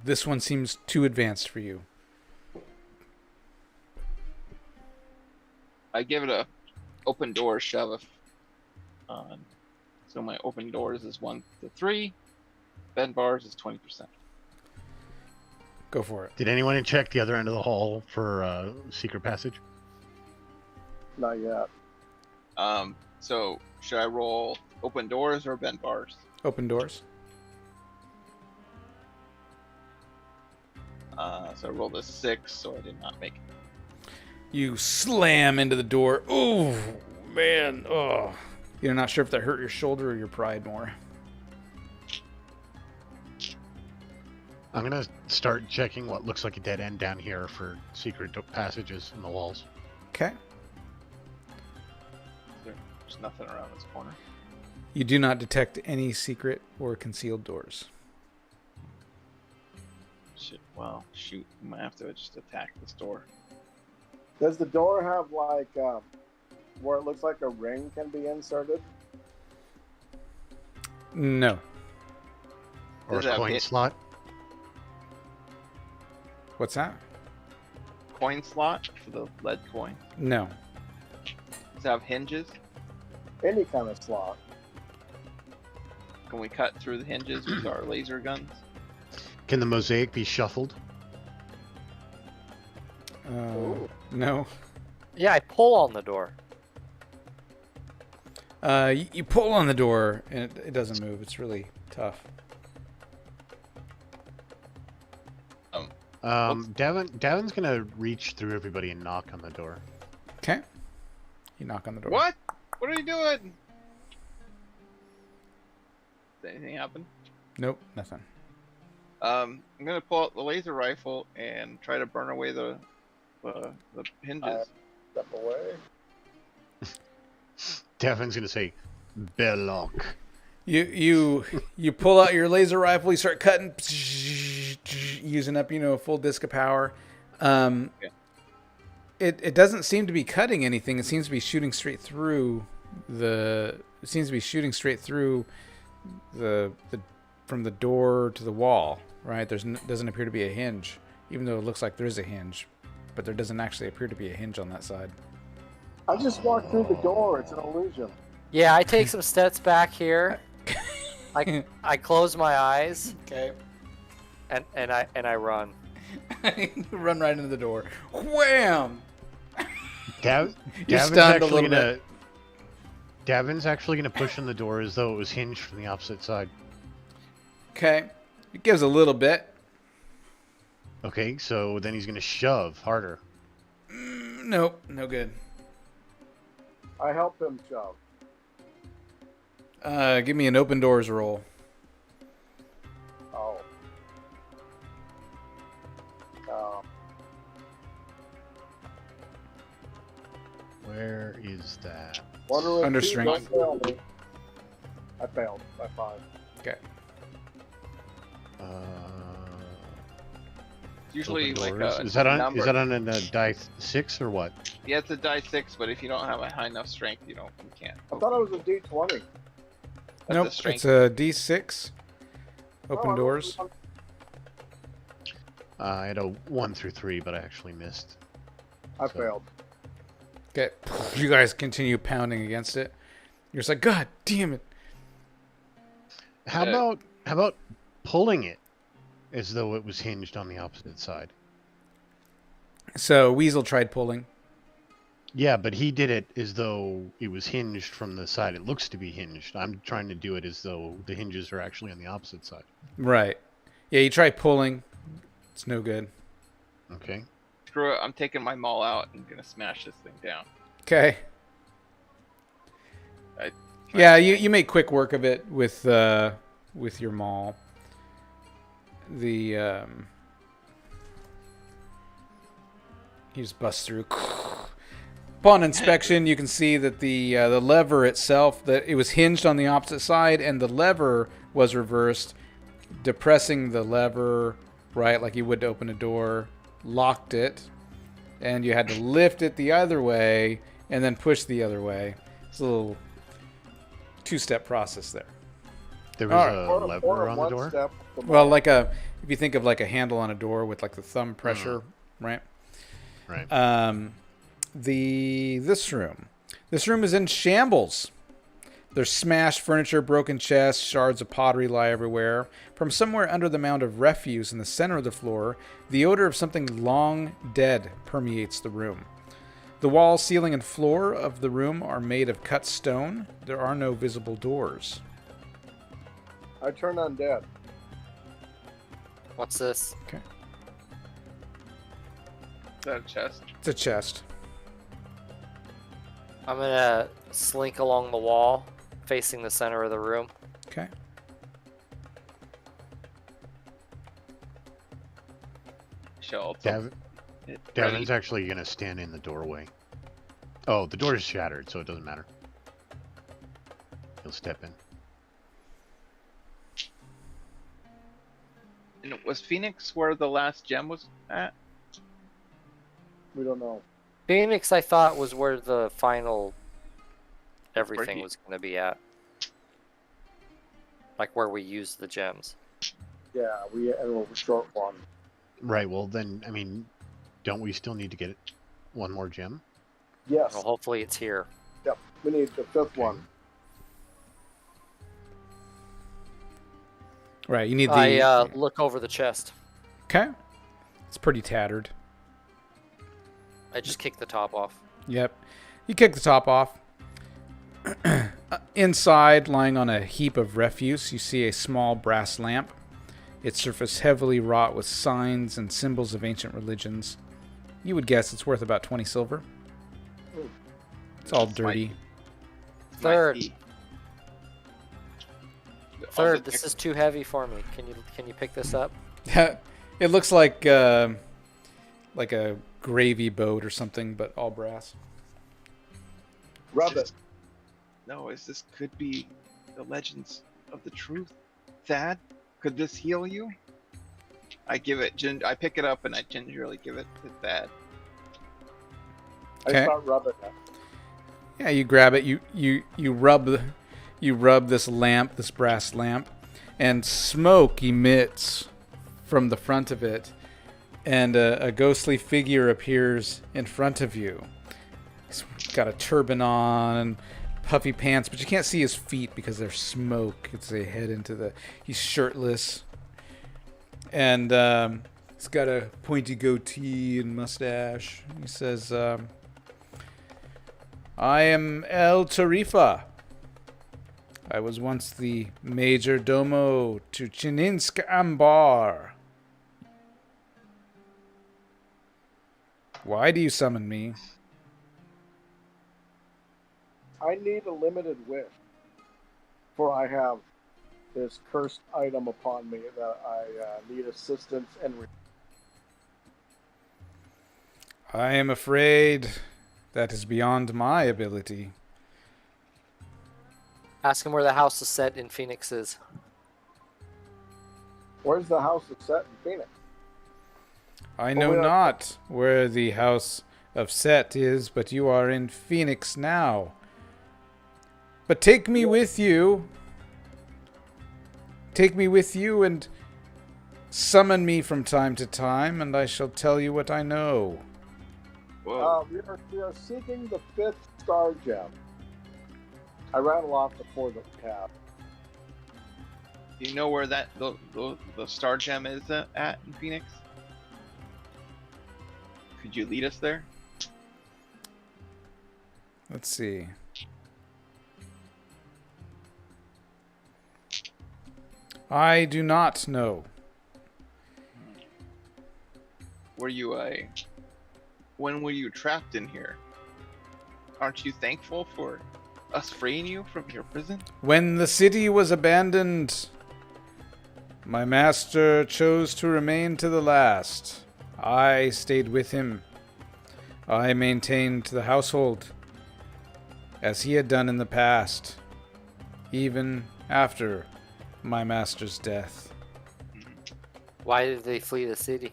Speaker 1: This one seems too advanced for you.
Speaker 3: I give it a open door shove. So my open doors is 1 to 3. Bend bars is 20%.
Speaker 1: Go for it.
Speaker 4: Did anyone check the other end of the hall for secret passage?
Speaker 2: Not yet.
Speaker 3: So should I roll open doors or bend bars?
Speaker 1: Open doors.
Speaker 3: So I rolled a 6, so I did not make it.
Speaker 1: You slam into the door. Ooh, man. Oh. You're not sure if that hurt your shoulder or your pride more.
Speaker 4: I'm going to start checking what looks like a dead end down here for secret passages in the walls.
Speaker 1: Okay.
Speaker 3: There's nothing around this corner.
Speaker 1: You do not detect any secret or concealed doors.
Speaker 3: Shit. Well, shoot. I might have to just attack this door.
Speaker 2: Does the door have like where it looks like a ring can be inserted?
Speaker 1: No.
Speaker 4: Or
Speaker 3: Does it
Speaker 4: a
Speaker 3: have
Speaker 4: coin
Speaker 3: hit-
Speaker 4: slot.
Speaker 1: What's that?
Speaker 3: Coin slot for the lead coin.
Speaker 1: No.
Speaker 3: Does it have hinges?
Speaker 2: Any kind of slot.
Speaker 3: Can we cut through the hinges with our laser guns?
Speaker 4: Can the mosaic be shuffled?
Speaker 1: No.
Speaker 5: Yeah, I pull on the door.
Speaker 1: You pull on the door and it doesn't move. It's really tough.
Speaker 4: Davin's gonna reach through everybody and knock on the door.
Speaker 1: Okay. You knock on the door.
Speaker 3: What? What are you doing? Did anything happen?
Speaker 1: Nope, nothing.
Speaker 3: I'm gonna pull out the laser rifle and try to burn away the hinges.
Speaker 2: Step away.
Speaker 4: Devin's gonna say, Belloc.
Speaker 1: You pull out your laser rifle. You start cutting, using up a full disc of power. It doesn't seem to be cutting anything. It seems to be shooting straight through the. It seems to be shooting straight through the from the door to the wall. Right? Doesn't appear to be a hinge, even though it looks like there is a hinge, but there doesn't actually appear to be a hinge on that side.
Speaker 2: I just walked through the door. It's an illusion.
Speaker 5: Yeah, I take some steps back here. I close my eyes.
Speaker 1: Okay.
Speaker 5: And I run.
Speaker 1: Run right into the door. Wham!
Speaker 4: You're
Speaker 1: stunned a little bit.
Speaker 4: Davin's actually gonna push in the door as though it was hinged from the opposite side.
Speaker 1: Okay. It gives a little bit.
Speaker 4: Okay, so then he's gonna shove harder.
Speaker 1: Nope, no good.
Speaker 2: I helped him shove.
Speaker 1: Give me an open doors roll.
Speaker 2: Oh.
Speaker 4: Where is that?
Speaker 1: Under strength.
Speaker 2: I failed by 5.
Speaker 1: Okay.
Speaker 3: It's usually
Speaker 4: Open
Speaker 3: like
Speaker 4: doors.
Speaker 3: a
Speaker 4: Is that on a die 6 or what?
Speaker 3: Yeah, it's a die 6, but if you don't have a high enough strength, you can't.
Speaker 2: I thought it was a D20.
Speaker 3: That's
Speaker 1: Nope,
Speaker 3: a strength.
Speaker 1: it's a D6. Open
Speaker 2: Oh,
Speaker 1: doors.
Speaker 4: I had a 1 through 3, but I actually missed.
Speaker 2: I
Speaker 4: So-
Speaker 2: failed.
Speaker 1: Okay. You guys continue pounding against it. You're just like, God damn it.
Speaker 4: How about pulling it as though it was hinged on the opposite side?
Speaker 1: So Weasel tried pulling.
Speaker 4: Yeah, but he did it as though it was hinged from the side it looks to be hinged. I'm trying to do it as though the hinges are actually on the opposite side.
Speaker 1: Right. Yeah, you try pulling. It's no good.
Speaker 4: Okay.
Speaker 3: Screw it, I'm taking my maul out and gonna smash this thing down.
Speaker 1: Okay. Yeah, you make quick work of it with your maul. You just bust through. Upon inspection, you can see that the lever itself, that it was hinged on the opposite side, and the lever was reversed. Depressing the lever, right, like you would to open a door, locked it, and you had to lift it the other way, and then push the other way. It's a little two-step process there.
Speaker 4: There was a lever on the
Speaker 2: one
Speaker 4: door?
Speaker 2: step,
Speaker 1: Well, if you think of like a handle on a door with like the thumb pressure, right?
Speaker 4: Right.
Speaker 1: This room is in shambles. There's smashed furniture, broken chests, shards of pottery lie everywhere. From somewhere under the mound of refuse in the center of the floor, the odor of something long dead permeates the room. The wall, ceiling, and floor of the room are made of cut stone. There are no visible doors.
Speaker 2: I turned undead.
Speaker 5: What's this?
Speaker 1: Okay.
Speaker 3: Is that a chest?
Speaker 1: It's a chest.
Speaker 5: I'm gonna slink along the wall, facing the center of the room.
Speaker 1: Okay.
Speaker 3: Shell.
Speaker 4: Devin's actually going to stand in the doorway. Oh, the door is shattered, so it doesn't matter. He'll step in.
Speaker 3: And was Phoenix where the last gem was at?
Speaker 2: We don't know.
Speaker 5: Phoenix, I thought, was where the final everything
Speaker 3: he-
Speaker 5: was going to be at. Like where we used the gems.
Speaker 2: Yeah, we're short one.
Speaker 4: Right, well then, I mean, don't we still need to get one more gem?
Speaker 2: Yes.
Speaker 5: Well, hopefully it's here.
Speaker 2: Yep. We need the fifth one.
Speaker 1: Right, you need the...
Speaker 5: I look over the chest.
Speaker 1: Okay. It's pretty tattered.
Speaker 5: I just kick the top off.
Speaker 1: Yep. You kick the top off. Inside, lying on a heap of refuse, you see a small brass lamp. Its surface heavily wrought with signs and symbols of ancient religions. You would guess it's worth about 20 silver. It's all
Speaker 3: This
Speaker 1: dirty.
Speaker 3: might
Speaker 5: Third.
Speaker 3: be-
Speaker 5: Third, this is too heavy for me. Can you pick this up?
Speaker 1: It looks like a gravy boat or something, but all brass.
Speaker 2: Rub it.
Speaker 3: No, this could be the legends of the truth. Thad, could this heal you? I pick it up and I gingerly give it to Thad.
Speaker 1: Okay.
Speaker 2: I start rubbing it.
Speaker 1: Yeah, you grab it. You rub this lamp, this brass lamp, and smoke emits from the front of it, and a ghostly figure appears in front of you. He's got a turban on and puffy pants, but you can't see his feet because there's smoke. It's a head into the. He's shirtless, and he's got a pointy goatee and mustache. He says, "I am El Tarifa. I was once the major domo to Chininsk Ambar. Why do you summon me?"
Speaker 2: I need a limited wish, for I have this cursed item upon me that I need assistance and.
Speaker 1: I am afraid that is beyond my ability.
Speaker 5: Ask him where the house is set in Phoenix is.
Speaker 2: Where's the house that's set in Phoenix?
Speaker 1: I know not where the house of Set is, but you are in Phoenix now. But take me with you. Take me with you and summon me from time to time, and I shall tell you what I know.
Speaker 3: Whoa.
Speaker 2: We are seeking the 5th star gem. I rattle off the 4 that we have.
Speaker 3: Do you know where the star gem is at in Phoenix? Could you lead us there?
Speaker 1: Let's see. I do not know.
Speaker 3: When were you trapped in here? Aren't you thankful for us freeing you from your prison?
Speaker 1: When the city was abandoned, my master chose to remain to the last. I stayed with him. I maintained the household, as he had done in the past, even after my master's death.
Speaker 5: Why did they flee the city?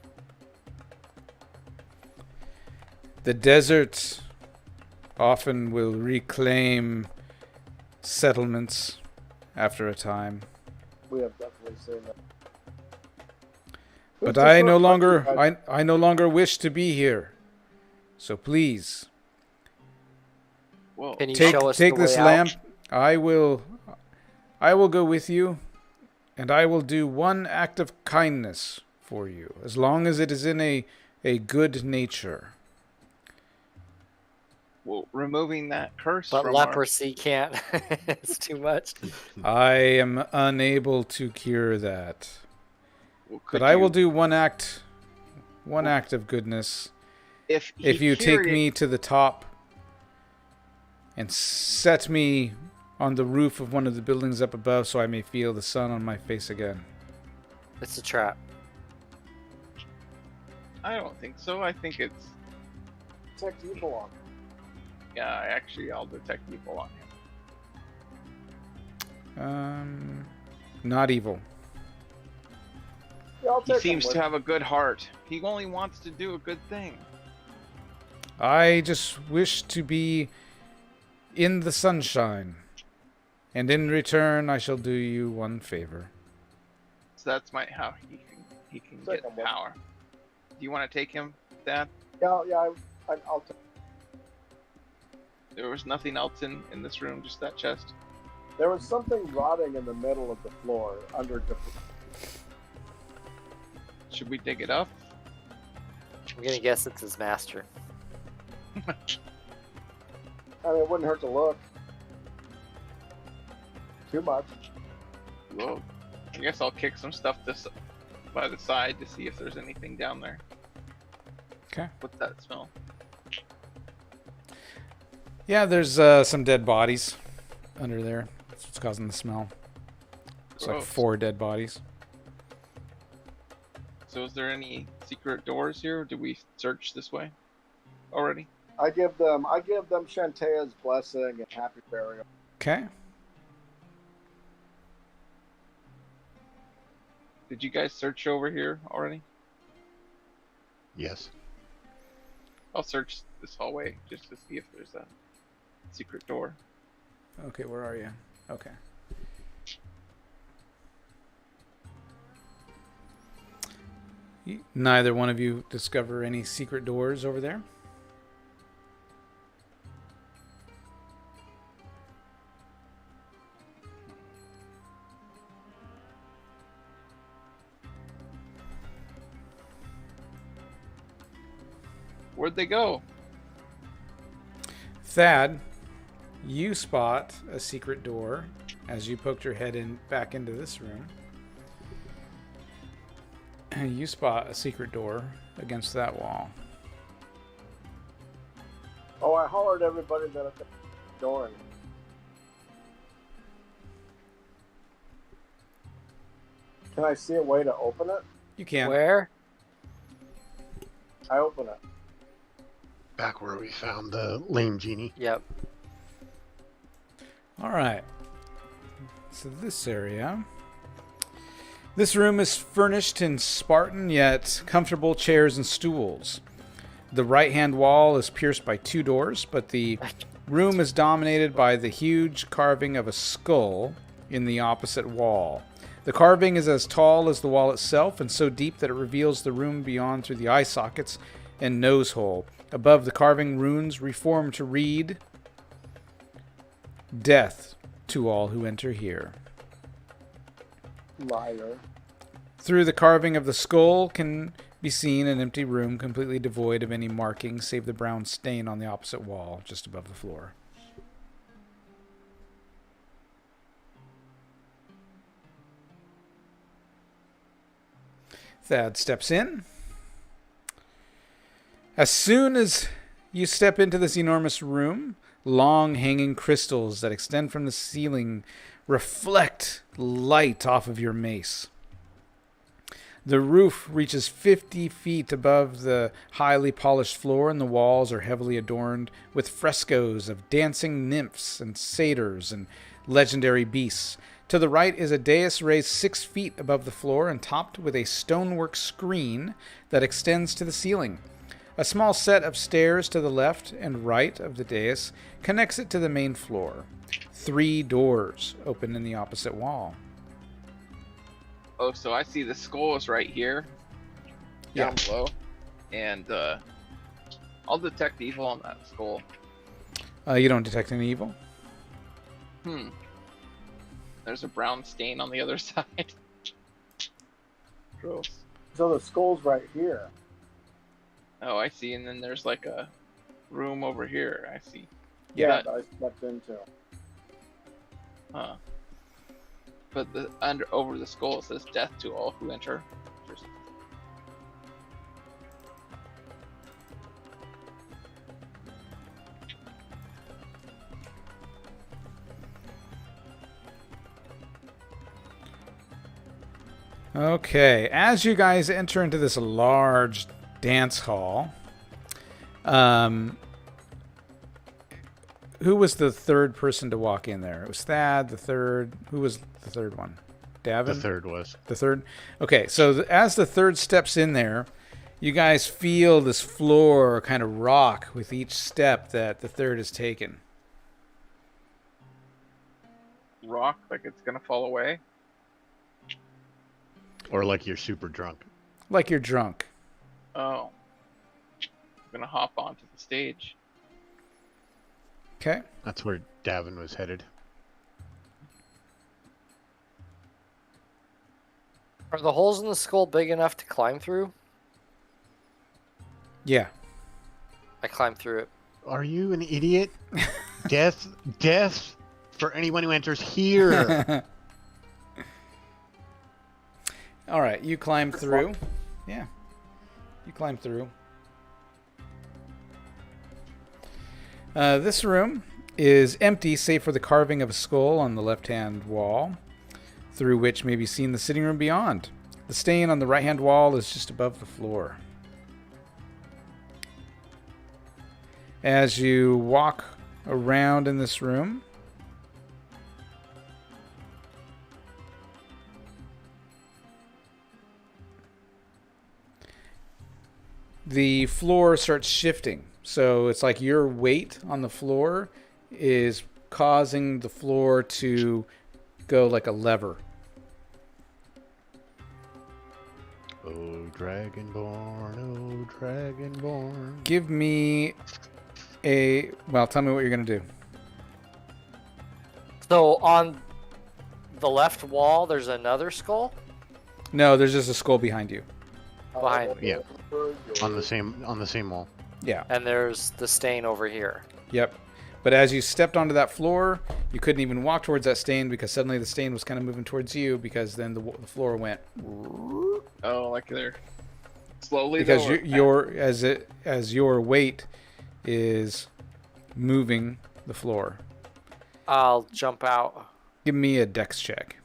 Speaker 1: The desert often will reclaim settlements after a time.
Speaker 2: We have definitely seen that.
Speaker 1: But I no longer wish to be here. So please,
Speaker 3: Well,
Speaker 5: Can you
Speaker 1: take
Speaker 5: show us
Speaker 1: take
Speaker 5: the
Speaker 1: this
Speaker 5: way
Speaker 1: lamp.
Speaker 5: out?
Speaker 1: I will go with you, and I will do one act of kindness for you, as long as it is in a good nature.
Speaker 3: well, removing that curse
Speaker 5: But
Speaker 3: from
Speaker 5: leprosy can't. It's too much.
Speaker 1: I am unable to cure that. But I will do one act of goodness.
Speaker 3: If
Speaker 1: You take me to the top and set me on the roof of one of the buildings up above so I may feel the sun on my face again.
Speaker 5: It's a trap.
Speaker 3: I don't think so. I think it's
Speaker 2: Detect evil on.
Speaker 3: I'll detect evil on him.
Speaker 1: Not evil.
Speaker 2: Yeah, I'll
Speaker 3: He
Speaker 2: take
Speaker 3: seems
Speaker 2: him
Speaker 3: to
Speaker 2: with-
Speaker 3: have a good heart. He only wants to do a good thing.
Speaker 1: I just wish to be in the sunshine. And in return, I shall do you one favor.
Speaker 3: So that's how he can
Speaker 2: Take
Speaker 3: get
Speaker 2: him with
Speaker 3: power. Do you want to take him, Dad?
Speaker 2: Yeah, I'll take.
Speaker 3: There was nothing else in this room, just that chest.
Speaker 2: There was something rotting in the middle of the floor under the.
Speaker 3: Should we dig it up?
Speaker 5: I'm gonna guess it's his master.
Speaker 2: I mean, it wouldn't hurt to look. Too much.
Speaker 3: Well, I guess I'll kick some stuff by the side to see if there's anything down there.
Speaker 1: Okay.
Speaker 3: What's that smell?
Speaker 1: Yeah, there's some dead bodies under there. That's what's causing the smell. It's like
Speaker 3: Gross.
Speaker 1: 4 dead bodies.
Speaker 3: So is there any secret doors here? Did we search this way already?
Speaker 2: I give them Shantaea's blessing and happy burial.
Speaker 1: Okay.
Speaker 3: Did you guys search over here already?
Speaker 4: Yes.
Speaker 3: I'll search this hallway just to see if there's a secret door.
Speaker 1: Okay, where are you? Okay. Neither one of you discover any secret doors over there?
Speaker 3: Where'd they go?
Speaker 1: Thad, you spot a secret door as you poked your head back into this room. You spot a secret door against that wall.
Speaker 2: Oh, I hollered everybody that at the door. Can I see a way to open it?
Speaker 1: You can.
Speaker 5: Where?
Speaker 2: I open it.
Speaker 4: Back where we found the lame genie.
Speaker 5: Yep.
Speaker 1: All right. So this area. This room is furnished in Spartan yet comfortable chairs and stools. The right-hand wall is pierced by 2 doors, but the room is dominated by the huge carving of a skull in the opposite wall. The carving is as tall as the wall itself and so deep that it reveals the room beyond through the eye sockets and nose hole. Above the carving, runes reform to read, "Death to all who enter here."
Speaker 2: Liar.
Speaker 1: Through the carving of the skull can be seen an empty room completely devoid of any markings save the brown stain on the opposite wall just above the floor. Thad steps in. As soon as you step into this enormous room, long hanging crystals that extend from the ceiling reflect light off of your mace. The roof reaches 50 feet above the highly polished floor, and the walls are heavily adorned with frescoes of dancing nymphs and satyrs and legendary beasts. To the right is a dais raised 6 feet above the floor and topped with a stonework screen that extends to the ceiling. A small set of stairs to the left and right of the dais connects it to the main floor. 3 doors open in the opposite wall.
Speaker 3: Oh, so I see the skull is right here, down below, and I'll detect evil on that skull.
Speaker 1: You don't detect any evil?
Speaker 3: There's a brown stain on the other side. Gross.
Speaker 2: So the skull's right here.
Speaker 3: Oh, I see. And then there's like a room over here. I see.
Speaker 2: Yeah, that I stepped into.
Speaker 3: Huh. But over the skull it says "Death to all who enter."
Speaker 1: Okay, as you guys enter into this large dance hall, who was the third person to walk in there? It was Thad, the third. Who was the third one? Davin?
Speaker 4: The third was.
Speaker 1: The third? Okay, so as the third steps in there, you guys feel this floor kind of rock with each step that the third has taken.
Speaker 3: Rock, like it's gonna fall away?
Speaker 4: Or like you're super drunk.
Speaker 1: Like you're drunk.
Speaker 3: Oh. I'm gonna hop onto the stage.
Speaker 1: Okay.
Speaker 4: That's where Davin was headed.
Speaker 5: Are the holes in the skull big enough to climb through?
Speaker 1: Yeah.
Speaker 5: I climb through it.
Speaker 4: Are you an idiot? Death for anyone who enters here.
Speaker 1: All right, you climb through. Yeah. You climb through. This room is empty, save for the carving of a skull on the left-hand wall, through which may be seen the sitting room beyond. The stain on the right-hand wall is just above the floor. As you walk around in this room, the floor starts shifting. So it's like your weight on the floor is causing the floor to go like a lever.
Speaker 4: Oh, Dragonborn, oh, Dragonborn.
Speaker 1: Give me well, tell me what you're going to do.
Speaker 5: So on the left wall, there's another skull
Speaker 1: No, there's just a skull behind you.
Speaker 5: behind me.
Speaker 4: Yeah, on the same wall.
Speaker 1: Yeah.
Speaker 5: And there's the stain over here.
Speaker 1: Yep. But as you stepped onto that floor, you couldn't even walk towards that stain because suddenly the stain was kind of moving towards you because then the floor went.
Speaker 3: Oh, like they're slowly.
Speaker 1: Because
Speaker 3: though, or-
Speaker 1: as your weight is moving the floor.
Speaker 5: I'll jump out.
Speaker 1: Give me a dex check.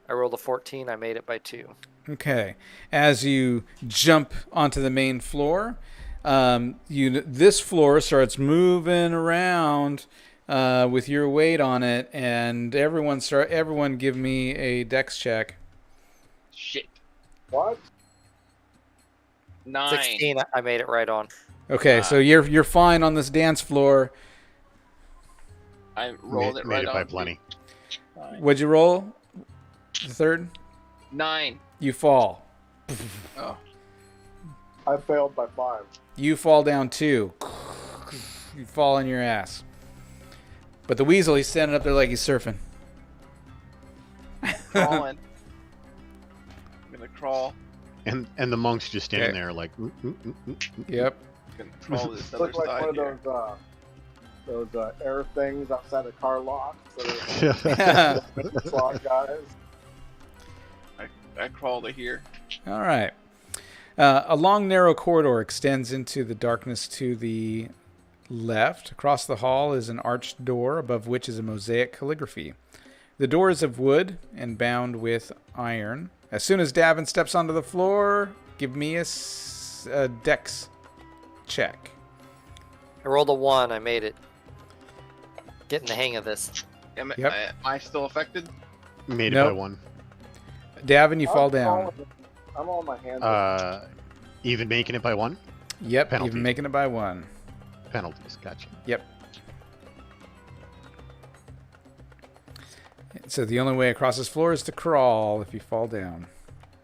Speaker 5: I rolled a 14. I made it by 2.
Speaker 1: Okay. As you jump onto the main floor, this floor starts moving around with your weight on it, and everyone give me a dex check.
Speaker 3: Shit.
Speaker 2: What?
Speaker 3: 9.
Speaker 5: 16. I made it right on.
Speaker 1: Okay, so you're fine on this dance floor.
Speaker 3: I rolled it right
Speaker 4: Made it by
Speaker 3: on.
Speaker 4: plenty.
Speaker 3: 9.
Speaker 1: What'd you roll? The third?
Speaker 3: 9.
Speaker 1: You fall.
Speaker 3: Oh.
Speaker 2: I failed by 5.
Speaker 1: You fall down too. You fall on your ass. But the weasel, he's standing up there like he's surfing.
Speaker 3: Crawling. I'm gonna crawl.
Speaker 4: And the monk's just standing
Speaker 1: Okay.
Speaker 4: there like.
Speaker 1: Yep.
Speaker 3: I'm gonna crawl to this other
Speaker 2: Look like
Speaker 3: side
Speaker 2: one of
Speaker 3: here.
Speaker 2: those air things outside of car locks. That are slot guys.
Speaker 3: I crawl to here.
Speaker 1: All right. A long, narrow corridor extends into the darkness to the left. Across the hall is an arched door, above which is a mosaic calligraphy. The door is of wood and bound with iron. As soon as Davin steps onto the floor, give me a dex check.
Speaker 5: I rolled a 1. I made it. Getting the hang of this.
Speaker 3: Am
Speaker 1: Yep.
Speaker 3: I still affected?
Speaker 4: Made it
Speaker 1: Nope.
Speaker 4: by 1.
Speaker 1: Davin, you fall down.
Speaker 2: I'm on my hands.
Speaker 4: Even making it by 1?
Speaker 1: Yep,
Speaker 4: penalty.
Speaker 1: even making it by 1.
Speaker 4: Penalties, gotcha.
Speaker 1: Yep. So the only way across this floor is to crawl if you fall down.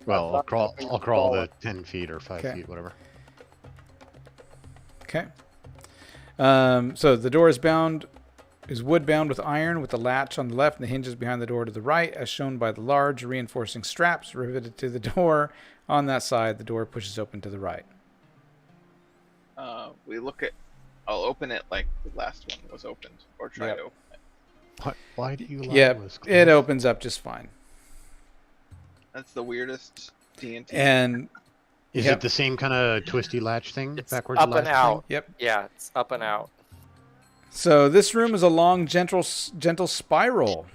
Speaker 4: Well, I'll crawl the 10 feet or 5
Speaker 1: Okay.
Speaker 4: feet, whatever.
Speaker 1: Okay. So the door is wood bound with iron, with the latch on the left and the hinges behind the door to the right, as shown by the large reinforcing straps riveted to the door. On that side, the door pushes open to the right.
Speaker 3: I'll open it like the last one was opened, or try
Speaker 1: Yep.
Speaker 3: to open it.
Speaker 4: What? Why do you allow
Speaker 1: Yep,
Speaker 4: us?
Speaker 1: it opens up just fine.
Speaker 3: That's the weirdest D&T.
Speaker 1: And
Speaker 4: Is
Speaker 1: Yep.
Speaker 4: it the same kind of twisty latch thing?
Speaker 5: It's
Speaker 4: Backwards
Speaker 5: up
Speaker 4: latch
Speaker 5: and out.
Speaker 1: yep.
Speaker 5: Yeah, it's up and out.
Speaker 1: So this room is a long, gentle spiral.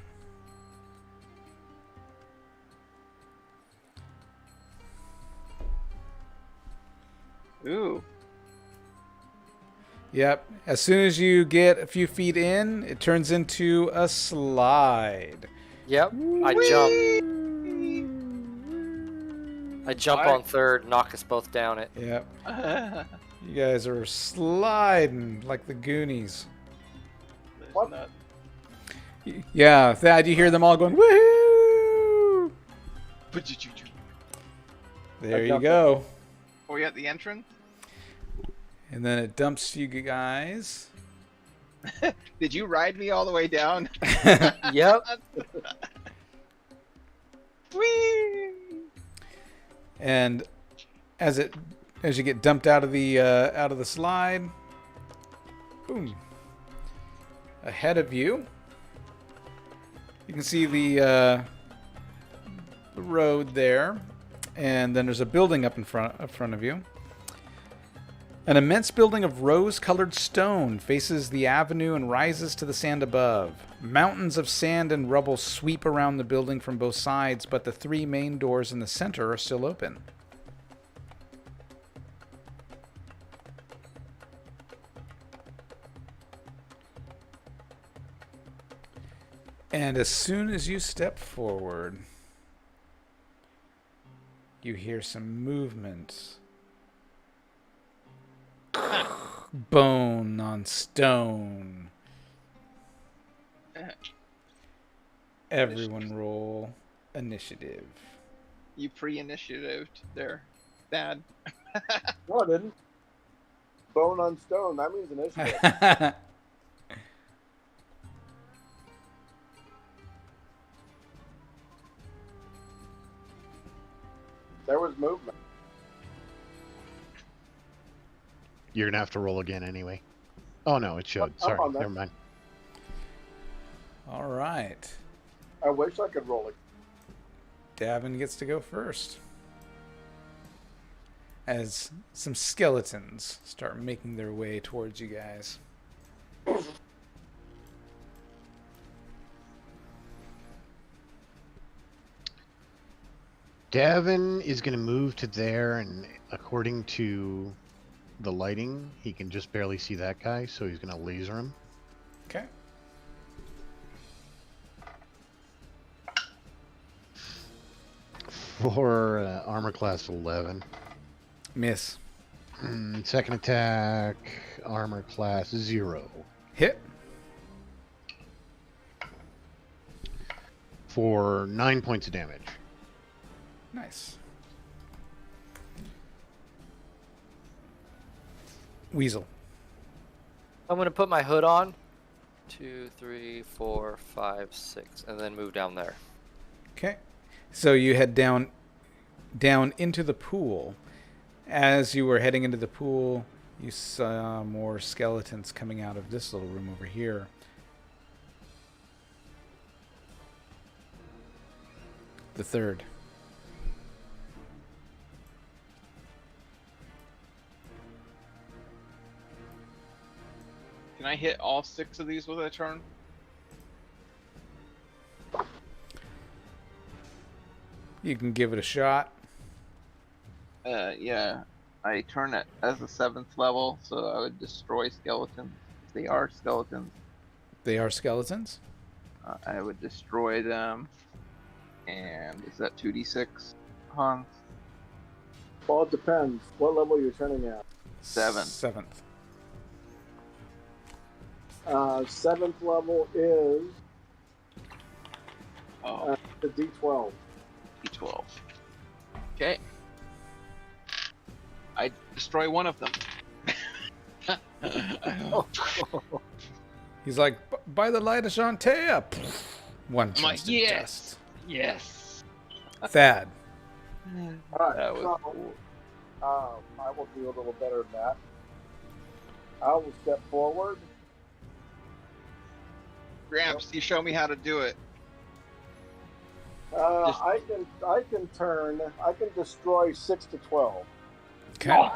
Speaker 3: Ooh.
Speaker 1: Yep. As soon as you get a few feet in, it turns into a slide.
Speaker 5: Yep. I jump
Speaker 3: Alright.
Speaker 5: on third, knock us both down it.
Speaker 1: Yep. You guys are sliding like the Goonies.
Speaker 2: What?
Speaker 3: Not-
Speaker 1: Yeah, Thad, you hear them all going, woohoo! There you
Speaker 2: jumped
Speaker 1: go.
Speaker 3: Are we at the entrance?
Speaker 1: And then it dumps you guys.
Speaker 3: Did you ride me all the way down?
Speaker 5: Yep.
Speaker 3: Whee!
Speaker 1: And as you get dumped out of the slide, boom. Ahead of you, you can see the road there, and then there's a building up in front of you. An immense building of rose-colored stone faces the avenue and rises to the sand above. Mountains of sand and rubble sweep around the building from both sides, but the 3 main doors in the center are still open. And as soon as you step forward, you hear some movement. Bone on stone. Everyone roll initiative.
Speaker 3: You pre-initiatived there. Bad.
Speaker 2: No, I didn't. Bone on stone. That means initiative. There was movement.
Speaker 4: You're gonna have to roll again anyway. Oh no, it showed. Sorry, never mind.
Speaker 1: All right.
Speaker 2: I wish I could roll it.
Speaker 1: Davin gets to go first. As some skeletons start making their way towards you guys.
Speaker 4: Davin is going to move to there, and according to the lighting, he can just barely see that guy, so he's going to laser him.
Speaker 1: Okay.
Speaker 4: For armor class 11.
Speaker 1: Miss.
Speaker 4: Second attack, armor class 0.
Speaker 1: Hit.
Speaker 4: For 9 points of damage.
Speaker 1: Nice. Weasel.
Speaker 5: I'm going to put my hood on. 2, 3, 4, 5, 6, and then move down there.
Speaker 1: Okay. So you head down into the pool. As you were heading into the pool, you saw more skeletons coming out of this little room over here. The third.
Speaker 3: Can I hit all 6 of these with a turn?
Speaker 1: You can give it a shot.
Speaker 3: Yeah. I turn it as a 7th level, so I would destroy skeletons. If they are skeletons.
Speaker 1: They are skeletons?
Speaker 3: I would destroy them. And is that 2d6, Hans?
Speaker 2: Well, it depends. What level you're turning at?
Speaker 3: 7.
Speaker 1: 7th.
Speaker 2: 7th level is
Speaker 3: Oh,
Speaker 2: the D12.
Speaker 3: d12. Okay. I destroy one of them.
Speaker 1: He's like, by the light of Shantae. One
Speaker 3: I'm like,
Speaker 1: chance to
Speaker 3: yes,
Speaker 1: dust.
Speaker 3: yes.
Speaker 1: Thad.
Speaker 2: All right,
Speaker 3: That was
Speaker 2: so
Speaker 3: cool.
Speaker 2: I will do a little better than that. I will step forward.
Speaker 3: Gramps, you show me how to do it.
Speaker 2: I can destroy 6 to 12.
Speaker 1: Okay.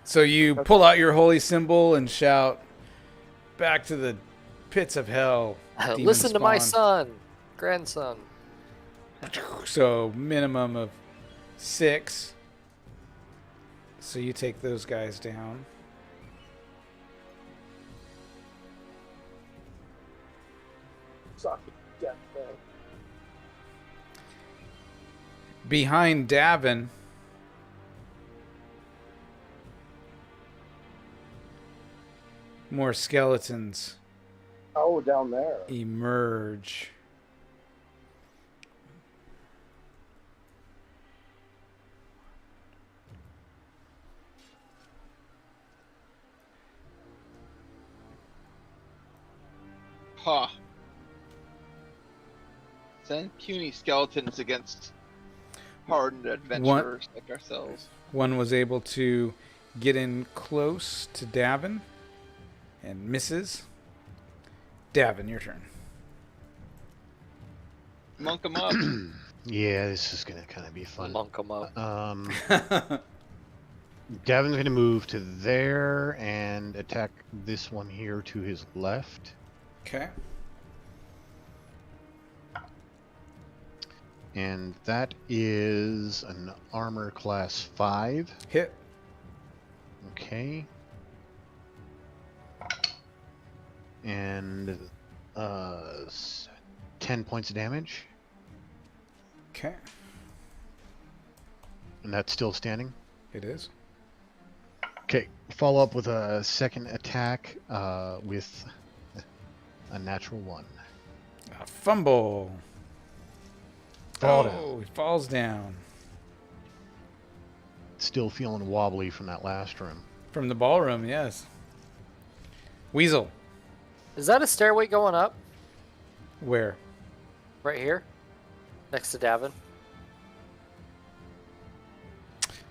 Speaker 1: So you pull out your holy symbol and shout, back to the pits of hell. demon
Speaker 5: Listen to my
Speaker 1: spawn."
Speaker 5: son, grandson.
Speaker 1: So minimum of 6. So you take those guys down.
Speaker 2: Suck death thing.
Speaker 1: Behind Davin, more skeletons
Speaker 2: Oh, down there.
Speaker 1: emerge.
Speaker 3: Huh. Send puny skeletons against hardened adventurers like ourselves.
Speaker 1: One was able to get in close to Davin and misses. Davin, your turn.
Speaker 3: Monk them up.
Speaker 4: Yeah, this is gonna kind of be fun.
Speaker 5: Monk 'em up.
Speaker 4: Davin's gonna move to there and attack this one here to his left.
Speaker 1: Okay.
Speaker 4: And that is an armor class 5.
Speaker 1: Hit.
Speaker 4: Okay. And 10 points of damage.
Speaker 1: Okay.
Speaker 4: And that's still standing.
Speaker 1: It is.
Speaker 4: Okay, follow up with a second attack with a natural 1.
Speaker 1: A fumble.
Speaker 4: Fall down.
Speaker 1: He falls down.
Speaker 4: Still feeling wobbly from that last room.
Speaker 1: From the ballroom, yes. Weasel.
Speaker 5: Is that a stairway going up?
Speaker 1: Where?
Speaker 5: Right here? Next to Davin?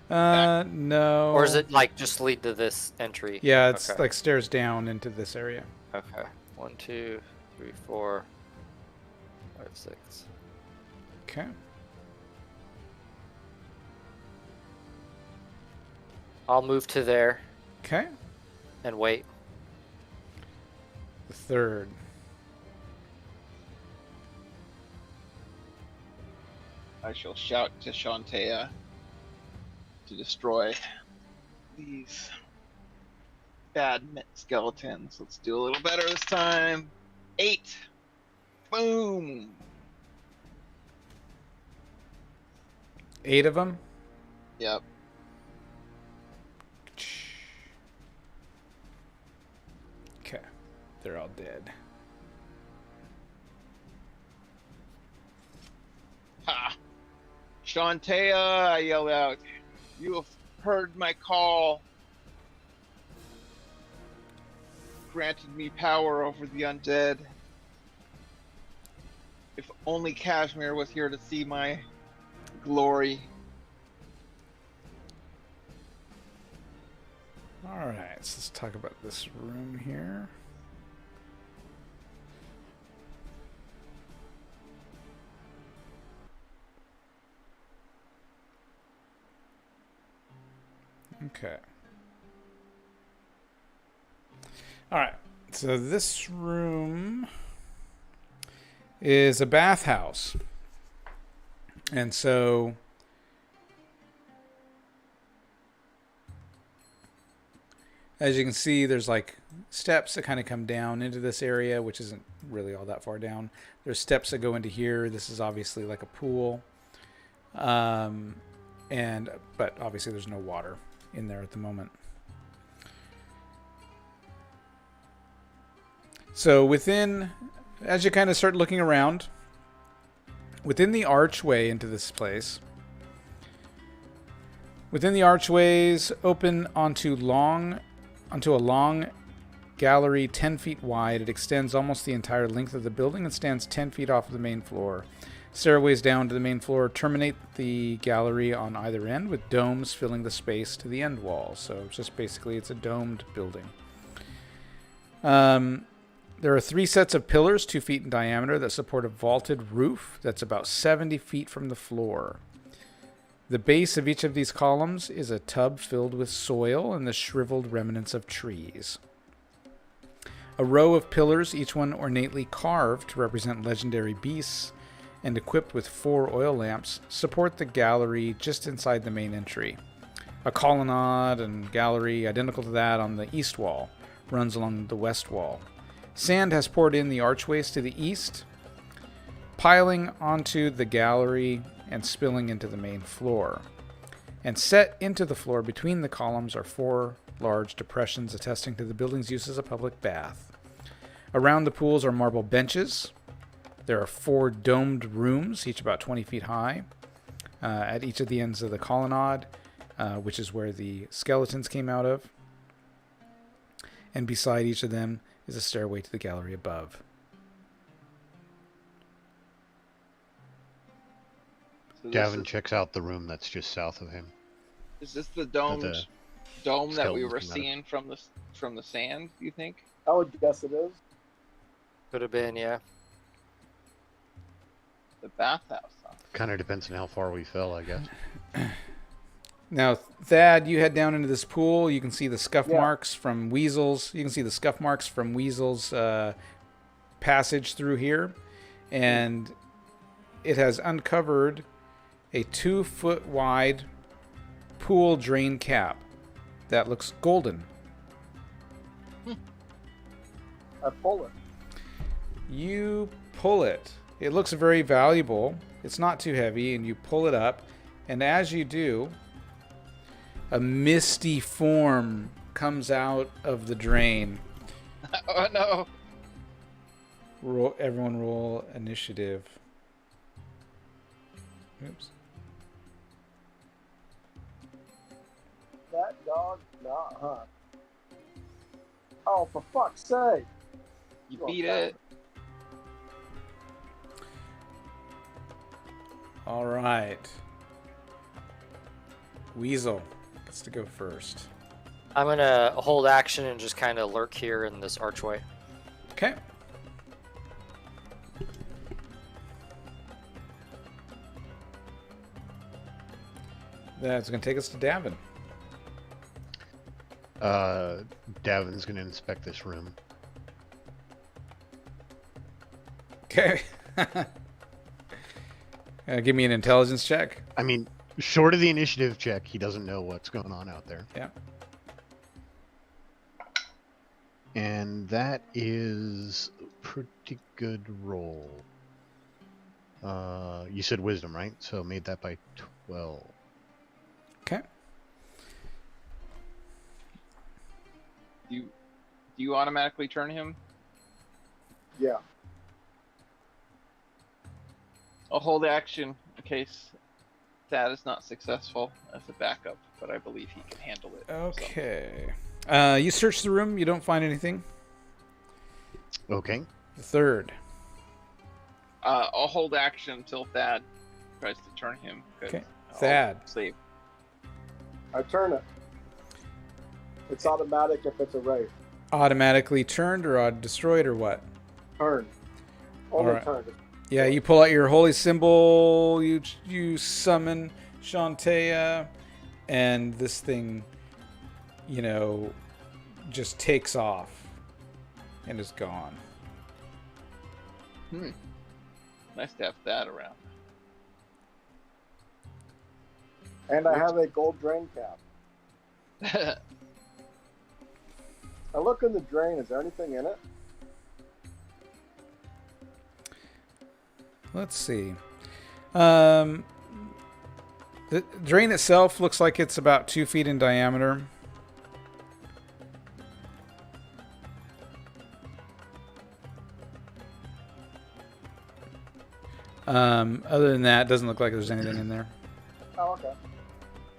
Speaker 1: No.
Speaker 5: Or is it like just lead to this entry?
Speaker 1: Yeah, it's
Speaker 5: Okay.
Speaker 1: like stairs down into this area.
Speaker 5: Okay. 1, 2, 3, 4, 5, 6.
Speaker 1: Okay.
Speaker 5: I'll move to there
Speaker 1: Okay.
Speaker 5: and wait.
Speaker 1: The third.
Speaker 3: I shall shout to Shantea to destroy these bad skeletons. Let's do a little better this time. 8. Boom.
Speaker 1: 8 of them.
Speaker 3: Yep.
Speaker 1: Okay. They're all dead.
Speaker 3: Ha! Shantea, I yell out. You have heard my call. Granted me power over the undead. If only Kashmir was here to see my glory.
Speaker 1: Alright, so let's talk about this room here. Okay. Alright, so this room is a bathhouse. And so as you can see, there's like steps that kind of come down into this area, which isn't really all that far down. There's steps that go into here. This is obviously like a pool. But obviously there's no water in there at the moment. So as you kind of start looking around, within the archway into this place, within the archways open onto a long gallery 10 feet wide. It extends almost the entire length of the building and stands 10 feet off of the main floor. Stairways down to the main floor terminate the gallery on either end, with domes filling the space to the end wall. So it's a domed building. There are 3 sets of pillars, 2 feet in diameter, that support a vaulted roof that's about 70 feet from the floor. The base of each of these columns is a tub filled with soil and the shriveled remnants of trees. A row of pillars, each one ornately carved to represent legendary beasts and equipped with 4 oil lamps, support the gallery just inside the main entry. A colonnade and gallery identical to that on the east wall runs along the west wall. Sand has poured in the archways to the east, piling onto the gallery and spilling into the main floor. And set into the floor between the columns are 4 large depressions attesting to the building's use as a public bath. Around the pools are marble benches. There are 4 domed rooms, each about 20 feet high, at each of the ends of the colonnade, which is where the skeletons came out of. And beside each of them is a stairway to the gallery above.
Speaker 3: So
Speaker 4: Davin checks out the room that's just south of him.
Speaker 3: Is this the dome that we
Speaker 4: skeletons
Speaker 3: were
Speaker 4: come out of.
Speaker 3: seeing from the sand, you think?
Speaker 6: I would guess it is.
Speaker 5: Could have been, yeah.
Speaker 3: The bathhouse, huh?
Speaker 4: Kind of depends on how far we fell, I guess.
Speaker 1: Now, Thad, you head down into this pool. You can see the scuff
Speaker 2: Yeah.
Speaker 1: marks from Weasel's. You can see the scuff marks from Weasel's passage through here, and it has uncovered a 2-foot wide pool drain cap that looks golden.
Speaker 2: I pull it.
Speaker 1: You pull it. It looks very valuable. It's not too heavy, and you pull it up, and as you do, a misty form comes out of the drain.
Speaker 3: Oh no!
Speaker 1: Everyone roll initiative. Oops.
Speaker 2: That dog? Nah, huh? Oh, for fuck's sake!
Speaker 3: You beat it.
Speaker 1: All right. Weasel gets to go first.
Speaker 5: I'm gonna hold action and just kind of lurk here in this archway.
Speaker 1: Okay. That's going to take us to Davin.
Speaker 4: Davin's going to inspect this room.
Speaker 1: Okay. Give me an intelligence check.
Speaker 4: I mean, short of the initiative check, he doesn't know what's going on out there.
Speaker 1: Yeah.
Speaker 4: And that is a pretty good roll. You said wisdom, right? So made that by 12.
Speaker 1: Okay.
Speaker 3: Do you automatically turn him?
Speaker 2: Yeah.
Speaker 3: I'll hold action in case that is not successful as a backup, but I believe he can handle it.
Speaker 1: Okay. You search the room. You don't find anything.
Speaker 4: Okay.
Speaker 1: The third.
Speaker 3: I'll hold action until Thad tries to turn him.
Speaker 1: Okay.
Speaker 3: I'll
Speaker 1: Thad.
Speaker 3: Save.
Speaker 2: I turn it. It's automatic if it's a wraith.
Speaker 1: Automatically turned or destroyed or what?
Speaker 2: Turn. Only
Speaker 1: Alright.
Speaker 2: turn.
Speaker 1: Yeah, you pull out your holy symbol. You summon Shantea, and this thing, just takes off and is gone.
Speaker 3: Nice to have that around.
Speaker 2: And I have a gold drain cap. I look in the drain. Is there anything in it?
Speaker 1: Let's see. The drain itself looks like it's about 2 feet in diameter. Other than that, it doesn't look like there's anything in there.
Speaker 2: Oh, okay.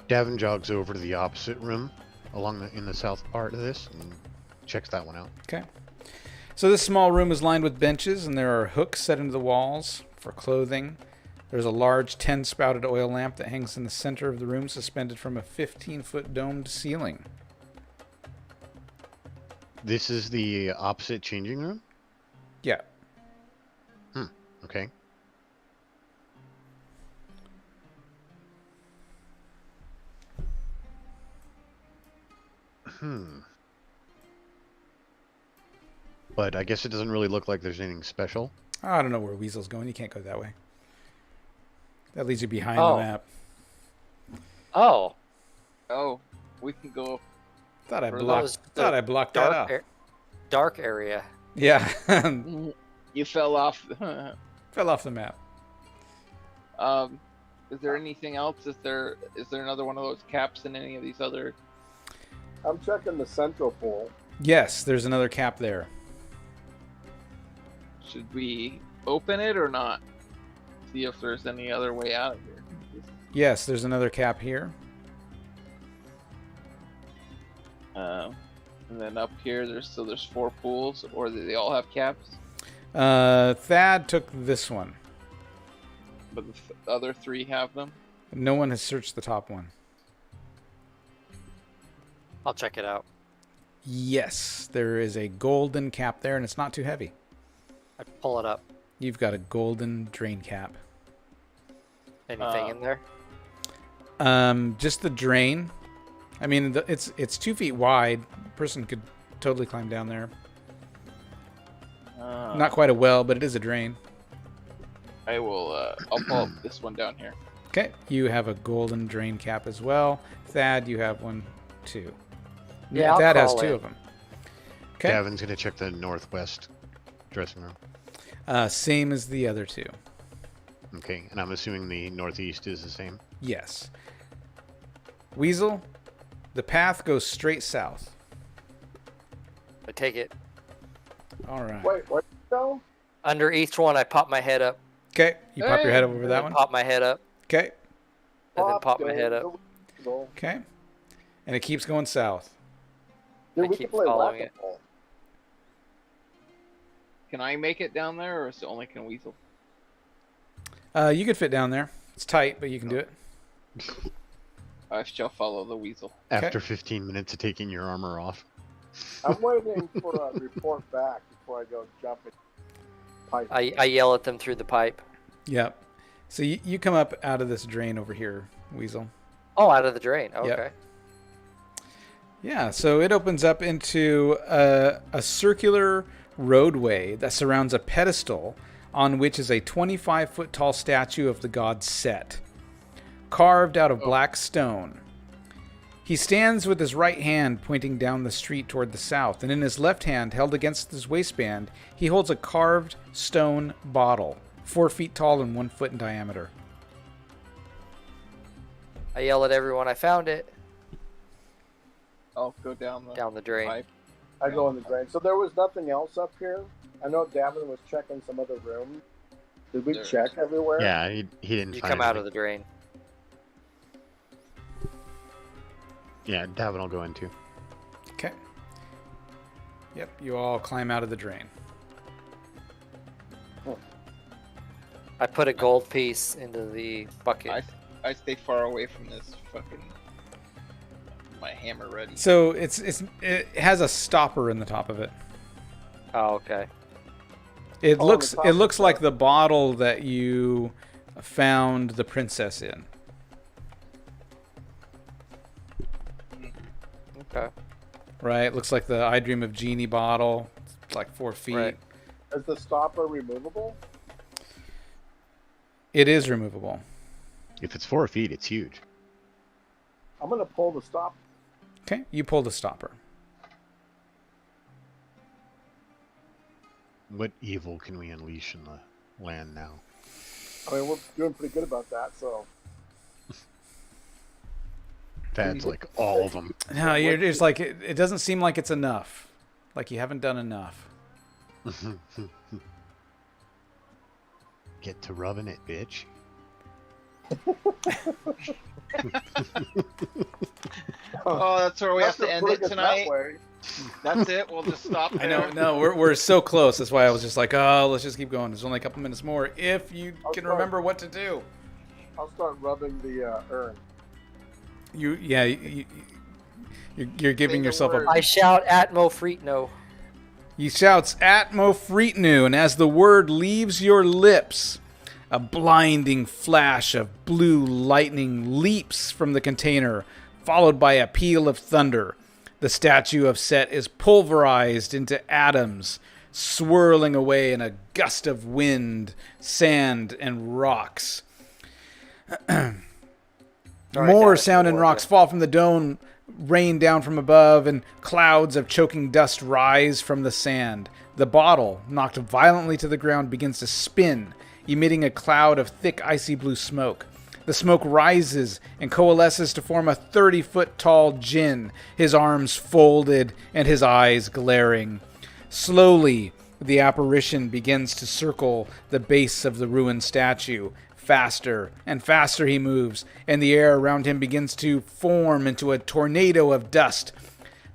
Speaker 4: Davin jogs over to the opposite room in the south part of this and checks that one out.
Speaker 1: Okay. So this small room is lined with benches, and there are hooks set into the walls for clothing. There's a large 10-spouted oil lamp that hangs in the center of the room, suspended from a 15-foot domed ceiling.
Speaker 4: This is the opposite changing room?
Speaker 1: Yeah.
Speaker 4: Okay. But I guess it doesn't really look like there's anything special.
Speaker 1: I don't know where Weasel's going. You can't go that way. That leads you behind
Speaker 5: Oh.
Speaker 1: the map.
Speaker 5: Oh,
Speaker 3: Oh, we can go.
Speaker 1: Thought I
Speaker 3: For
Speaker 1: blocked.
Speaker 5: those-
Speaker 1: Thought I blocked that
Speaker 5: dark,
Speaker 1: up.
Speaker 5: dark area.
Speaker 1: Yeah.
Speaker 3: You fell off.
Speaker 1: Fell off the map.
Speaker 3: Is there anything else? Is there another one of those caps in any of these other?
Speaker 2: I'm checking the central pool.
Speaker 1: Yes, there's another cap there.
Speaker 3: Should we open it or not? See if there's any other way out of here.
Speaker 1: Yes, there's another cap here.
Speaker 3: And then up here, there's 4 pools, or do they all have caps?
Speaker 1: Thad took this one.
Speaker 3: But the other 3 have them.
Speaker 1: No one has searched the top one.
Speaker 5: I'll check it out.
Speaker 1: Yes, there is a golden cap there, and it's not too heavy.
Speaker 5: I pull it up.
Speaker 1: You've got a golden drain cap.
Speaker 5: Anything in there?
Speaker 1: Just the drain. I mean, it's 2 feet wide. A person could totally climb down there. Not quite a well, but it is a drain.
Speaker 6: I will. I'll pull up this one down here.
Speaker 1: Okay, you have a golden drain cap as well. Thad, you have one too.
Speaker 5: Yeah,
Speaker 1: Thad
Speaker 5: I'll
Speaker 1: has
Speaker 5: crawl
Speaker 1: 2
Speaker 5: in.
Speaker 1: of them. Okay,
Speaker 4: Gavin's gonna check the northwest dressing room.
Speaker 1: same as the other 2.
Speaker 4: Okay, and I'm assuming the northeast is the same.
Speaker 1: Yes. Weasel, the path goes straight south.
Speaker 5: I take it.
Speaker 1: All right.
Speaker 2: Wait, what? No.
Speaker 5: Under each one, I pop my head up.
Speaker 1: Okay, you pop your head over
Speaker 5: and
Speaker 1: that
Speaker 5: then
Speaker 1: one.
Speaker 5: Pop my head up.
Speaker 1: Okay,
Speaker 5: And then pop my head up.
Speaker 1: okay. And it keeps going south.
Speaker 2: Dude,
Speaker 5: I
Speaker 2: we
Speaker 5: keep
Speaker 2: can play
Speaker 5: following it.
Speaker 2: whack-a-mole.
Speaker 6: Can I make it down there, or is it only can Weasel?
Speaker 1: You could fit down there. It's tight, but you can do it.
Speaker 6: I shall follow the Weasel.
Speaker 4: After 15 minutes of taking your armor off.
Speaker 2: I'm waiting for a report back before I go jumping. Pipe.
Speaker 5: I yell at them through the pipe.
Speaker 1: Yep. So you come up out of this drain over here, Weasel.
Speaker 5: Oh, out of the drain. Okay.
Speaker 1: Yeah, so it opens up into a circular roadway that surrounds a pedestal on which is a 25-foot tall statue of the god Set, carved out of black stone. He stands with his right hand pointing down the street toward the south, and in his left hand, held against his waistband, he holds a carved stone bottle, 4 feet tall and 1 foot in diameter.
Speaker 5: I yell at everyone. I found it.
Speaker 6: I'll go down the
Speaker 5: drain.
Speaker 6: pipe.
Speaker 2: I go in the drain. So there was nothing else up here. I know Davin was checking some other rooms. Did we
Speaker 6: There
Speaker 2: check
Speaker 6: is.
Speaker 2: everywhere?
Speaker 4: Yeah, he didn't
Speaker 5: You
Speaker 4: find
Speaker 5: come out of
Speaker 4: anything.
Speaker 5: the drain.
Speaker 4: Yeah, Davin will go in too.
Speaker 1: Okay. Yep, you all climb out of the drain.
Speaker 5: I put a gold piece into the bucket.
Speaker 6: I stay far away from this fucking. My hammer ready.
Speaker 1: So it has a stopper in the top of it.
Speaker 5: Oh, okay.
Speaker 1: It
Speaker 2: Oh,
Speaker 1: looks
Speaker 2: the top
Speaker 1: it
Speaker 2: of
Speaker 1: looks
Speaker 2: the-
Speaker 1: like the bottle that you found the princess in.
Speaker 5: Okay.
Speaker 1: Right? It looks like the I Dream of Genie bottle. It's like 4 feet.
Speaker 5: Right.
Speaker 2: Is the stopper removable?
Speaker 1: It is removable.
Speaker 4: If it's 4 feet, it's huge.
Speaker 2: I'm gonna pull the stop.
Speaker 1: Okay, you pull the stopper.
Speaker 4: What evil can we unleash in the land now?
Speaker 2: I mean, we're doing pretty good about that. So
Speaker 4: That's like all of them.
Speaker 1: No, you're just like it doesn't seem like it's enough. Like you haven't done enough.
Speaker 4: Get to rubbing it, bitch.
Speaker 6: Oh, that's where we have to end it
Speaker 2: That
Speaker 6: tonight.
Speaker 2: way.
Speaker 6: That's it. We'll just stop there.
Speaker 1: I know, no, we're so close. That's why I was just like, oh, let's just keep going. There's only a couple minutes more. If you can remember what to do.
Speaker 2: I'll start rubbing the urn.
Speaker 1: You're giving
Speaker 2: the
Speaker 1: yourself
Speaker 2: word.
Speaker 1: a.
Speaker 5: I shout Atmo Freetno.
Speaker 1: He shouts Atmo Freetnu, and as the word leaves your lips, a blinding flash of blue lightning leaps from the container, followed by a peal of thunder. The statue of Set is pulverized into atoms, swirling away in a gust of wind, sand, and rocks. More sound and rocks fall from the dome, rain down from above, and clouds of choking dust rise from the sand. The bottle, knocked violently to the ground, begins to spin, emitting a cloud of thick, icy blue smoke. The smoke rises and coalesces to form a 30-foot tall djinn, his arms folded and his eyes glaring. Slowly, the apparition begins to circle the base of the ruined statue. Faster and faster he moves, and the air around him begins to form into a tornado of dust.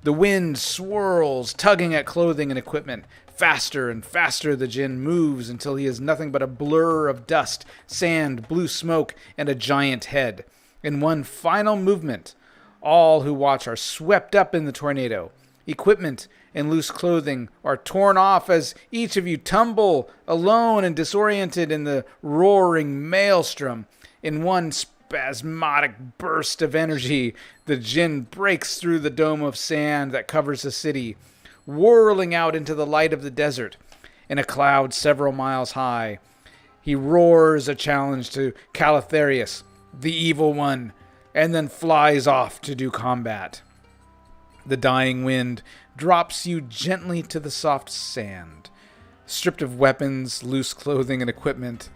Speaker 1: The wind swirls, tugging at clothing and equipment. Faster and faster the djinn moves until he is nothing but a blur of dust, sand, blue smoke, and a giant head. In one final movement, all who watch are swept up in the tornado. Equipment and loose clothing are torn off as each of you tumble alone and disoriented in the roaring maelstrom. In one spasmodic burst of energy, the djinn breaks through the dome of sand that covers the city, whirling out into the light of the desert. In a cloud several miles high, he roars a challenge to Calatherius, the evil one, and then flies off to do combat. The dying wind drops you gently to the soft sand, stripped of weapons, loose clothing, and equipment.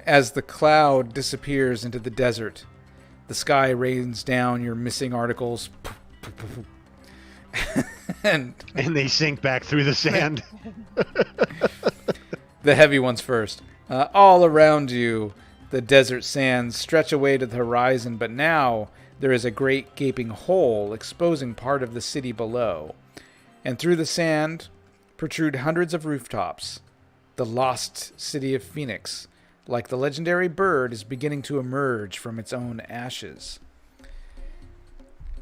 Speaker 1: As the cloud disappears into the desert, the sky rains down your missing articles. and
Speaker 4: they sink back through the sand.
Speaker 1: The heavy ones first. All around you, the desert sands stretch away to the horizon, but now there is a great gaping hole exposing part of the city below. And through the sand protrude hundreds of rooftops. The lost city of Phoenix, like the legendary bird, is beginning to emerge from its own ashes.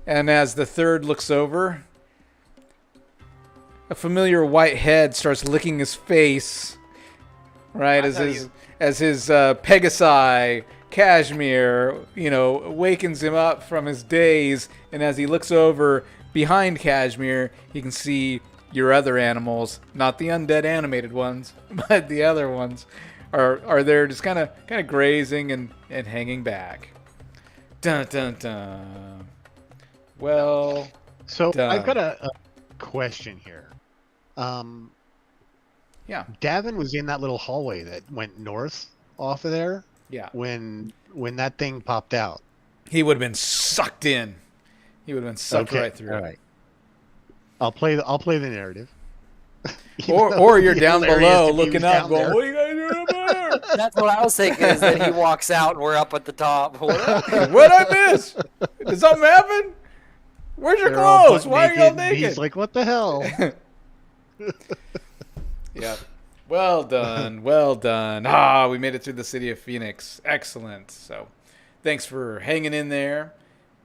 Speaker 1: And as the third looks over, a familiar white head starts licking his face, right? As his Pegasi, Cashmere, wakens him up from his daze. And as he looks over behind Cashmere, he can see your other animals, not the undead animated ones, but the other ones are there just kind of grazing and hanging back. Dun dun dun. Well,
Speaker 4: so
Speaker 1: done.
Speaker 4: I've got a question here.
Speaker 1: Yeah.
Speaker 4: Davin was in that little hallway that went north off of there.
Speaker 1: Yeah.
Speaker 4: When that thing popped out,
Speaker 1: he would have been sucked in. He would have been sucked right through.
Speaker 4: All right. I'll play the narrative.
Speaker 1: or you're down below looking up, going,
Speaker 4: there.
Speaker 1: "What are you guys doing up there?"
Speaker 5: That's what I was thinking. Is that he walks out and we're up at the top.
Speaker 1: What'd I miss? Did something happen? Where's your
Speaker 4: They're all
Speaker 1: clothes?
Speaker 4: butt
Speaker 1: Why are
Speaker 4: naked,
Speaker 1: y'all
Speaker 4: and
Speaker 1: naked?
Speaker 4: He's like, what the hell?
Speaker 1: Yeah. Well done. Well done. We made it through the city of Phoenix. Excellent. So, thanks for hanging in there.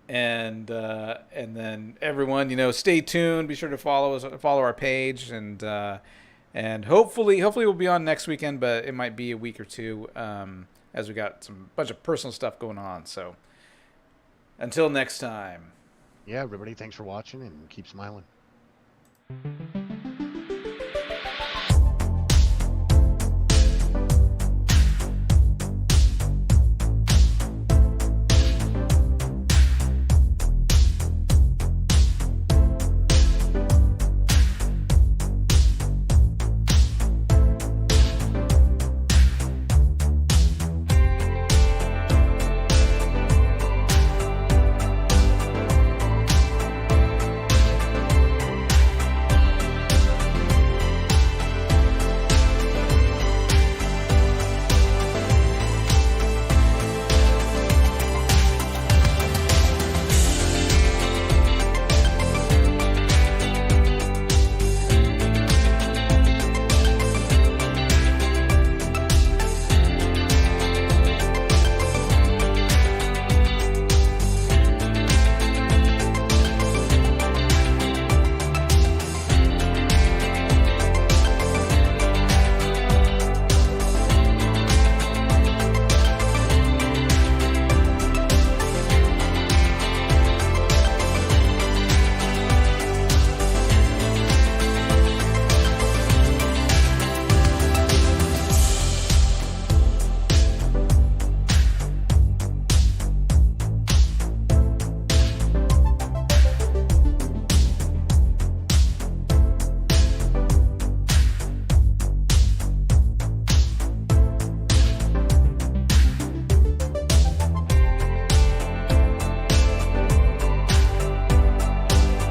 Speaker 1: And then everyone, stay tuned. Be sure to follow our page, and hopefully we'll be on next weekend, but it might be a week or two, as we got some bunch of personal stuff going on. So until next time.
Speaker 4: Yeah, everybody, thanks for watching, and keep smiling.